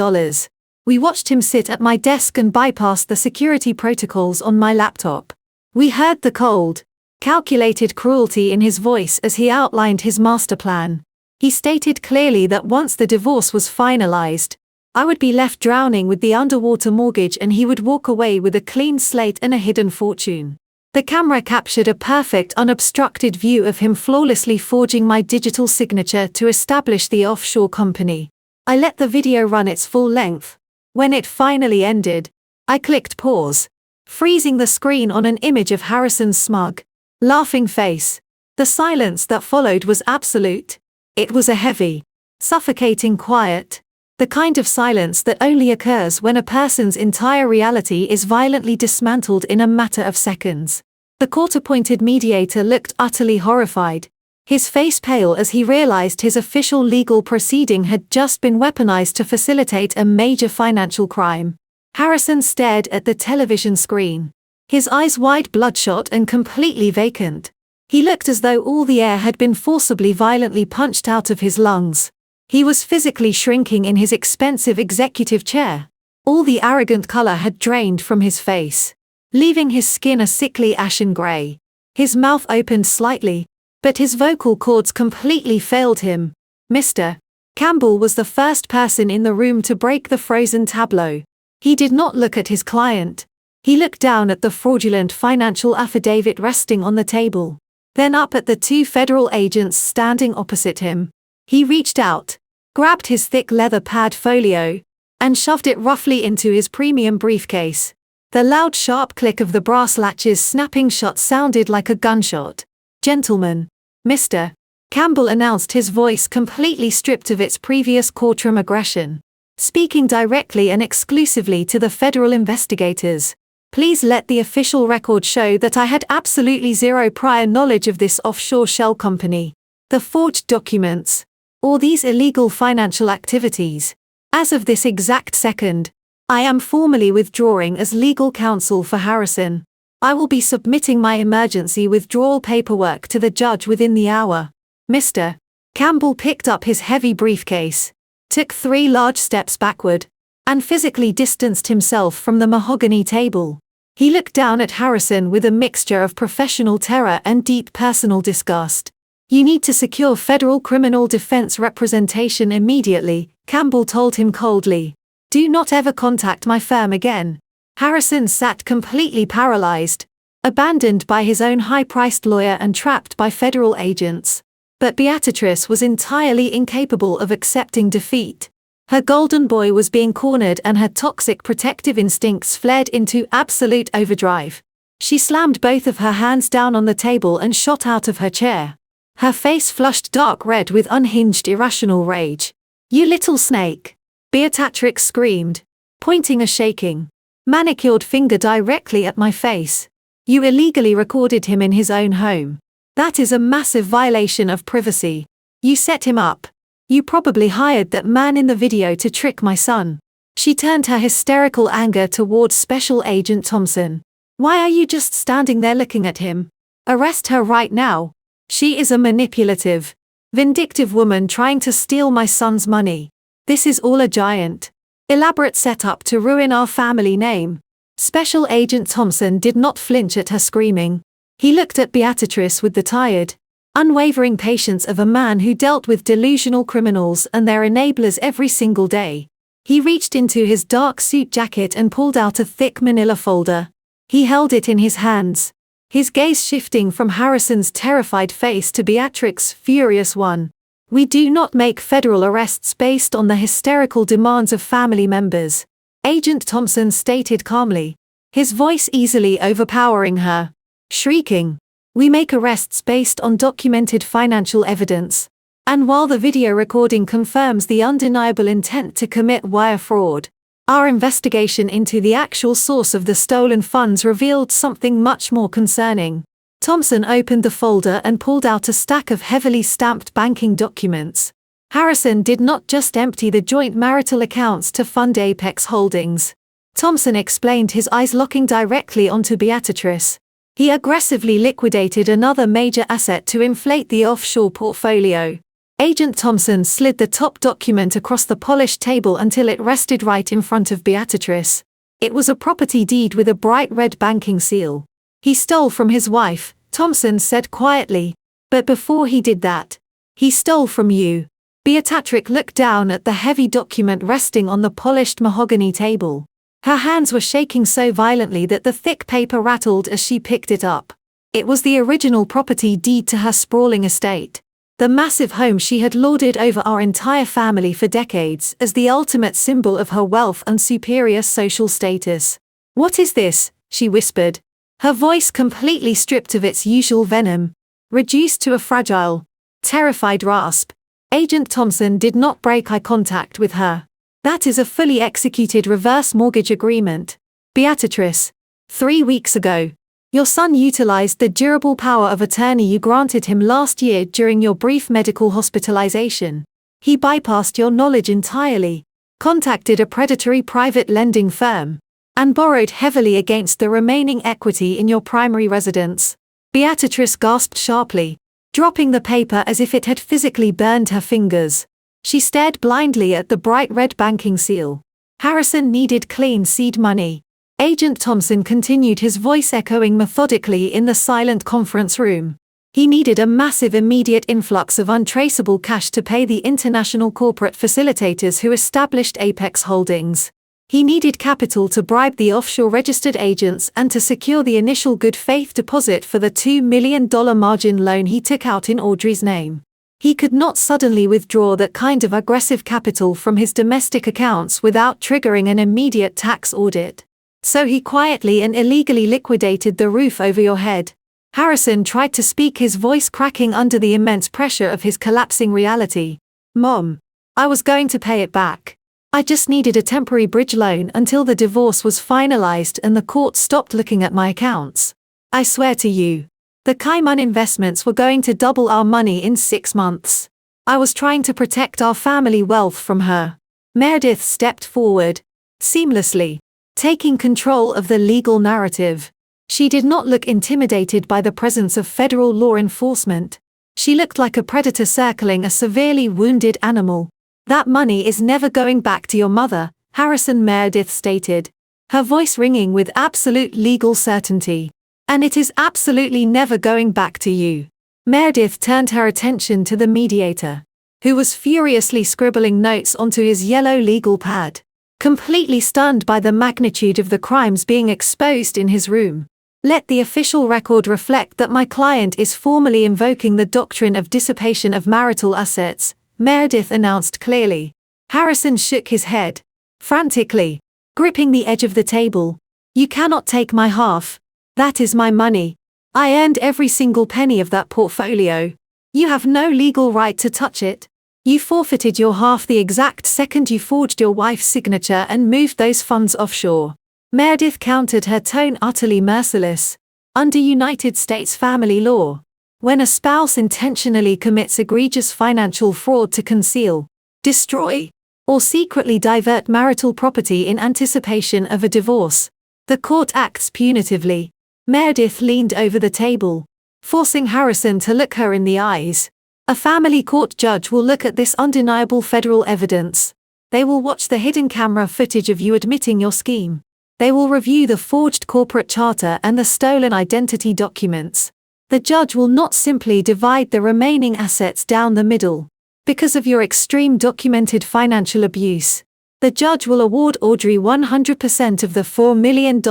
We watched him sit at my desk and bypass the security protocols on my laptop. We heard the cold, calculated cruelty in his voice as he outlined his master plan. He stated clearly that once the divorce was finalized, I would be left drowning with the underwater mortgage and he would walk away with a clean slate and a hidden fortune. The camera captured a perfect, unobstructed view of him flawlessly forging my digital signature to establish the offshore company. I let the video run its full length. When it finally ended, I clicked pause, freezing the screen on an image of Harrison's smug, laughing face. The silence that followed was absolute. It was a heavy, suffocating quiet. The kind of silence that only occurs when a person's entire reality is violently dismantled in a matter of seconds. The court-appointed mediator looked utterly horrified, his face pale as he realized his official legal proceeding had just been weaponized to facilitate a major financial crime. Harrison stared at the television screen, his eyes wide, bloodshot and completely vacant. He looked as though all the air had been forcibly violently punched out of his lungs. He was physically shrinking in his expensive executive chair. All the arrogant color had drained from his face, leaving his skin a sickly ashen gray. His mouth opened slightly, but his vocal cords completely failed him. Mr. Campbell was the first person in the room to break the frozen tableau. He did not look at his client. He looked down at the fraudulent financial affidavit resting on the table, then up at the two federal agents standing opposite him. He reached out, grabbed his thick leather pad folio, and shoved it roughly into his premium briefcase. The loud sharp click of the brass latches snapping shut sounded like a gunshot. "Gentlemen," Mr. Campbell announced, his voice completely stripped of its previous courtroom aggression, speaking directly and exclusively to the federal investigators. "Please let the official record show that I had absolutely zero prior knowledge of this offshore shell company, the forged documents, or these illegal financial activities. As of this exact second, I am formally withdrawing as legal counsel for Harrison. I will be submitting my emergency withdrawal paperwork to the judge within the hour." Mr. Campbell picked up his heavy briefcase, took 3 large steps backward, and physically distanced himself from the mahogany table. He looked down at Harrison with a mixture of professional terror and deep personal disgust. "You need to secure federal criminal defense representation immediately," Campbell told him coldly. "Do not ever contact my firm again." Harrison sat completely paralyzed, abandoned by his own high-priced lawyer and trapped by federal agents. But Beatrice was entirely incapable of accepting defeat. Her golden boy was being cornered and her toxic protective instincts flared into absolute overdrive. She slammed both of her hands down on the table and shot out of her chair. Her face flushed dark red with unhinged irrational rage. "You little snake!" Beatrix screamed, pointing a shaking, manicured finger directly at my face. "You illegally recorded him in his own home. That is a massive violation of privacy. You set him up. You probably hired that man in the video to trick my son." She turned her hysterical anger towards Special Agent Thompson. "Why are you just standing there looking at him? Arrest her right now. She is a manipulative, vindictive woman trying to steal my son's money. This is all a giant, elaborate setup to ruin our family name." Special Agent Thompson did not flinch at her screaming. He looked at Beatrice with the tired, unwavering patience of a man who dealt with delusional criminals and their enablers every single day. He reached into his dark suit jacket and pulled out a thick manila folder. He held it in his hands, his gaze shifting from Harrison's terrified face to Beatrix's furious one. "We do not make federal arrests based on the hysterical demands of family members," Agent Thompson stated calmly, his voice easily overpowering her. Shrieking, "We make arrests based on documented financial evidence. And while the video recording confirms the undeniable intent to commit wire fraud, our investigation into the actual source of the stolen funds revealed something much more concerning." Thompson opened the folder and pulled out a stack of heavily stamped banking documents. Harrison did not just empty the joint marital accounts to fund Apex Holdings. Thompson explained, his eyes locking directly onto Beatrice. He aggressively liquidated another major asset to inflate the offshore portfolio. Agent Thompson slid the top document across the polished table until it rested right in front of Beatrice. It was a property deed with a bright red banking seal. "He stole from his wife," Thompson said quietly. "But before he did that, he stole from you." Beatrix looked down at the heavy document resting on the polished mahogany table. Her hands were shaking so violently that the thick paper rattled as she picked it up. It was the original property deed to her sprawling estate. The massive home she had lorded over our entire family for decades as the ultimate symbol of her wealth and superior social status. "What is this?" she whispered, her voice completely stripped of its usual venom, reduced to a fragile, terrified rasp. Agent Thompson did not break eye contact with her. "That is a fully executed reverse mortgage agreement. Beatrice, 3 weeks ago, your son utilized the durable power of attorney you granted him last year during your brief medical hospitalization. He bypassed your knowledge entirely, contacted a predatory private lending firm, and borrowed heavily against the remaining equity in your primary residence." Beatrice gasped sharply, dropping the paper as if it had physically burned her fingers. She stared blindly at the bright red banking seal. "Harrison needed clean seed money." Agent Thompson continued, his voice echoing methodically in the silent conference room. "He needed a massive immediate influx of untraceable cash to pay the international corporate facilitators who established Apex Holdings. He needed capital to bribe the offshore registered agents and to secure the initial good faith deposit for the $2 million margin loan he took out in Audrey's name. He could not suddenly withdraw that kind of aggressive capital from his domestic accounts without triggering an immediate tax audit. So he quietly and illegally liquidated the roof over your head." Harrison tried to speak, his voice cracking under the immense pressure of his collapsing reality. "Mom, I was going to pay it back. I just needed a temporary bridge loan until the divorce was finalized and the court stopped looking at my accounts. I swear to you, the Cayman investments were going to double our money in 6 months. I was trying to protect our family wealth from her." Meredith stepped forward, seamlessly, taking control of the legal narrative. She did not look intimidated by the presence of federal law enforcement. She looked like a predator circling a severely wounded animal. "That money is never going back to your mother," Harrison Meredith stated, her voice ringing with absolute legal certainty. "And it is absolutely never going back to you." Meredith turned her attention to the mediator, who was furiously scribbling notes onto his yellow legal pad, completely stunned by the magnitude of the crimes being exposed in his room. "Let the official record reflect that my client is formally invoking the doctrine of dissipation of marital assets," Meredith announced clearly. Harrison shook his head, frantically, gripping the edge of the table. "You cannot take my half. That is my money. I earned every single penny of that portfolio. You have no legal right to touch it. You forfeited your half the exact second you forged your wife's signature and moved those funds offshore." Meredith countered, her tone utterly merciless. "Under United States family law, when a spouse intentionally commits egregious financial fraud to conceal, destroy, or secretly divert marital property in anticipation of a divorce, the court acts punitively." Meredith leaned over the table, forcing Harrison to look her in the eyes. "A family court judge will look at this undeniable federal evidence. They will watch the hidden camera footage of you admitting your scheme. They will review the forged corporate charter and the stolen identity documents. The judge will not simply divide the remaining assets down the middle. Because of your extreme documented financial abuse, the judge will award Audrey 100% of the $4 million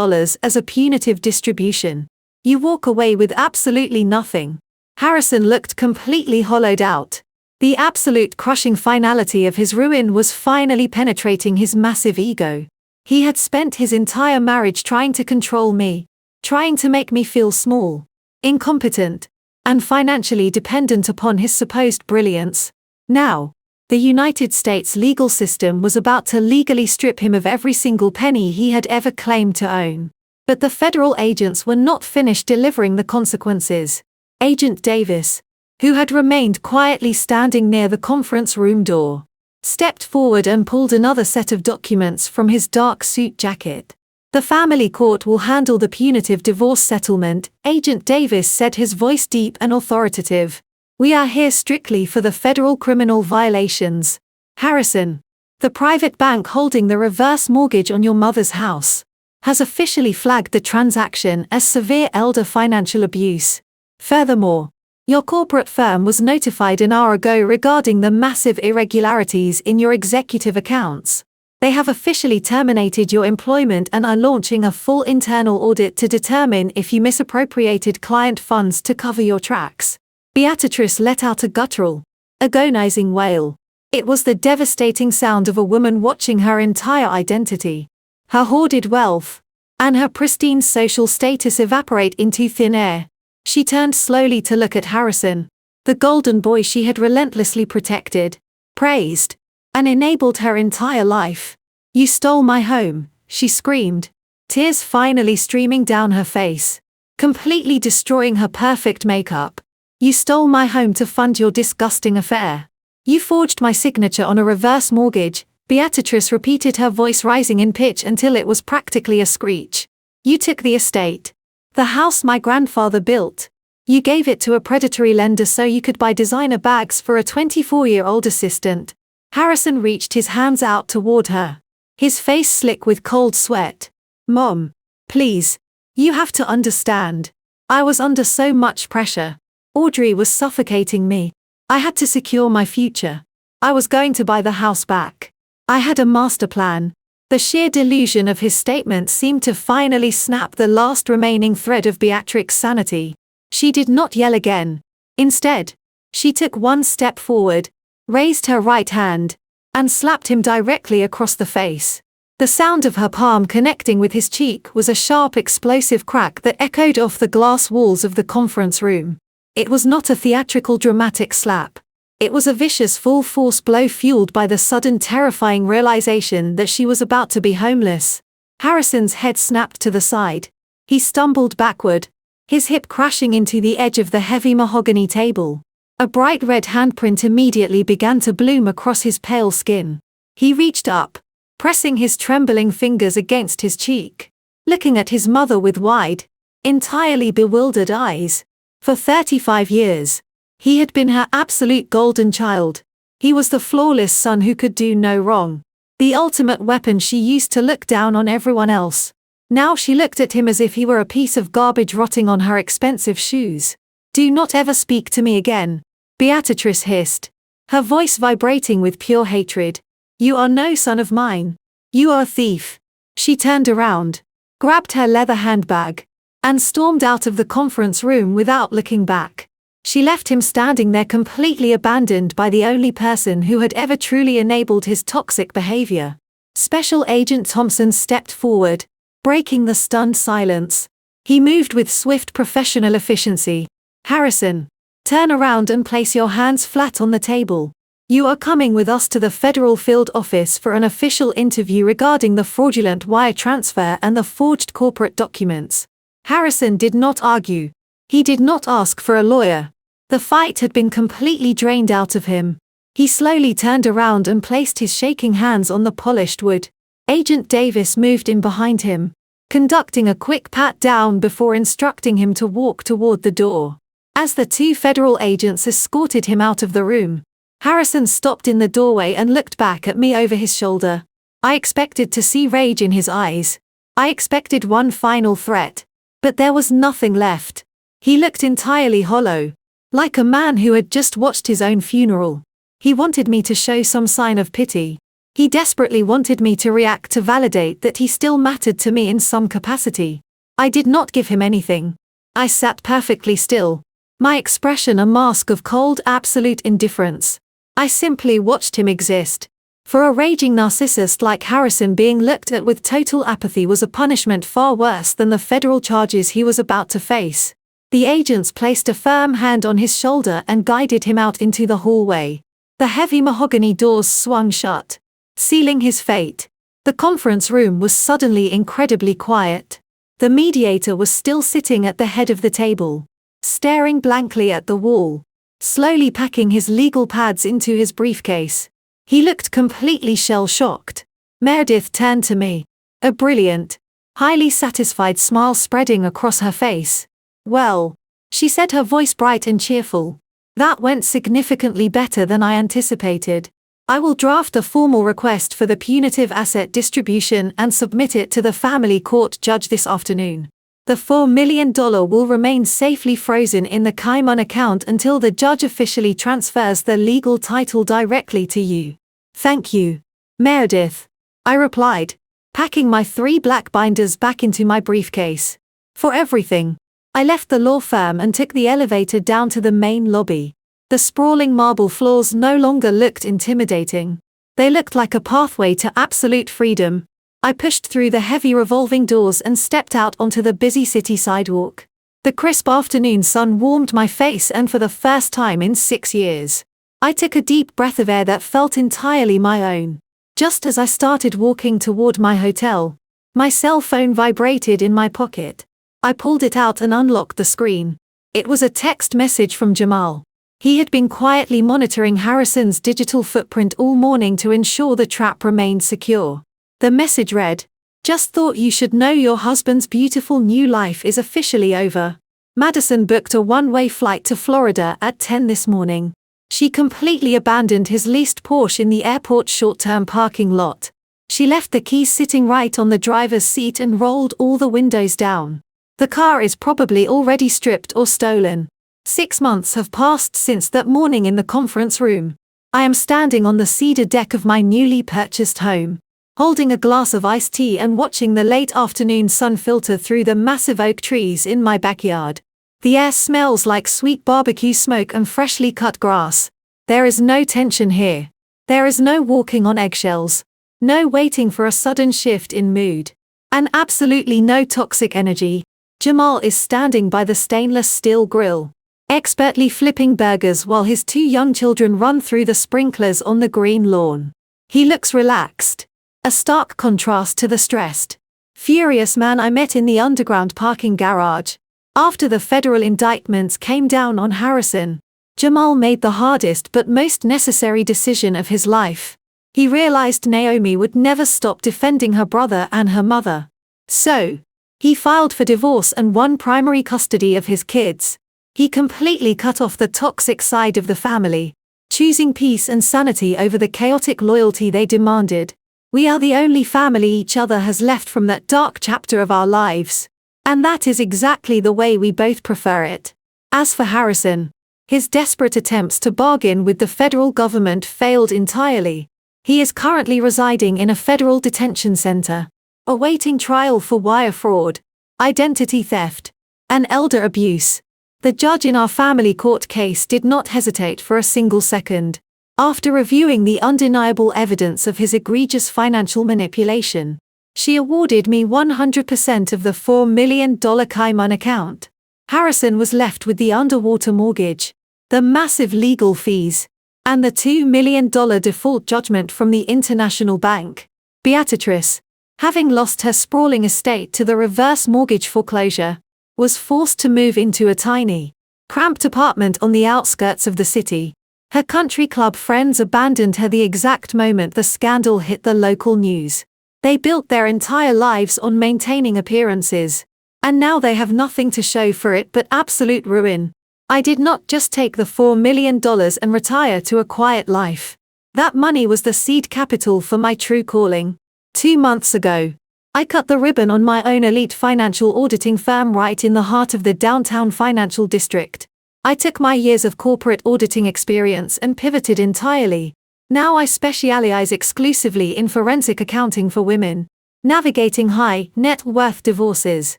as a punitive distribution. You walk away with absolutely nothing." Harrison looked completely hollowed out. The absolute crushing finality of his ruin was finally penetrating his massive ego. He had spent his entire marriage trying to control me, trying to make me feel small, incompetent, and financially dependent upon his supposed brilliance. Now, the United States legal system was about to legally strip him of every single penny he had ever claimed to own. But the federal agents were not finished delivering the consequences. Agent Davis, who had remained quietly standing near the conference room door, stepped forward and pulled another set of documents from his dark suit jacket. "The family court will handle the punitive divorce settlement," Agent Davis said, his voice deep and authoritative. "We are here strictly for the federal criminal violations. Harrison, the private bank holding the reverse mortgage on your mother's house, has officially flagged the transaction as severe elder financial abuse. Furthermore, your corporate firm was notified an hour ago regarding the massive irregularities in your executive accounts. They have officially terminated your employment and are launching a full internal audit to determine if you misappropriated client funds to cover your tracks. Beatrice let out a guttural, agonizing wail. It was the devastating sound of a woman watching her entire identity, her hoarded wealth, and her pristine social status evaporate into thin air. She turned slowly to look at Harrison, the golden boy she had relentlessly protected, praised, and enabled her entire life. "You stole my home," she screamed, tears finally streaming down her face, completely destroying her perfect makeup. "You stole my home to fund your disgusting affair. You forged my signature on a reverse mortgage," Beatrice repeated, her voice rising in pitch until it was practically a screech. "You took the estate, the house my grandfather built. You gave it to a predatory lender so you could buy designer bags for a 24-year-old assistant." Harrison reached his hands out toward her, his face slick with cold sweat. "Mom, please, you have to understand. I was under so much pressure. Audrey was suffocating me. I had to secure my future. I was going to buy the house back. I had a master plan." The sheer delusion of his statement seemed to finally snap the last remaining thread of Beatrix's sanity. She did not yell again. Instead, she took one step forward, raised her right hand, and slapped him directly across the face. The sound of her palm connecting with his cheek was a sharp explosive crack that echoed off the glass walls of the conference room. It was not a theatrical dramatic slap. It was a vicious full-force blow fueled by the sudden terrifying realization that she was about to be homeless. Harrison's head snapped to the side. He stumbled backward, his hip crashing into the edge of the heavy mahogany table. A bright red handprint immediately began to bloom across his pale skin. He reached up, pressing his trembling fingers against his cheek, looking at his mother with wide, entirely bewildered eyes. For 35 years, he had been her absolute golden child. He was the flawless son who could do no wrong, the ultimate weapon she used to look down on everyone else. Now she looked at him as if he were a piece of garbage rotting on her expensive shoes. "Do not ever speak to me again," Beatrice hissed, her voice vibrating with pure hatred. "You are no son of mine. You are a thief." She turned around, grabbed her leather handbag, and stormed out of the conference room without looking back. She left him standing there completely abandoned by the only person who had ever truly enabled his toxic behavior. Special Agent Thompson stepped forward, breaking the stunned silence. He moved with swift professional efficiency. "Harrison, turn around and place your hands flat on the table. You are coming with us to the federal field office for an official interview regarding the fraudulent wire transfer and the forged corporate documents." Harrison did not argue. He did not ask for a lawyer. The fight had been completely drained out of him. He slowly turned around and placed his shaking hands on the polished wood. Agent Davis moved in behind him, conducting a quick pat down before instructing him to walk toward the door. As the two federal agents escorted him out of the room, Harrison stopped in the doorway and looked back at me over his shoulder. I expected to see rage in his eyes. I expected one final threat. But there was nothing left. He looked entirely hollow, like a man who had just watched his own funeral. He wanted me to show some sign of pity. He desperately wanted me to react to validate that he still mattered to me in some capacity. I did not give him anything. I sat perfectly still, my expression a mask of cold, absolute indifference. I simply watched him exist. For a raging narcissist like Harrison, being looked at with total apathy was a punishment far worse than the federal charges he was about to face. The agents placed a firm hand on his shoulder and guided him out into the hallway. The heavy mahogany doors swung shut, sealing his fate. The conference room was suddenly incredibly quiet. The mediator was still sitting at the head of the table, staring blankly at the wall, slowly packing his legal pads into his briefcase. He looked completely shell-shocked. Meredith turned to me, a brilliant, highly satisfied smile spreading across her face. "Well," she said, her voice bright and cheerful, "that went significantly better than I anticipated. I will draft a formal request for the punitive asset distribution and submit it to the family court judge this afternoon. The $4 million will remain safely frozen in the Cayman account until the judge officially transfers the legal title directly to you." "Thank you, Meredith," I replied, packing my 3 black binders back into my briefcase. "For everything." I left the law firm and took the elevator down to the main lobby. The sprawling marble floors no longer looked intimidating. They looked like a pathway to absolute freedom. I pushed through the heavy revolving doors and stepped out onto the busy city sidewalk. The crisp afternoon sun warmed my face, and for the first time in 6 years, I took a deep breath of air that felt entirely my own. Just as I started walking toward my hotel, my cell phone vibrated in my pocket. I pulled it out and unlocked the screen. It was a text message from Jamal. He had been quietly monitoring Harrison's digital footprint all morning to ensure the trap remained secure. The message read, "Just thought you should know your husband's beautiful new life is officially over. Madison booked a one-way flight to Florida at 10 this morning. She completely abandoned his leased Porsche in the airport short-term parking lot. She left the keys sitting right on the driver's seat and rolled all the windows down. The car is probably already stripped or stolen." 6 months have passed since that morning in the conference room. I am standing on the cedar deck of my newly purchased home, holding a glass of iced tea and watching the late afternoon sun filter through the massive oak trees in my backyard. The air smells like sweet barbecue smoke and freshly cut grass. There is no tension here. There is no walking on eggshells. No waiting for a sudden shift in mood. And absolutely no toxic energy. Jamal is standing by the stainless steel grill, expertly flipping burgers while his 2 young children run through the sprinklers on the green lawn. He looks relaxed, a stark contrast to the stressed, furious man I met in the underground parking garage. After the federal indictments came down on Harrison, Jamal made the hardest but most necessary decision of his life. He realized Naomi would never stop defending her brother and her mother. So, he filed for divorce and won primary custody of his kids. He completely cut off the toxic side of the family, choosing peace and sanity over the chaotic loyalty they demanded. We are the only family each other has left from that dark chapter of our lives. And that is exactly the way we both prefer it. As for Harrison, his desperate attempts to bargain with the federal government failed entirely. He is currently residing in a federal detention center, awaiting trial for wire fraud, identity theft, and elder abuse. The judge in our family court case did not hesitate for a single second. After reviewing the undeniable evidence of his egregious financial manipulation, she awarded me 100% of the $4 million Cayman account. Harrison was left with the underwater mortgage, the massive legal fees, and the $2 million default judgment from the international bank. Beatrice, having lost her sprawling estate to the reverse mortgage foreclosure, was forced to move into a tiny, cramped apartment on the outskirts of the city. Her country club friends abandoned her the exact moment the scandal hit the local news. They built their entire lives on maintaining appearances, and now they have nothing to show for it but absolute ruin. I did not just take the $4 million and retire to a quiet life. That money was the seed capital for my true calling. 2 months ago, I cut the ribbon on my own elite financial auditing firm right in the heart of the downtown financial district. I took my years of corporate auditing experience and pivoted entirely. Now I specialize exclusively in forensic accounting for women, navigating high net worth divorces,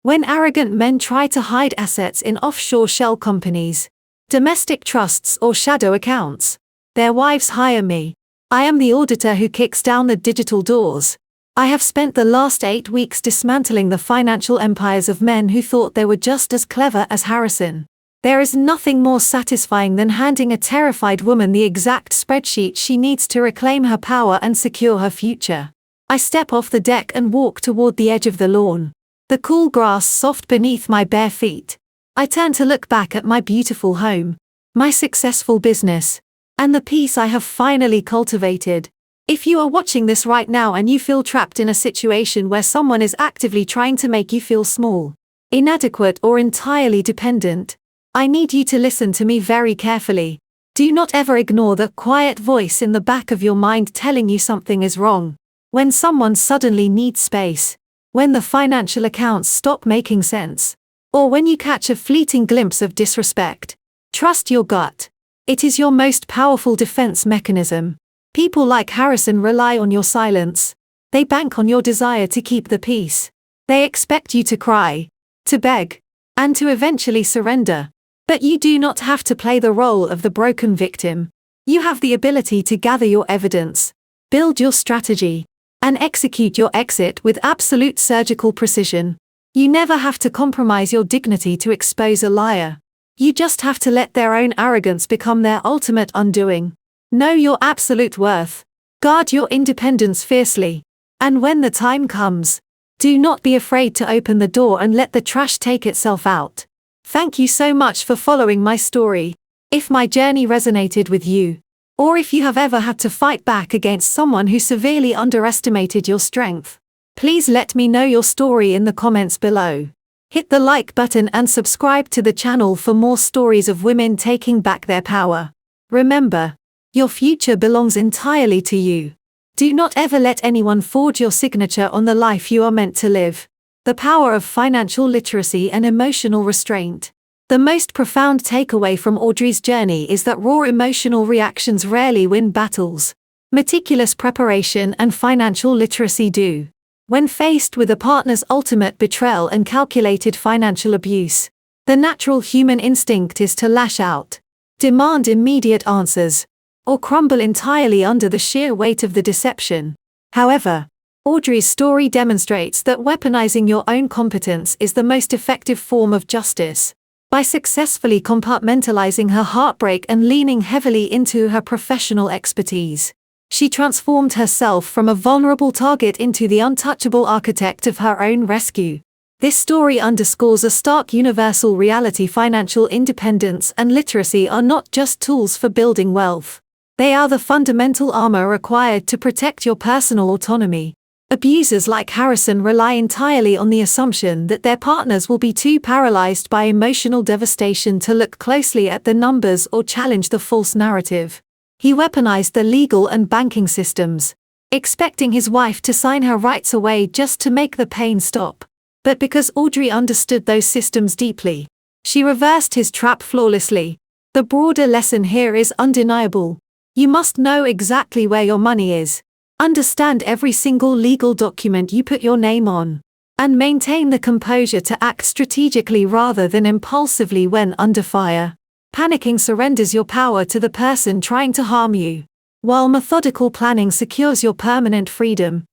when arrogant men try to hide assets in offshore shell companies, domestic trusts or shadow accounts. Their wives hire me. I am the auditor who kicks down the digital doors. I have spent the last 8 weeks dismantling the financial empires of men who thought they were just as clever as Harrison. There is nothing more satisfying than handing a terrified woman the exact spreadsheet she needs to reclaim her power and secure her future. I step off the deck and walk toward the edge of the lawn, the cool grass soft beneath my bare feet. I turn to look back at my beautiful home, my successful business, and the peace I have finally cultivated. If you are watching this right now and you feel trapped in a situation where someone is actively trying to make you feel small, inadequate, or entirely dependent, I need you to listen to me very carefully. Do not ever ignore the quiet voice in the back of your mind telling you something is wrong. When someone suddenly needs space, when the financial accounts stop making sense, or when you catch a fleeting glimpse of disrespect, trust your gut. It is your most powerful defense mechanism. People like Harrison rely on your silence. They bank on your desire to keep the peace. They expect you to cry, to beg, and to eventually surrender. But you do not have to play the role of the broken victim. You have the ability to gather your evidence, build your strategy, and execute your exit with absolute surgical precision. You never have to compromise your dignity to expose a liar. You just have to let their own arrogance become their ultimate undoing. Know your absolute worth. Guard your independence fiercely. And when the time comes, do not be afraid to open the door and let the trash take itself out. Thank you so much for following my story. If my journey resonated with you, or if you have ever had to fight back against someone who severely underestimated your strength, please let me know your story in the comments below. Hit the like button and subscribe to the channel for more stories of women taking back their power. Remember, your future belongs entirely to you. Do not ever let anyone forge your signature on the life you are meant to live. The power of financial literacy and emotional restraint. The most profound takeaway from Audrey's journey is that raw emotional reactions rarely win battles. Meticulous preparation and financial literacy do. When faced with a partner's ultimate betrayal and calculated financial abuse, the natural human instinct is to lash out, demand immediate answers, or crumble entirely under the sheer weight of the deception. However, Audrey's story demonstrates that weaponizing your own competence is the most effective form of justice. By successfully compartmentalizing her heartbreak and leaning heavily into her professional expertise, she transformed herself from a vulnerable target into the untouchable architect of her own rescue. This story underscores a stark universal reality: financial independence and literacy are not just tools for building wealth. They are the fundamental armor required to protect your personal autonomy. Abusers like Harrison rely entirely on the assumption that their partners will be too paralyzed by emotional devastation to look closely at the numbers or challenge the false narrative. He weaponized the legal and banking systems, expecting his wife to sign her rights away just to make the pain stop. But because Audrey understood those systems deeply, she reversed his trap flawlessly. The broader lesson here is undeniable. You must know exactly where your money is. Understand every single legal document you put your name on, and maintain the composure to act strategically rather than impulsively when under fire. Panicking surrenders your power to the person trying to harm you, while methodical planning secures your permanent freedom.